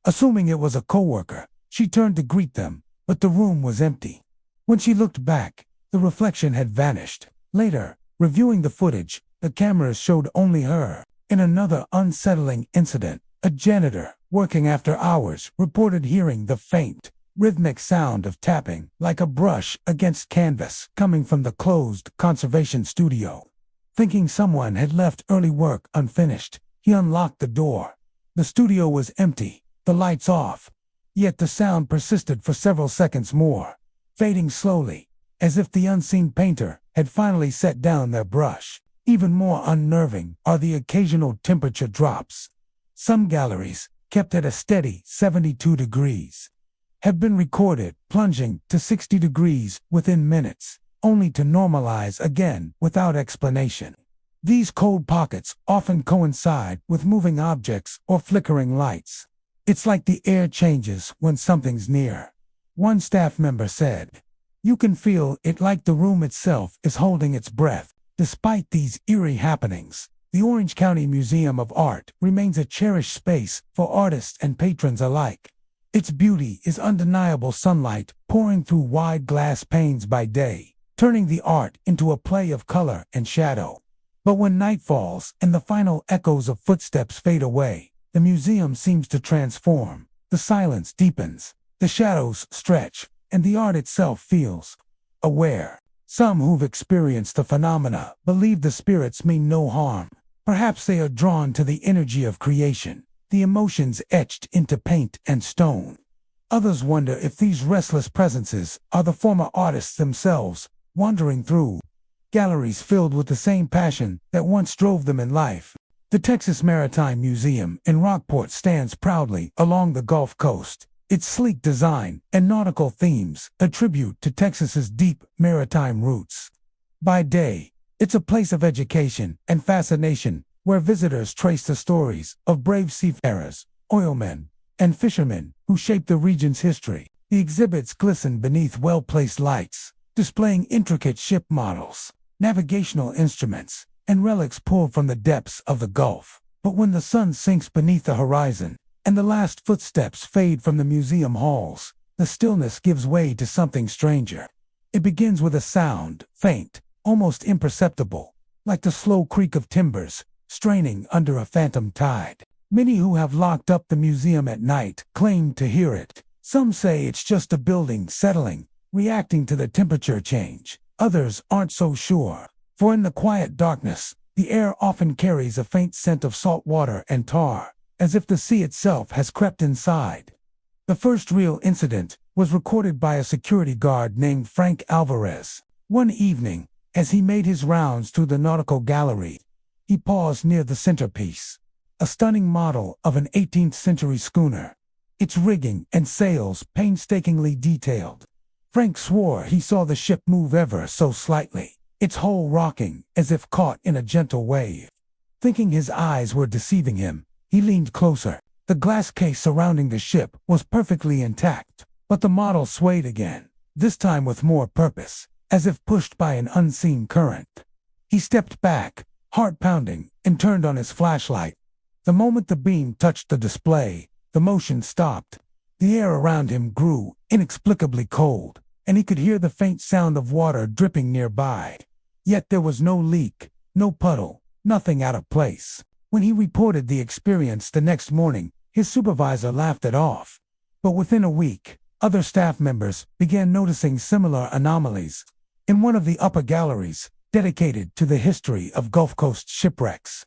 Assuming it was a coworker, she turned to greet them, but the room was empty. When she looked back, the reflection had vanished. Later, reviewing the footage, the cameras showed only her. In another unsettling incident, a janitor, working after hours, reported hearing the faint, rhythmic sound of tapping, like a brush against canvas, coming from the closed conservation studio. Thinking someone had left early work unfinished, he unlocked the door. The studio was empty, the lights off. Yet the sound persisted for several seconds more, fading slowly, as if the unseen painter had finally set down their brush. Even more unnerving are the occasional temperature drops. Some galleries, kept at a steady 72 degrees, have been recorded plunging to 60 degrees within minutes, only to normalize again without explanation. These cold pockets often coincide with moving objects or flickering lights. "It's like the air changes when something's near," one staff member said. "You can feel it, like the room itself is holding its breath." Despite these eerie happenings, the Orange County Museum of Art remains a cherished space for artists and patrons alike. Its beauty is undeniable, sunlight pouring through wide glass panes by day, turning the art into a play of color and shadow. But when night falls and the final echoes of footsteps fade away, the museum seems to transform. The silence deepens, the shadows stretch, and the art itself feels aware. Some who've experienced the phenomena believe the spirits mean no harm. Perhaps they are drawn to the energy of creation, the emotions etched into paint and stone. Others wonder if these restless presences are the former artists themselves, wandering through galleries filled with the same passion that once drove them in life. The Texas Maritime Museum in Rockport stands proudly along the Gulf Coast. Its sleek design and nautical themes a tribute to Texas's deep maritime roots. By day, it's a place of education and fascination where visitors trace the stories of brave seafarers, oilmen, and fishermen who shaped the region's history. The exhibits glisten beneath well-placed lights, displaying intricate ship models, navigational instruments, and relics pulled from the depths of the Gulf. But when the sun sinks beneath the horizon, and the last footsteps fade from the museum halls, the stillness gives way to something stranger. It begins with a sound, faint, almost imperceptible, like the slow creak of timbers straining under a phantom tide. Many who have locked up the museum at night claim to hear it. Some say it's just a building settling, reacting to the temperature change. Others aren't so sure, for in the quiet darkness, the air often carries a faint scent of salt water and tar, as if the sea itself has crept inside. The first real incident was recorded by a security guard named Frank Alvarez. One evening, as he made his rounds through the nautical gallery, he paused near the centerpiece, a stunning model of an 18th century schooner, its rigging and sails painstakingly detailed. Frank swore he saw the ship move ever so slightly, its hull rocking as if caught in a gentle wave. Thinking his eyes were deceiving him, he leaned closer. The glass case surrounding the ship was perfectly intact, but the model swayed again, this time with more purpose, as if pushed by an unseen current. He stepped back, heart pounding, and turned on his flashlight. The moment the beam touched the display, the motion stopped. The air around him grew inexplicably cold, and he could hear the faint sound of water dripping nearby. Yet there was no leak, no puddle, nothing out of place. When he reported the experience the next morning, his supervisor laughed it off. But within a week, other staff members began noticing similar anomalies. In one of the upper galleries, dedicated to the history of Gulf Coast shipwrecks,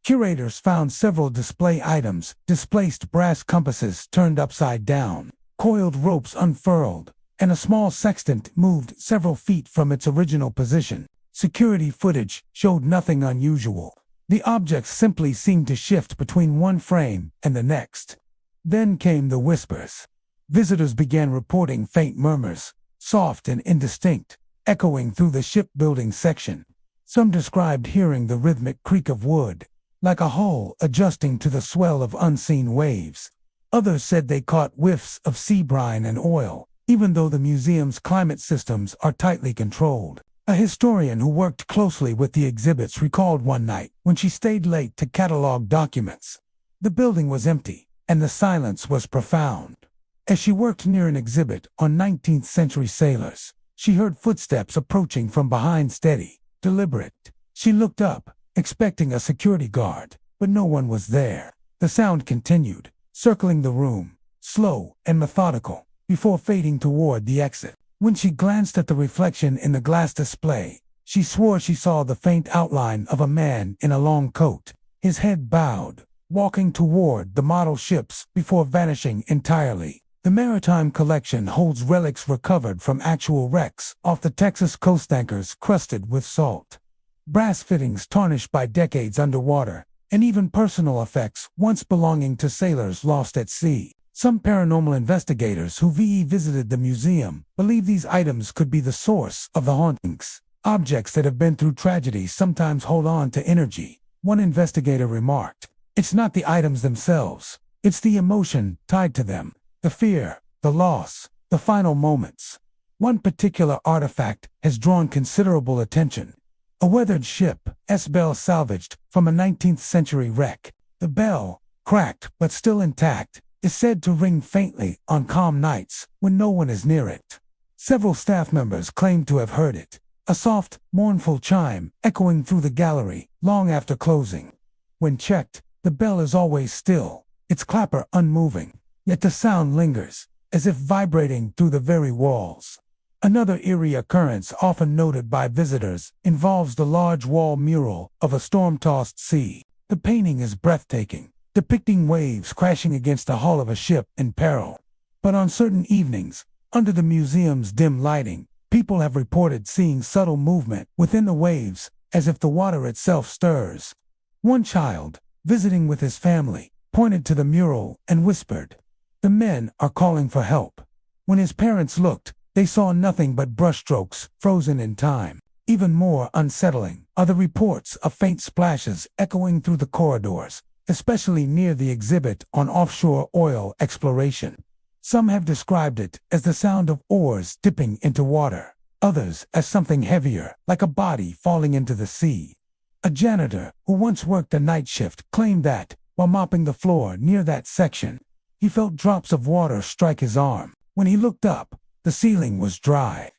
curators found several display items: displaced brass compasses turned upside down, coiled ropes unfurled, and a small sextant moved several feet from its original position. Security footage showed nothing unusual. The objects simply seemed to shift between one frame and the next. Then came the whispers. Visitors began reporting faint murmurs, soft and indistinct, echoing through the shipbuilding section. Some described hearing the rhythmic creak of wood, like a hull adjusting to the swell of unseen waves. Others said they caught whiffs of sea brine and oil, even though the museum's climate systems are tightly controlled. A historian who worked closely with the exhibits recalled one night when she stayed late to catalog documents. The building was empty, and the silence was profound. As she worked near an exhibit on 19th century sailors, she heard footsteps approaching from behind, steady, deliberate. She looked up, expecting a security guard, but no one was there. The sound continued, circling the room, slow and methodical, before fading toward the exit. When she glanced at the reflection in the glass display, she swore she saw the faint outline of a man in a long coat, his head bowed, walking toward the model ships before vanishing entirely. The Maritime Collection holds relics recovered from actual wrecks off the Texas coast anchors crusted with salt, brass fittings tarnished by decades underwater, and even personal effects once belonging to sailors lost at sea. Some paranormal investigators who visited the museum believe these items could be the source of the hauntings. Objects that have been through tragedy sometimes hold on to energy, one investigator remarked. It's not the items themselves, it's the emotion tied to them, the fear, the loss, the final moments. One particular artifact has drawn considerable attention. A weathered ship, S-bell salvaged from a 19th century wreck. The bell, cracked but still intact, is said to ring faintly on calm nights when no one is near it. Several staff members claim to have heard it, a soft, mournful chime echoing through the gallery long after closing. When checked, the bell is always still, its clapper unmoving, yet the sound lingers, as if vibrating through the very walls. Another eerie occurrence often noted by visitors involves the large wall mural of a storm-tossed sea. The painting is breathtaking, depicting waves crashing against the hull of a ship in peril. But on certain evenings, under the museum's dim lighting, People have reported seeing subtle movement within the waves, as if the water itself stirs. One child, visiting with his family, pointed to the mural and whispered, "The men are calling for help." When his parents looked, they saw nothing but brushstrokes frozen in time. Even more unsettling are the reports of faint splashes echoing through the corridors, especially near the exhibit on offshore oil exploration. Some have described it as the sound of oars dipping into water, others as something heavier, like a body falling into the sea. A janitor who once worked a night shift claimed that, while mopping the floor near that section, he felt drops of water strike his arm. When he looked up, the ceiling was dry.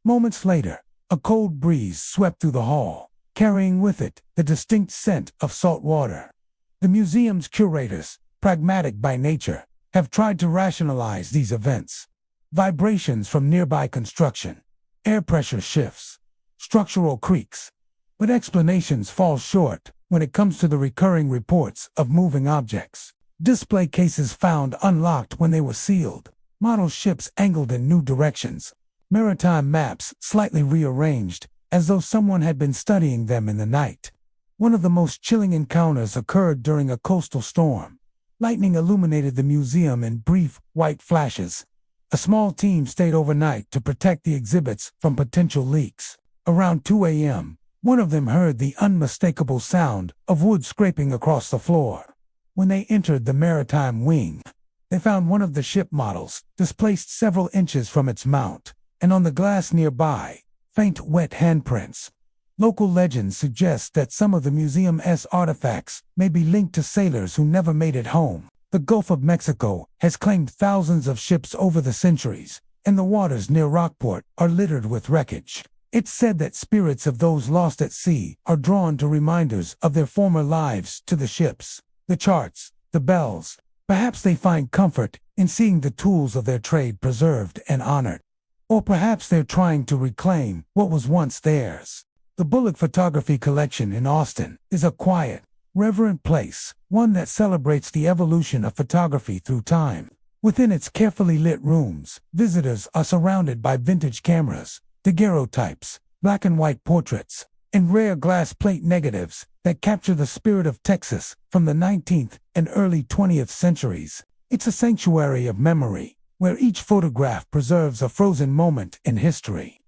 Moments later, a cold breeze swept through the hall, carrying with it the distinct scent of salt water. The museum's curators, pragmatic by nature, have tried to rationalize these events. Vibrations from nearby construction, air pressure shifts, structural creaks. But explanations fall short when it comes to the recurring reports of moving objects. Display cases found unlocked when they were sealed, model ships angled in new directions, maritime maps slightly rearranged as though someone had been studying them in the night. One of the most chilling encounters occurred during a coastal storm. Lightning illuminated the museum in brief, white flashes. A small team stayed overnight to protect the exhibits from potential leaks. Around 2 a.m., one of them heard the unmistakable sound of wood scraping across the floor. When they entered the maritime wing, they found one of the ship models displaced several inches from its mount, and on the glass nearby, faint wet handprints. Local legends suggest that some of the museum's artifacts may be linked to sailors who never made it home. The Gulf of Mexico has claimed thousands of ships over the centuries, and the waters near Rockport are littered with wreckage. It's said that spirits of those lost at sea are drawn to reminders of their former lives to the ships, the charts, the bells. Perhaps they find comfort in seeing the tools of their trade preserved and honored. Or perhaps they're trying to reclaim what was once theirs. The Bullock Photography Collection in Austin is a quiet, reverent place, one that celebrates the evolution of photography through time. Within its carefully lit rooms, visitors are surrounded by vintage cameras, daguerreotypes, black and white portraits, and rare glass plate negatives that capture the spirit of Texas from the 19th and early 20th centuries. It's a sanctuary of memory, where each photograph preserves a frozen moment in history.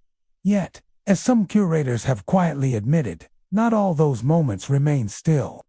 Yet, as some curators have quietly admitted, not all those moments remain still.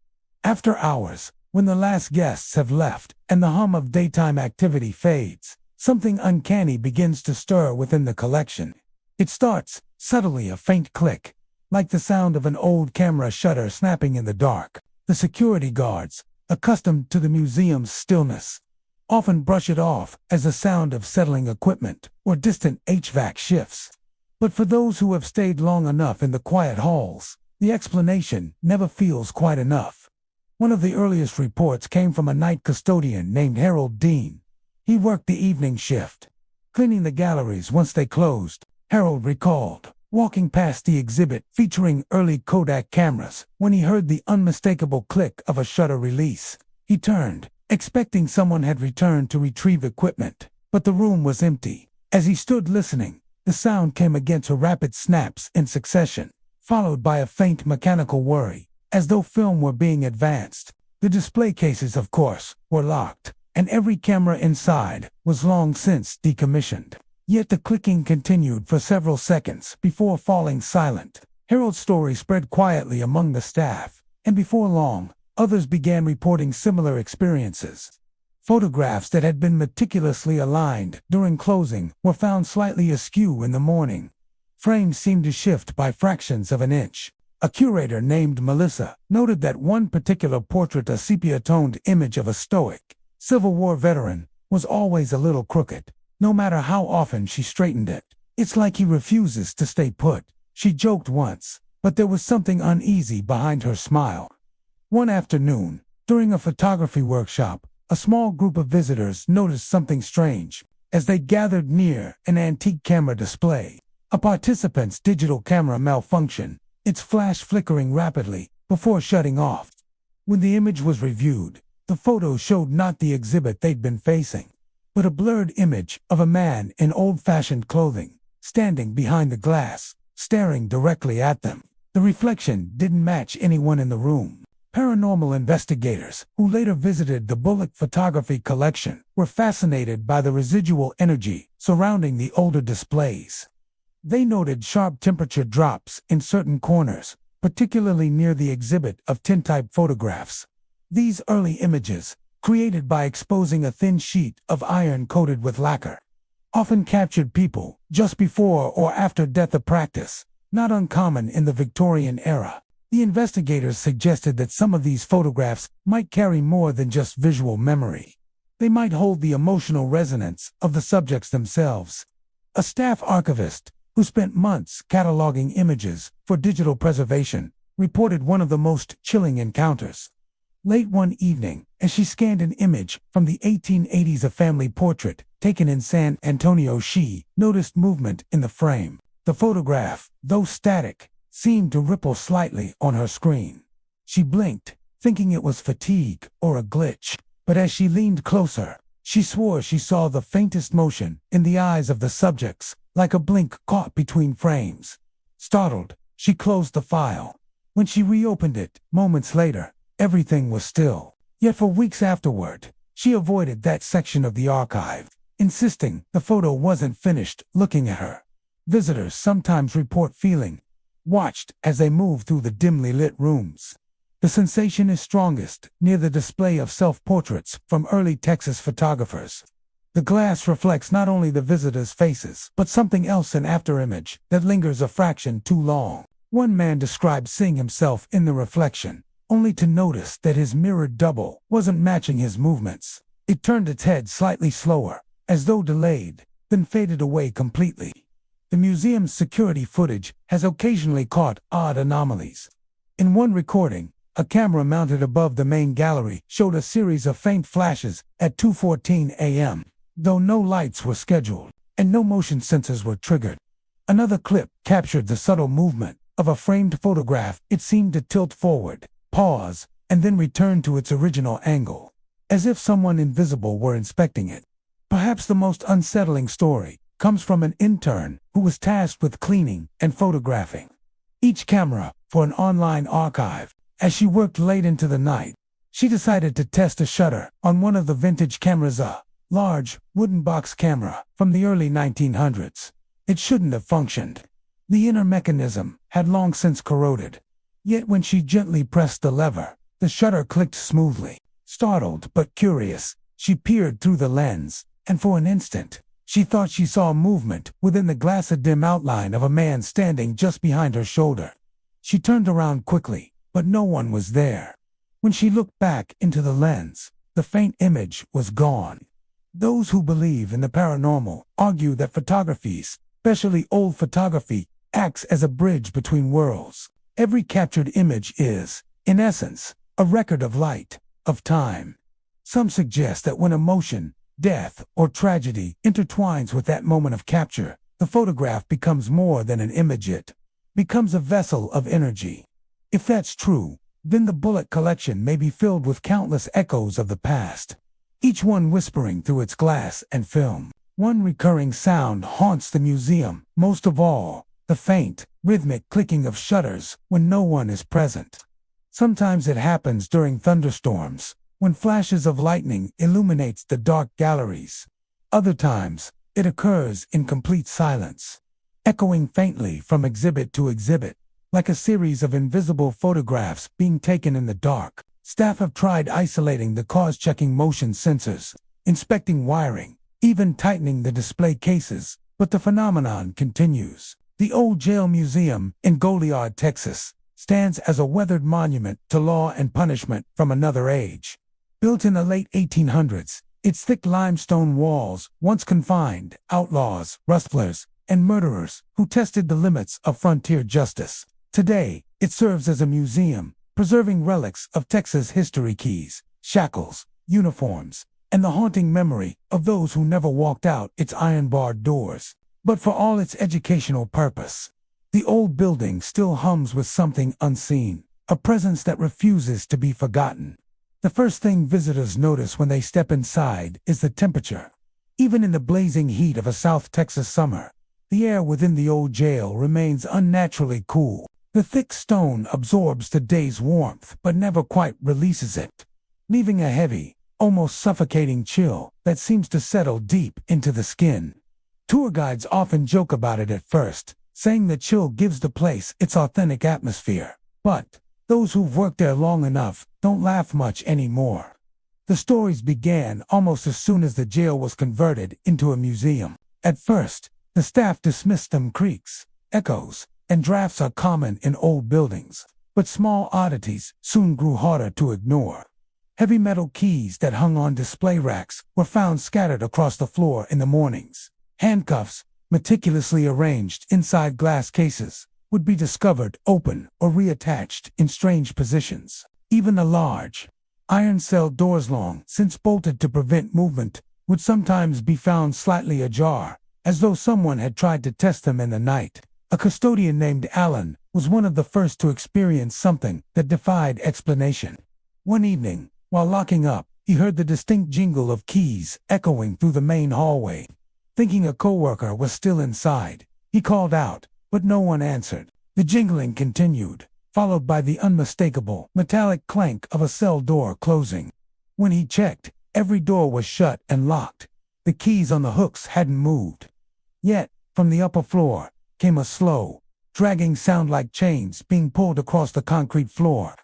After hours, when the last guests have left and the hum of daytime activity fades, something uncanny begins to stir within the collection. It starts, subtly, a faint click, like the sound of an old camera shutter snapping in the dark. The security guards, accustomed to the museum's stillness, often brush it off as the sound of settling equipment or distant HVAC shifts. But for those who have stayed long enough in the quiet halls, the explanation never feels quite enough. One of the earliest reports came from a night custodian named Harold Dean. He worked the evening shift, cleaning the galleries once they closed. Harold recalled walking past the exhibit featuring early Kodak cameras when he heard the unmistakable click of a shutter release. He turned, expecting someone had returned to retrieve equipment, but the room was empty. As he stood listening, the sound came again to rapid snaps in succession, followed by a faint mechanical whirring, as though film were being advanced. The display cases, of course, were locked, and every camera inside was long since decommissioned. Yet the clicking continued for several seconds before falling silent. Harold's story spread quietly among the staff, and before long, others began reporting similar experiences. Photographs that had been meticulously aligned during closing were found slightly askew in the morning. Frames seemed to shift by fractions of an inch. A curator named Melissa noted that one particular portrait, a sepia-toned image of a stoic Civil War veteran, was always a little crooked, no matter how often she straightened it. "It's like he refuses to stay put," she joked once, but there was something uneasy behind her smile. One afternoon, during a photography workshop, a small group of visitors noticed something strange. As they gathered near an antique camera display, a participant's digital camera malfunctioned, its flash flickering rapidly before shutting off. When the image was reviewed, the photo showed not the exhibit they'd been facing, but a blurred image of a man in old-fashioned clothing, standing behind the glass, staring directly at them. The reflection didn't match anyone in the room. Paranormal investigators, who later visited the Bullock photography collection, were fascinated by the residual energy surrounding the older displays. They noted sharp temperature drops in certain corners, particularly near the exhibit of tintype photographs. These early images, created by exposing a thin sheet of iron coated with lacquer, often captured people just before or after death, a practice not uncommon in the Victorian era. The investigators suggested that some of these photographs might carry more than just visual memory. They might hold the emotional resonance of the subjects themselves. A staff archivist, who spent months cataloging images for digital preservation, reported one of the most chilling encounters. Late one evening, as she scanned an image from the 1880s, a family portrait taken in San Antonio, she noticed movement in the frame. The photograph, though static, seemed to ripple slightly on her screen. She blinked, thinking it was fatigue or a glitch, but as she leaned closer, she swore she saw the faintest motion in the eyes of the subjects, like a blink caught between frames. Startled, she closed the file. When she reopened it, moments later, everything was still. Yet for weeks afterward, she avoided that section of the archive, insisting the photo wasn't finished looking at her. Visitors sometimes report feeling watched as they move through the dimly lit rooms. The sensation is strongest near the display of self-portraits from early Texas photographers. The glass reflects not only the visitors' faces, but something else, an afterimage that lingers a fraction too long. One man described seeing himself in the reflection, only to notice that his mirrored double wasn't matching his movements. It turned its head slightly slower, as though delayed, then faded away completely. The museum's security footage has occasionally caught odd anomalies. In one recording, a camera mounted above the main gallery showed a series of faint flashes at 2:14 a.m., though no lights were scheduled and no motion sensors were triggered. Another clip captured the subtle movement of a framed photograph. It seemed to tilt forward, pause, and then return to its original angle, as if someone invisible were inspecting it. Perhaps the most unsettling story comes from an intern who was tasked with cleaning and photographing each camera for an online archive. As she worked late into the night, she decided to test a shutter on one of the vintage cameras, a large, wooden box camera from the early 1900s. It shouldn't have functioned. The inner mechanism had long since corroded. Yet when she gently pressed the lever, the shutter clicked smoothly. Startled but curious, she peered through the lens, and for an instant, she thought she saw movement within the glass, a dim outline of a man standing just behind her shoulder. She turned around quickly, but no one was there. When she looked back into the lens, the faint image was gone. Those who believe in the paranormal argue that photography, especially old photography, acts as a bridge between worlds. Every captured image is, in essence, a record of light, of time. Some suggest that when emotion, death, or tragedy intertwines with that moment of capture, the photograph becomes more than an image. It becomes a vessel of energy. If that's true, then the Bullock collection may be filled with countless echoes of the past, each one whispering through its glass and film. One recurring sound haunts the museum, most of all, the faint, rhythmic clicking of shutters when no one is present. Sometimes it happens during thunderstorms, when flashes of lightning illuminates the dark galleries. Other times, it occurs in complete silence, echoing faintly from exhibit to exhibit, like a series of invisible photographs being taken in the dark. Staff have tried isolating the cause, checking motion sensors, inspecting wiring, even tightening the display cases, but the phenomenon continues. The old jail museum in Goliad, Texas, stands as a weathered monument to law and punishment from another age. Built in the late 1800s, its thick limestone walls once confined outlaws, rustlers, and murderers who tested the limits of frontier justice. Today, it serves as a museum, preserving relics of Texas history, keys, shackles, uniforms, and the haunting memory of those who never walked out its iron-barred doors. But for all its educational purpose, the old building still hums with something unseen, a presence that refuses to be forgotten. The first thing visitors notice when they step inside is the temperature. Even in the blazing heat of a South Texas summer, The air within the old jail remains unnaturally cool. The thick stone absorbs the day's warmth but never quite releases it, leaving a heavy, almost suffocating chill that seems to settle deep into the skin. Tour guides often joke about it at first, saying the chill gives the place its authentic atmosphere. But those who've worked there long enough don't laugh much anymore. The stories began almost as soon as the jail was converted into a museum. At first, the staff dismissed them. Creaks, echoes, and drafts are common in old buildings, but small oddities soon grew harder to ignore. Heavy metal keys that hung on display racks were found scattered across the floor in the mornings. Handcuffs, meticulously arranged inside glass cases, would be discovered open or reattached in strange positions. Even the large, iron cell doors, long since bolted to prevent movement, would sometimes be found slightly ajar, as though someone had tried to test them in the night. A custodian named Alan was one of the first to experience something that defied explanation. One evening, while locking up, he heard the distinct jingle of keys echoing through the main hallway. Thinking a coworker was still inside, he called out, but no one answered. The jingling continued, followed by the unmistakable metallic clank of a cell door closing. When he checked, every door was shut and locked. The keys on the hooks hadn't moved. Yet, from the upper floor, came a slow, dragging sound like chains being pulled across the concrete floor.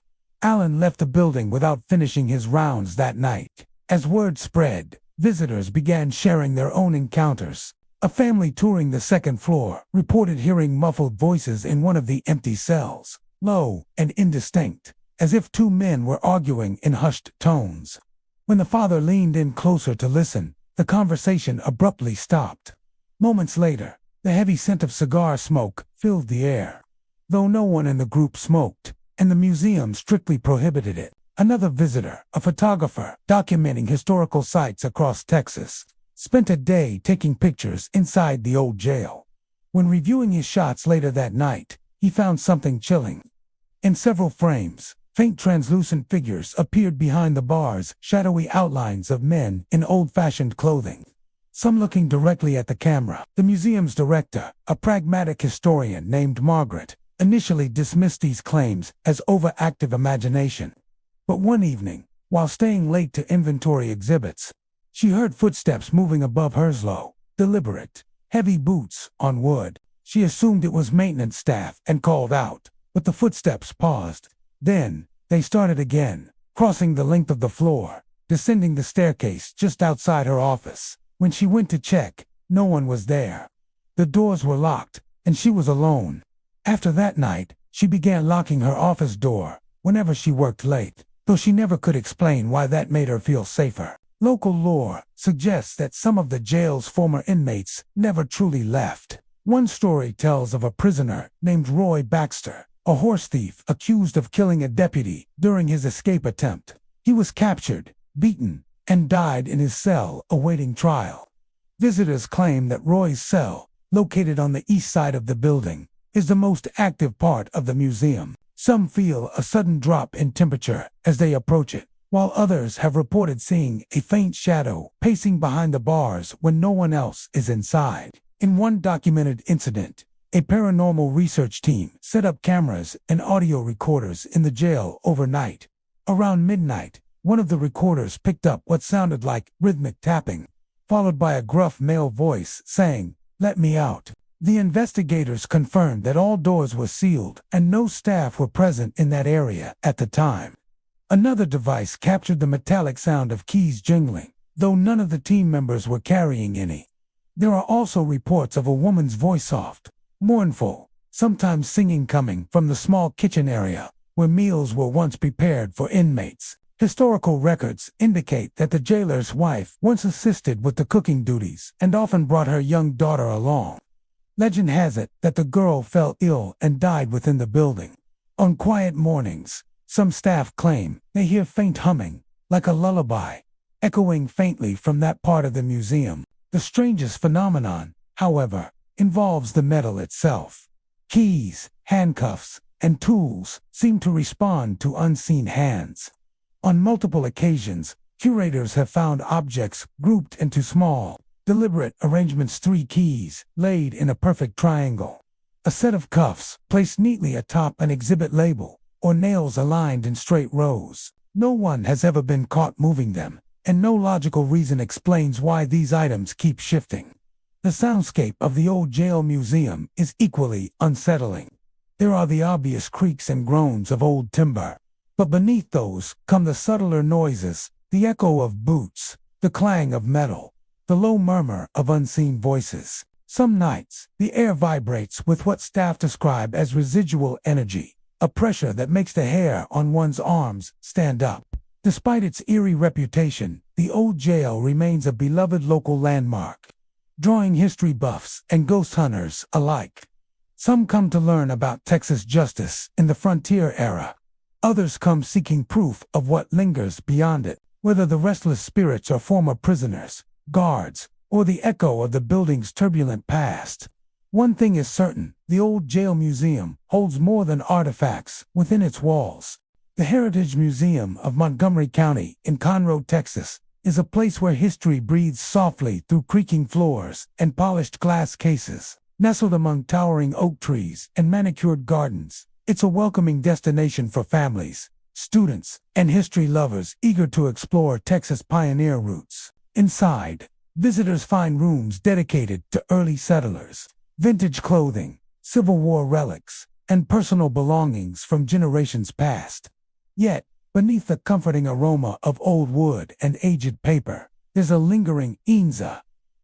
Alan left the building without finishing his rounds that night. As word spread, visitors began sharing their own encounters. A family touring the second floor reported hearing muffled voices in one of the empty cells, low and indistinct, as if two men were arguing in hushed tones. When the father leaned in closer to listen, the conversation abruptly stopped. Moments later, the heavy scent of cigar smoke filled the air. Though no one in the group smoked, and the museum strictly prohibited it, another visitor, a photographer documenting historical sites across Texas, spent a day taking pictures inside the old jail. When reviewing his shots later that night, he found something chilling. In several frames, faint translucent figures appeared behind the bars, shadowy outlines of men in old-fashioned clothing. Some looking directly at the camera. The museum's director, a pragmatic historian named Margaret, initially dismissed these claims as overactive imagination. But one evening, while staying late to inventory exhibits, she heard footsteps moving above her, slow, deliberate, heavy boots on wood. She assumed it was maintenance staff and called out, but the footsteps paused. Then, they started again, crossing the length of the floor, descending the staircase just outside her office. When she went to check, no one was there. The doors were locked, and she was alone. After that night, she began locking her office door whenever she worked late, though she never could explain why that made her feel safer. Local lore suggests that some of the jail's former inmates never truly left. One story tells of a prisoner named Roy Baxter, a horse thief accused of killing a deputy during his escape attempt. He was captured, beaten, and died in his cell awaiting trial. Visitors claim that Roy's cell, located on the east side of the building, is the most active part of the museum. Some feel a sudden drop in temperature as they approach it, while others have reported seeing a faint shadow pacing behind the bars when no one else is inside. In one documented incident, a paranormal research team set up cameras and audio recorders in the jail overnight. Around midnight, one of the recorders picked up what sounded like rhythmic tapping, followed by a gruff male voice saying, "Let me out." The investigators confirmed that all doors were sealed and no staff were present in that area at the time. Another device captured the metallic sound of keys jingling, though none of the team members were carrying any. There are also reports of a woman's voice, soft, mournful, sometimes singing, coming from the small kitchen area where meals were once prepared for inmates. Historical records indicate that the jailer's wife once assisted with the cooking duties and often brought her young daughter along. Legend has it that the girl fell ill and died within the building. On quiet mornings, some staff claim they hear faint humming, like a lullaby, echoing faintly from that part of the museum. The strangest phenomenon, however, involves the metal itself. Keys, handcuffs, and tools seem to respond to unseen hands. On multiple occasions, curators have found objects grouped into small, Deliberate arrangements, 3 keys laid in a perfect triangle. A set of cuffs placed neatly atop an exhibit label, or nails aligned in straight rows. No one has ever been caught moving them, and no logical reason explains why these items keep shifting. The soundscape of the old jail museum is equally unsettling. There are the obvious creaks and groans of old timber, but beneath those come the subtler noises, the echo of boots, the clang of metal, the low murmur of unseen voices. Some nights, the air vibrates with what staff describe as residual energy, a pressure that makes the hair on one's arms stand up. Despite its eerie reputation, the old jail remains a beloved local landmark, drawing history buffs and ghost hunters alike. Some come to learn about Texas justice in the frontier era. Others come seeking proof of what lingers beyond it, whether the restless spirits are former prisoners, guards, or the echo of the building's turbulent past. One thing is certain, the old jail museum holds more than artifacts within its walls. The Heritage Museum of Montgomery County in Conroe, Texas, is a place where history breathes softly through creaking floors and polished glass cases. Nestled among towering oak trees and manicured gardens, it's a welcoming destination for families, students, and history lovers eager to explore Texas' pioneer roots. Inside, visitors find rooms dedicated to early settlers, vintage clothing, Civil War relics, and personal belongings from generations past. Yet, beneath the comforting aroma of old wood and aged paper, there's a lingering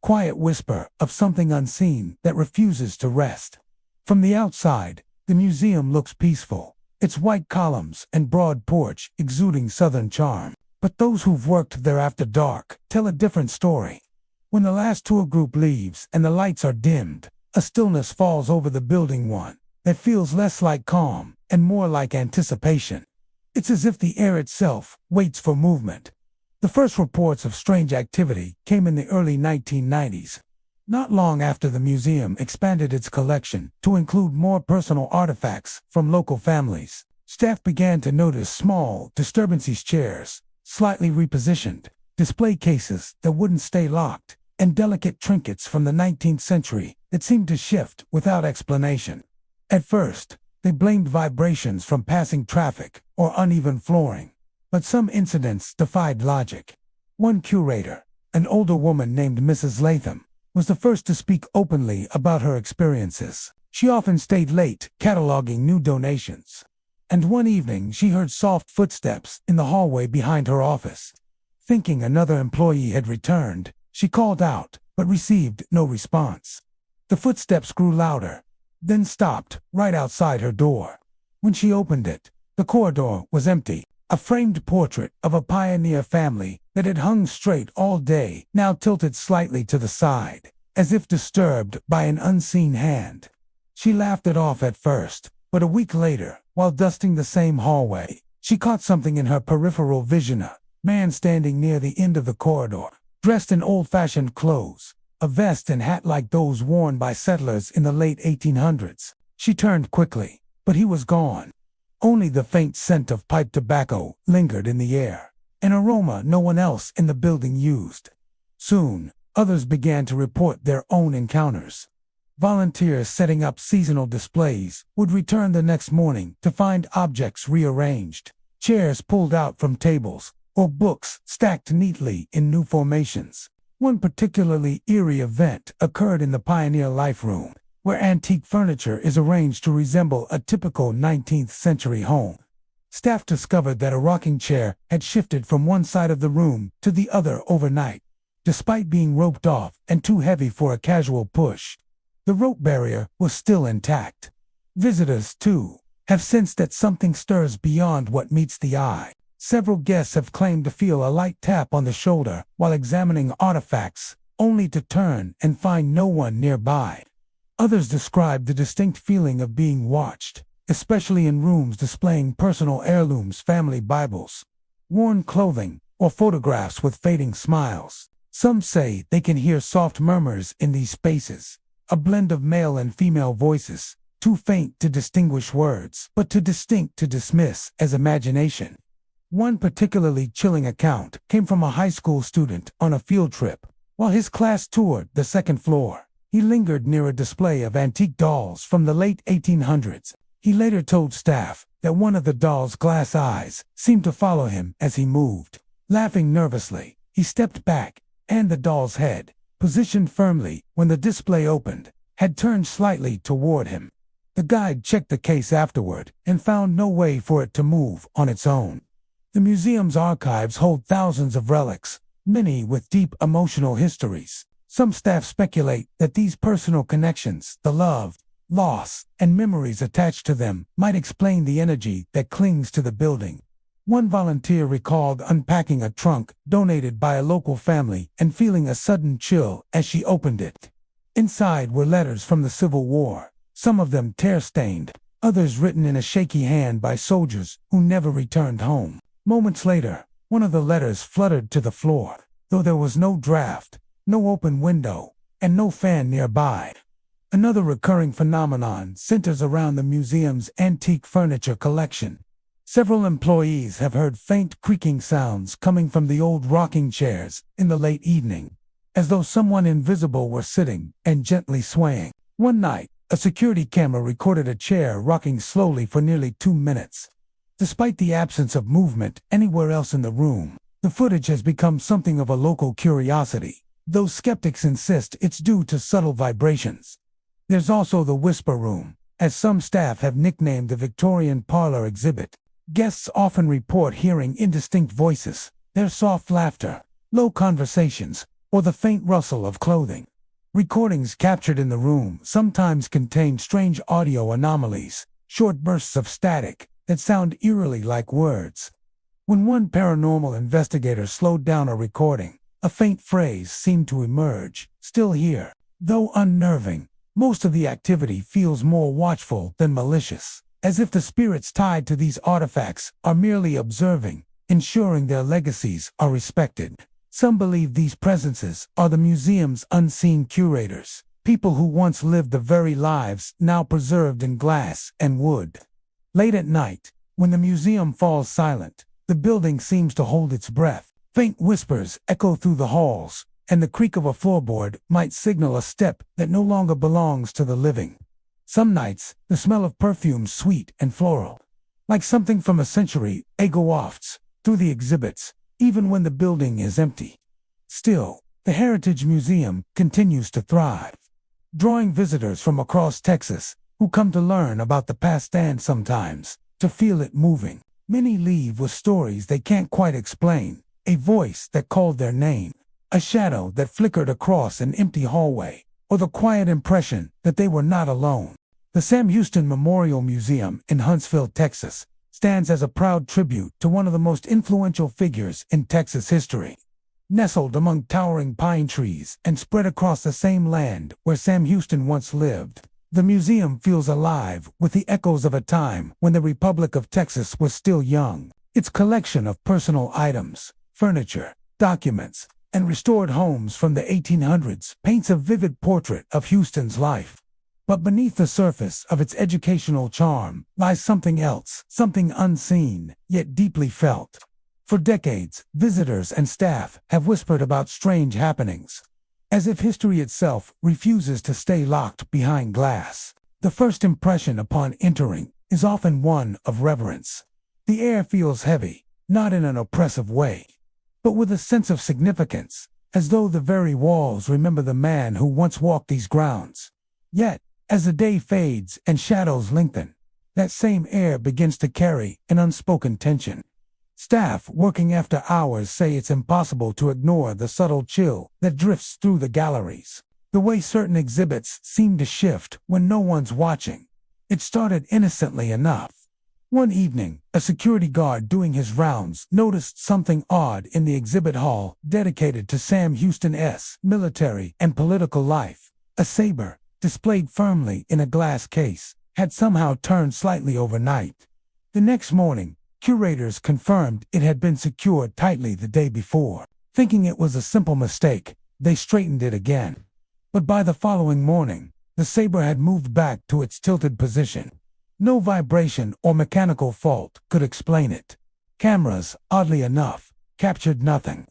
quiet whisper of something unseen that refuses to rest. From the outside, the museum looks peaceful, its white columns and broad porch exuding southern charm. But those who've worked there after dark tell a different story. When the last tour group leaves and the lights are dimmed, a stillness falls over the building, one that feels less like calm and more like anticipation. It's as if the air itself waits for movement. The first reports of strange activity came in the early 1990s. Not long after the museum expanded its collection to include more personal artifacts from local families, staff began to notice small disturbances: chairs slightly repositioned, display cases that wouldn't stay locked, and delicate trinkets from the 19th century that seemed to shift without explanation. At first, they blamed vibrations from passing traffic or uneven flooring, but some incidents defied logic. One curator, an older woman named Mrs. Latham, was the first to speak openly about her experiences. She often stayed late cataloging new donations, and one evening she heard soft footsteps in the hallway behind her office. Thinking another employee had returned, she called out, but received no response. The footsteps grew louder, then stopped right outside her door. When she opened it, the corridor was empty. A framed portrait of a pioneer family that had hung straight all day now tilted slightly to the side, as if disturbed by an unseen hand. She laughed it off at first, but a week later, while dusting the same hallway, she caught something in her peripheral vision: a man standing near the end of the corridor, dressed in old-fashioned clothes, a vest and hat like those worn by settlers in the late 1800s. She turned quickly, but he was gone. Only the faint scent of pipe tobacco lingered in the air, an aroma no one else in the building used. Soon, others began to report their own encounters. Volunteers setting up seasonal displays would return the next morning to find objects rearranged, chairs pulled out from tables, or books stacked neatly in new formations. One particularly eerie event occurred in the Pioneer Life Room, where antique furniture is arranged to resemble a typical 19th century home. Staff discovered that a rocking chair had shifted from one side of the room to the other overnight. Despite being roped off and too heavy for a casual push, the rope barrier was still intact. Visitors, too, have sensed that something stirs beyond what meets the eye. Several guests have claimed to feel a light tap on the shoulder while examining artifacts, only to turn and find no one nearby. Others describe the distinct feeling of being watched, especially in rooms displaying personal heirlooms, family Bibles, worn clothing, or photographs with fading smiles. Some say they can hear soft murmurs in these spaces, a blend of male and female voices, too faint to distinguish words, but too distinct to dismiss as imagination. One particularly chilling account came from a high school student on a field trip. While his class toured the second floor, he lingered near a display of antique dolls from the late 1800s. He later told staff that one of the doll's glass eyes seemed to follow him as he moved. Laughing nervously, he stepped back, and the doll's head, positioned firmly when the display opened, had turned slightly toward him. The guide checked the case afterward and found no way for it to move on its own. The museum's archives hold thousands of relics, many with deep emotional histories. Some staff speculate that these personal connections, the love, loss, and memories attached to them, might explain the energy that clings to the building. One volunteer recalled unpacking a trunk donated by a local family and feeling a sudden chill as she opened it. Inside were letters from the Civil War, some of them tear-stained, others written in a shaky hand by soldiers who never returned home. Moments later, one of the letters fluttered to the floor, though there was no draft, no open window, and no fan nearby. Another recurring phenomenon centers around the museum's antique furniture collection. Several employees have heard faint creaking sounds coming from the old rocking chairs in the late evening, as though someone invisible were sitting and gently swaying. One night, a security camera recorded a chair rocking slowly for nearly 2 minutes. Despite the absence of movement anywhere else in the room, the footage has become something of a local curiosity, though skeptics insist it's due to subtle vibrations. There's also the Whisper Room, as some staff have nicknamed the Victorian parlor exhibit. Guests often report hearing indistinct voices, their soft laughter, low conversations, or the faint rustle of clothing. Recordings captured in the room sometimes contain strange audio anomalies, short bursts of static that sound eerily like words. When one paranormal investigator slowed down a recording, a faint phrase seemed to emerge, "Still here." Though unnerving, most of the activity feels more watchful than malicious, as if the spirits tied to these artifacts are merely observing, ensuring their legacies are respected. Some believe these presences are the museum's unseen curators, people who once lived the very lives now preserved in glass and wood. Late at night, when the museum falls silent, the building seems to hold its breath. Faint whispers echo through the halls, and the creak of a floorboard might signal a step that no longer belongs to the living. Some nights, the smell of perfumes sweet and floral, like something from a century ago wafts through the exhibits, even when the building is empty. Still, the Heritage Museum continues to thrive, drawing visitors from across Texas who come to learn about the past and sometimes to feel it moving. Many leave with stories they can't quite explain, a voice that called their name, a shadow that flickered across an empty hallway, or the quiet impression that they were not alone. The Sam Houston Memorial Museum in Huntsville, Texas, stands as a proud tribute to one of the most influential figures in Texas history. Nestled among towering pine trees and spread across the same land where Sam Houston once lived, the museum feels alive with the echoes of a time when the Republic of Texas was still young. Its collection of personal items, furniture, documents, and restored homes from the 1800s paints a vivid portrait of Houston's life. But beneath the surface of its educational charm lies something else, something unseen, yet deeply felt. For decades, visitors and staff have whispered about strange happenings, as if history itself refuses to stay locked behind glass. The first impression upon entering is often one of reverence. The air feels heavy, not in an oppressive way, but with a sense of significance, as though the very walls remember the man who once walked these grounds. Yet, as the day fades and shadows lengthen, that same air begins to carry an unspoken tension. Staff working after hours say it's impossible to ignore the subtle chill that drifts through the galleries. The way certain exhibits seem to shift when no one's watching. It started innocently enough. One evening, a security guard doing his rounds noticed something odd in the exhibit hall dedicated to Sam Houston's military and political life. A saber, displayed firmly in a glass case, had somehow turned slightly overnight. The next morning, curators confirmed it had been secured tightly the day before. Thinking it was a simple mistake, they straightened it again. But by the following morning, the saber had moved back to its tilted position. No vibration or mechanical fault could explain it. Cameras, oddly enough, captured nothing.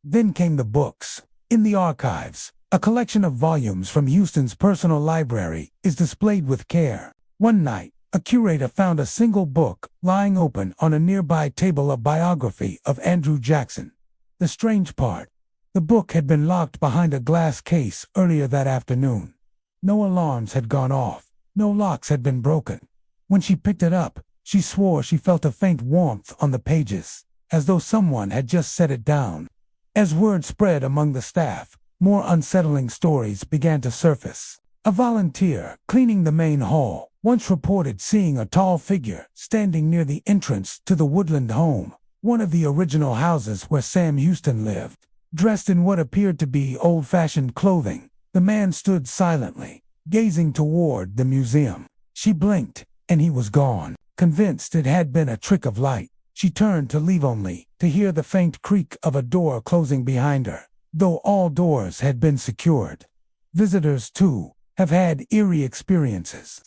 Then came the books. In the archives, a collection of volumes from Houston's personal library is displayed with care. One night, a curator found a single book lying open on a nearby table, a biography of Andrew Jackson. The strange part, the book had been locked behind a glass case earlier that afternoon. No alarms had gone off, no locks had been broken. When she picked it up, she swore she felt a faint warmth on the pages, as though someone had just set it down. As word spread among the staff, more unsettling stories began to surface. A volunteer cleaning the main hall once reported seeing a tall figure standing near the entrance to the Woodland home, one of the original houses where Sam Houston lived. Dressed in what appeared to be old-fashioned clothing, the man stood silently, gazing toward the museum. She blinked, and he was gone. Convinced it had been a trick of light, she turned to leave only to hear the faint creak of a door closing behind her, though all doors had been secured. Visitors, too, have had eerie experiences.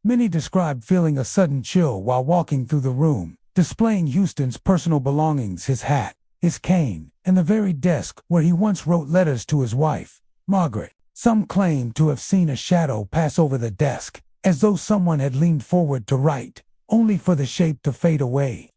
Many described feeling a sudden chill while walking through the room, displaying Houston's personal belongings, his hat, his cane, and the very desk where he once wrote letters to his wife, Margaret. Some claimed to have seen a shadow pass over the desk, as though someone had leaned forward to write, only for the shape to fade away.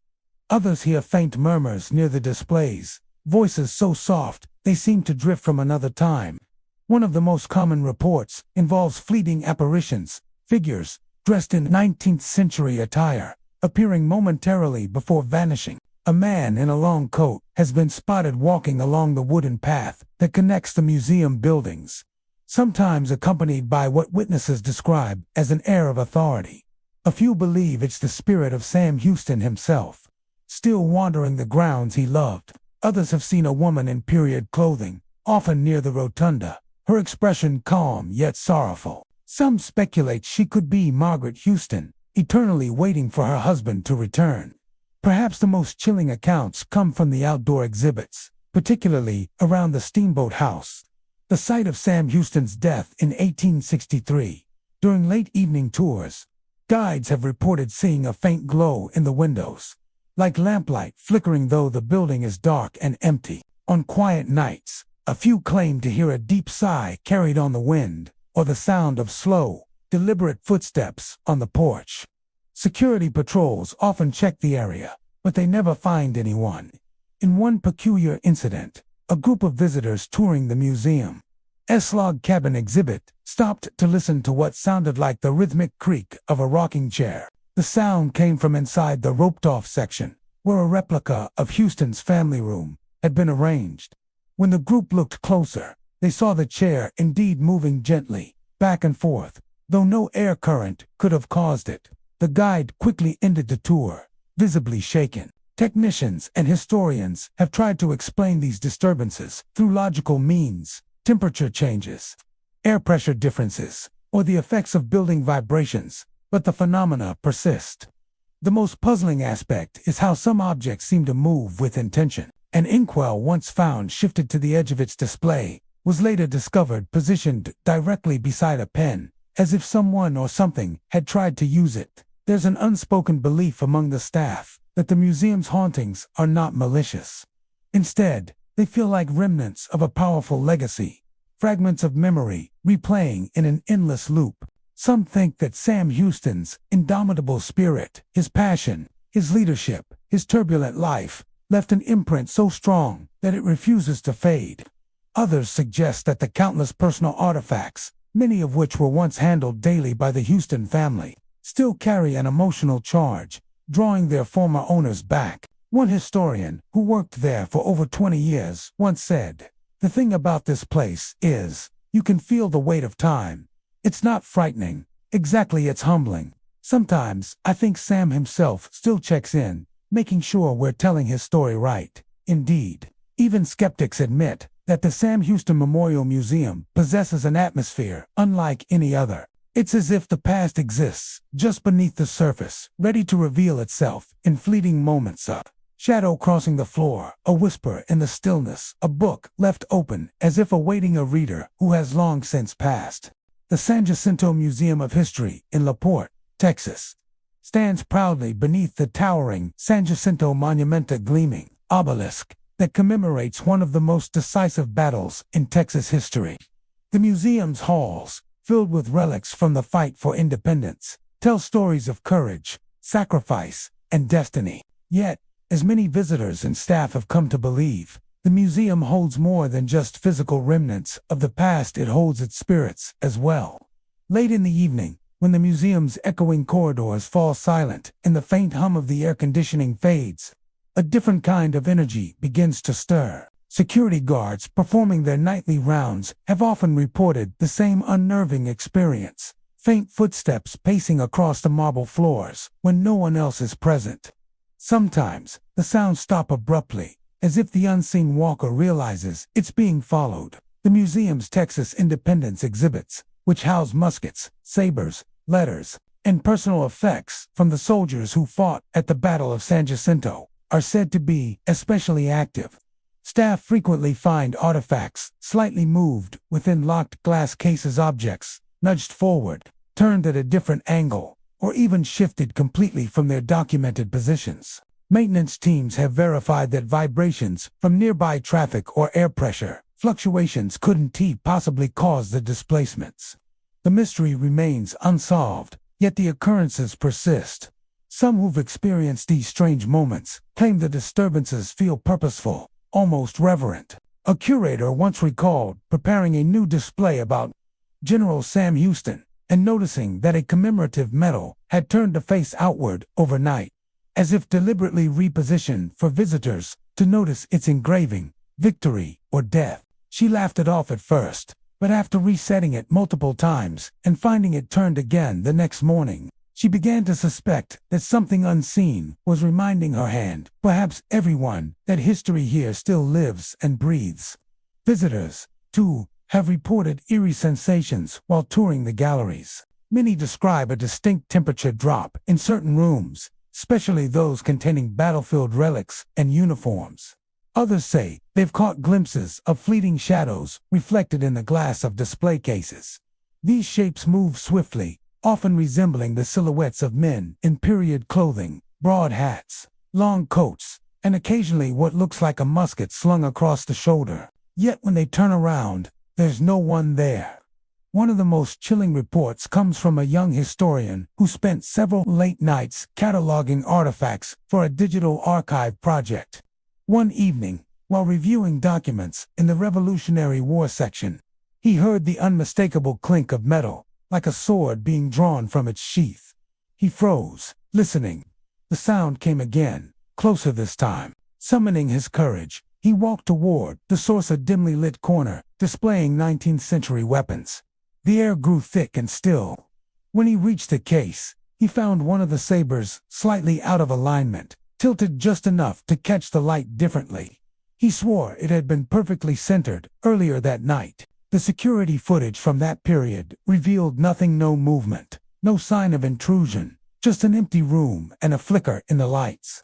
Others hear faint murmurs near the displays, voices so soft they seem to drift from another time. One of the most common reports involves fleeting apparitions, figures dressed in 19th century attire, appearing momentarily before vanishing. A man in a long coat has been spotted walking along the wooden path that connects the museum buildings, sometimes accompanied by what witnesses describe as an air of authority. A few believe it's the spirit of Sam Houston himself, still wandering the grounds he loved. Others have seen a woman in period clothing, often near the rotunda, her expression calm yet sorrowful. Some speculate she could be Margaret Houston, eternally waiting for her husband to return. Perhaps the most chilling accounts come from the outdoor exhibits, particularly around the Steamboat House, the site of Sam Houston's death in 1863. During late evening tours, guides have reported seeing a faint glow in the windows, like lamplight flickering though the building is dark and empty. On quiet nights, a few claim to hear a deep sigh carried on the wind, or the sound of slow, deliberate footsteps on the porch. Security patrols often check the area, but they never find anyone. In one peculiar incident, a group of visitors touring the museum's log cabin exhibit stopped to listen to what sounded like the rhythmic creak of a rocking chair. The sound came from inside the roped-off section, where a replica of Houston's family room had been arranged. When the group looked closer, they saw the chair indeed moving gently, back and forth, though no air current could have caused it. The guide quickly ended the tour, visibly shaken. Technicians and historians have tried to explain these disturbances through logical means, temperature changes, air pressure differences, or the effects of building vibrations, but the phenomena persist. The most puzzling aspect is how some objects seem to move with intention. An inkwell once found shifted to the edge of its display was later discovered positioned directly beside a pen, as if someone or something had tried to use it. There's an unspoken belief among the staff that the museum's hauntings are not malicious. Instead, they feel like remnants of a powerful legacy, fragments of memory replaying in an endless loop. Some think that Sam Houston's indomitable spirit, his passion, his leadership, his turbulent life, left an imprint so strong that it refuses to fade. Others suggest that the countless personal artifacts, many of which were once handled daily by the Houston family, still carry an emotional charge, drawing their former owners back. One historian, who worked there for over 20 years, once said, "The thing about this place is, you can feel the weight of time. It's not frightening, exactly, it's humbling." Sometimes, I think Sam himself still checks in, making sure we're telling his story right. Indeed, even skeptics admit that the Sam Houston Memorial Museum possesses an atmosphere unlike any other. It's as if the past exists just beneath the surface, ready to reveal itself in fleeting moments. A shadow crossing the floor, a whisper in the stillness, a book left open as if awaiting a reader who has long since passed. The San Jacinto Museum of History in La Porte, Texas, stands proudly beneath the towering San Jacinto Monumenta gleaming obelisk, that commemorates one of the most decisive battles in Texas history. The museum's halls, filled with relics from the fight for independence, tell stories of courage, sacrifice, and destiny. Yet, as many visitors and staff have come to believe, the museum holds more than just physical remnants of the past. It holds its spirits as well. Late in the evening, when the museum's echoing corridors fall silent and the faint hum of the air conditioning fades, a different kind of energy begins to stir. Security guards performing their nightly rounds have often reported the same unnerving experience: faint footsteps pacing across the marble floors when no one else is present. Sometimes, the sounds stop abruptly, as if the unseen walker realizes it's being followed. The museum's Texas Independence exhibits, which house muskets, sabers, letters, and personal effects from the soldiers who fought at the Battle of San Jacinto, are said to be especially active. Staff frequently find artifacts slightly moved within locked glass cases, objects nudged forward, turned at a different angle, or even shifted completely from their documented positions. Maintenance teams have verified that vibrations from nearby traffic or air pressure fluctuations couldn't possibly cause the displacements. The mystery remains unsolved, yet the occurrences persist. Some who've experienced these strange moments claim the disturbances feel purposeful, almost reverent. A curator once recalled preparing a new display about General Sam Houston and noticing that a commemorative medal had turned to face outward overnight, as if deliberately repositioned for visitors to notice its engraving, victory or death. She laughed it off at first, but after resetting it multiple times and finding it turned again the next morning, she began to suspect that something unseen was reminding her hand, perhaps everyone, that history here still lives and breathes. Visitors, too, have reported eerie sensations while touring the galleries. Many describe a distinct temperature drop in certain rooms, especially those containing battlefield relics and uniforms. Others say they've caught glimpses of fleeting shadows reflected in the glass of display cases. These shapes move swiftly, often resembling the silhouettes of men in period clothing, broad hats, long coats, and occasionally what looks like a musket slung across the shoulder. Yet when they turn around, there's no one there. One of the most chilling reports comes from a young historian who spent several late nights cataloging artifacts for a digital archive project. One evening, while reviewing documents in the Revolutionary War section, he heard the unmistakable clink of metal, like a sword being drawn from its sheath. He froze, listening. The sound came again, closer this time. Summoning his courage, he walked toward the source, a dimly lit corner, displaying 19th century weapons. The air grew thick and still. When he reached the case, he found one of the sabers slightly out of alignment, tilted just enough to catch the light differently. He swore it had been perfectly centered earlier that night. The security footage from that period revealed nothing: no movement, no sign of intrusion, just an empty room and a flicker in the lights.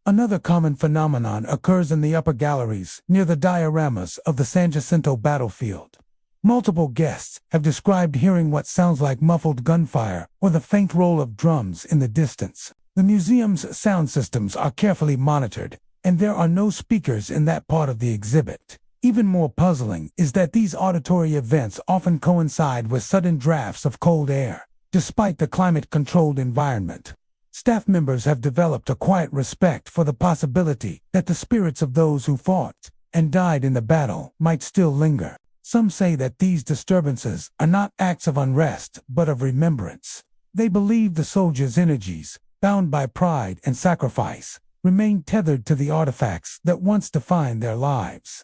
Another common phenomenon occurs in the upper galleries near the dioramas of the San Jacinto battlefield. Multiple guests have described hearing what sounds like muffled gunfire or the faint roll of drums in the distance. The museum's sound systems are carefully monitored, and there are no speakers in that part of the exhibit. Even more puzzling is that these auditory events often coincide with sudden drafts of cold air, despite the climate-controlled environment. Staff members have developed a quiet respect for the possibility that the spirits of those who fought and died in the battle might still linger. Some say that these disturbances are not acts of unrest but of remembrance. They believe the soldiers' energies, bound by pride and sacrifice, remain tethered to the artifacts that once defined their lives.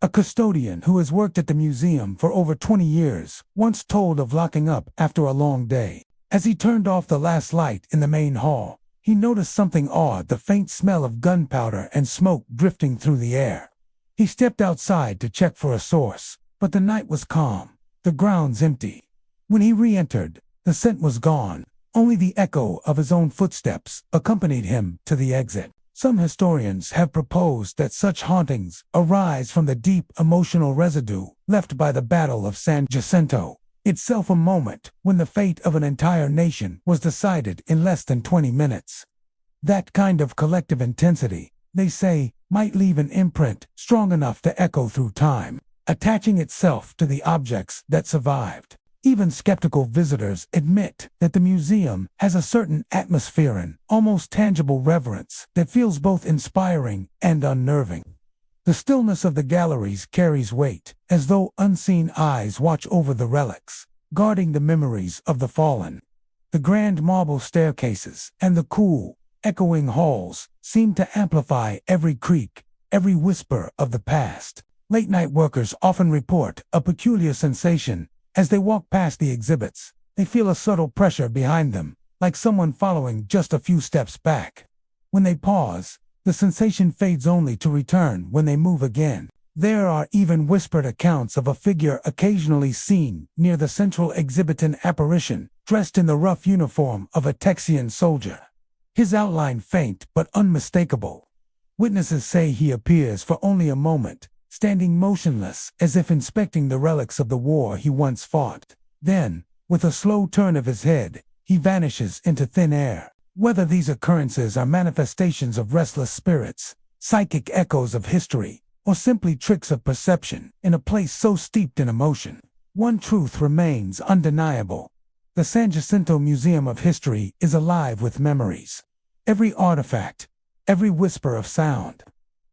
A custodian who has worked at the museum for over 20 years once told of locking up after a long day. As he turned off the last light in the main hall, he noticed something odd: the faint smell of gunpowder and smoke drifting through the air. He stepped outside to check for a source, but the night was calm, the grounds empty. When he re-entered, the scent was gone. Only the echo of his own footsteps accompanied him to the exit. Some historians have proposed that such hauntings arise from the deep emotional residue left by the Battle of San Jacinto, itself a moment when the fate of an entire nation was decided in less than 20 minutes. That kind of collective intensity they say, might leave an imprint strong enough to echo through time, attaching itself to the objects that survived. Even skeptical visitors admit that the museum has a certain atmosphere and almost tangible reverence that feels both inspiring and unnerving. The stillness of the galleries carries weight, as though unseen eyes watch over the relics, guarding the memories of the fallen. The grand marble staircases and the cool, echoing halls seem to amplify every creak, every whisper of the past. Late-night workers often report a peculiar sensation as they walk past the exhibits. They feel a subtle pressure behind them, like someone following just a few steps back. When they pause, the sensation fades only to return when they move again. There are even whispered accounts of a figure occasionally seen near the central exhibit, an apparition, dressed in the rough uniform of a Texian soldier. His outline faint but unmistakable. Witnesses say he appears for only a moment, standing motionless as if inspecting the relics of the war he once fought. Then, with a slow turn of his head, he vanishes into thin air. Whether these occurrences are manifestations of restless spirits, psychic echoes of history, or simply tricks of perception in a place so steeped in emotion, one truth remains undeniable. The San Jacinto Museum of History is alive with memories. Every artifact, every whisper of sound,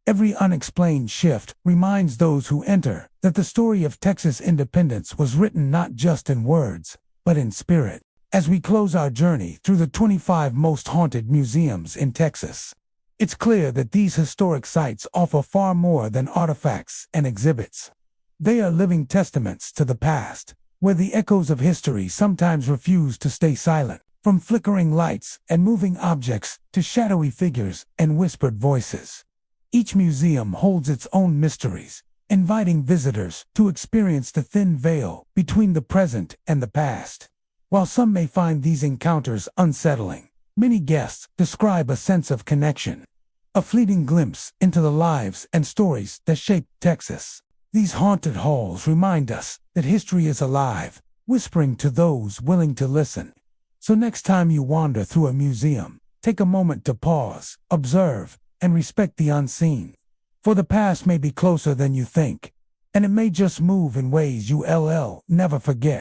every unexplained shift reminds those who enter that the story of Texas independence was written not just in words, but in spirit. As we close our journey through the 25 most haunted museums in Texas, it's clear that these historic sites offer far more than artifacts and exhibits. They are living testaments to the past, where the echoes of history sometimes refuse to stay silent. From flickering lights and moving objects to shadowy figures and whispered voices, each museum holds its own mysteries, inviting visitors to experience the thin veil between the present and the past. While some may find these encounters unsettling, many guests describe a sense of connection, a fleeting glimpse into the lives and stories that shaped Texas. These haunted halls remind us that history is alive, whispering to those willing to listen. So next time you wander through a museum, take a moment to pause, observe, and respect the unseen. For the past may be closer than you think, and it may just move in ways you'll never forget.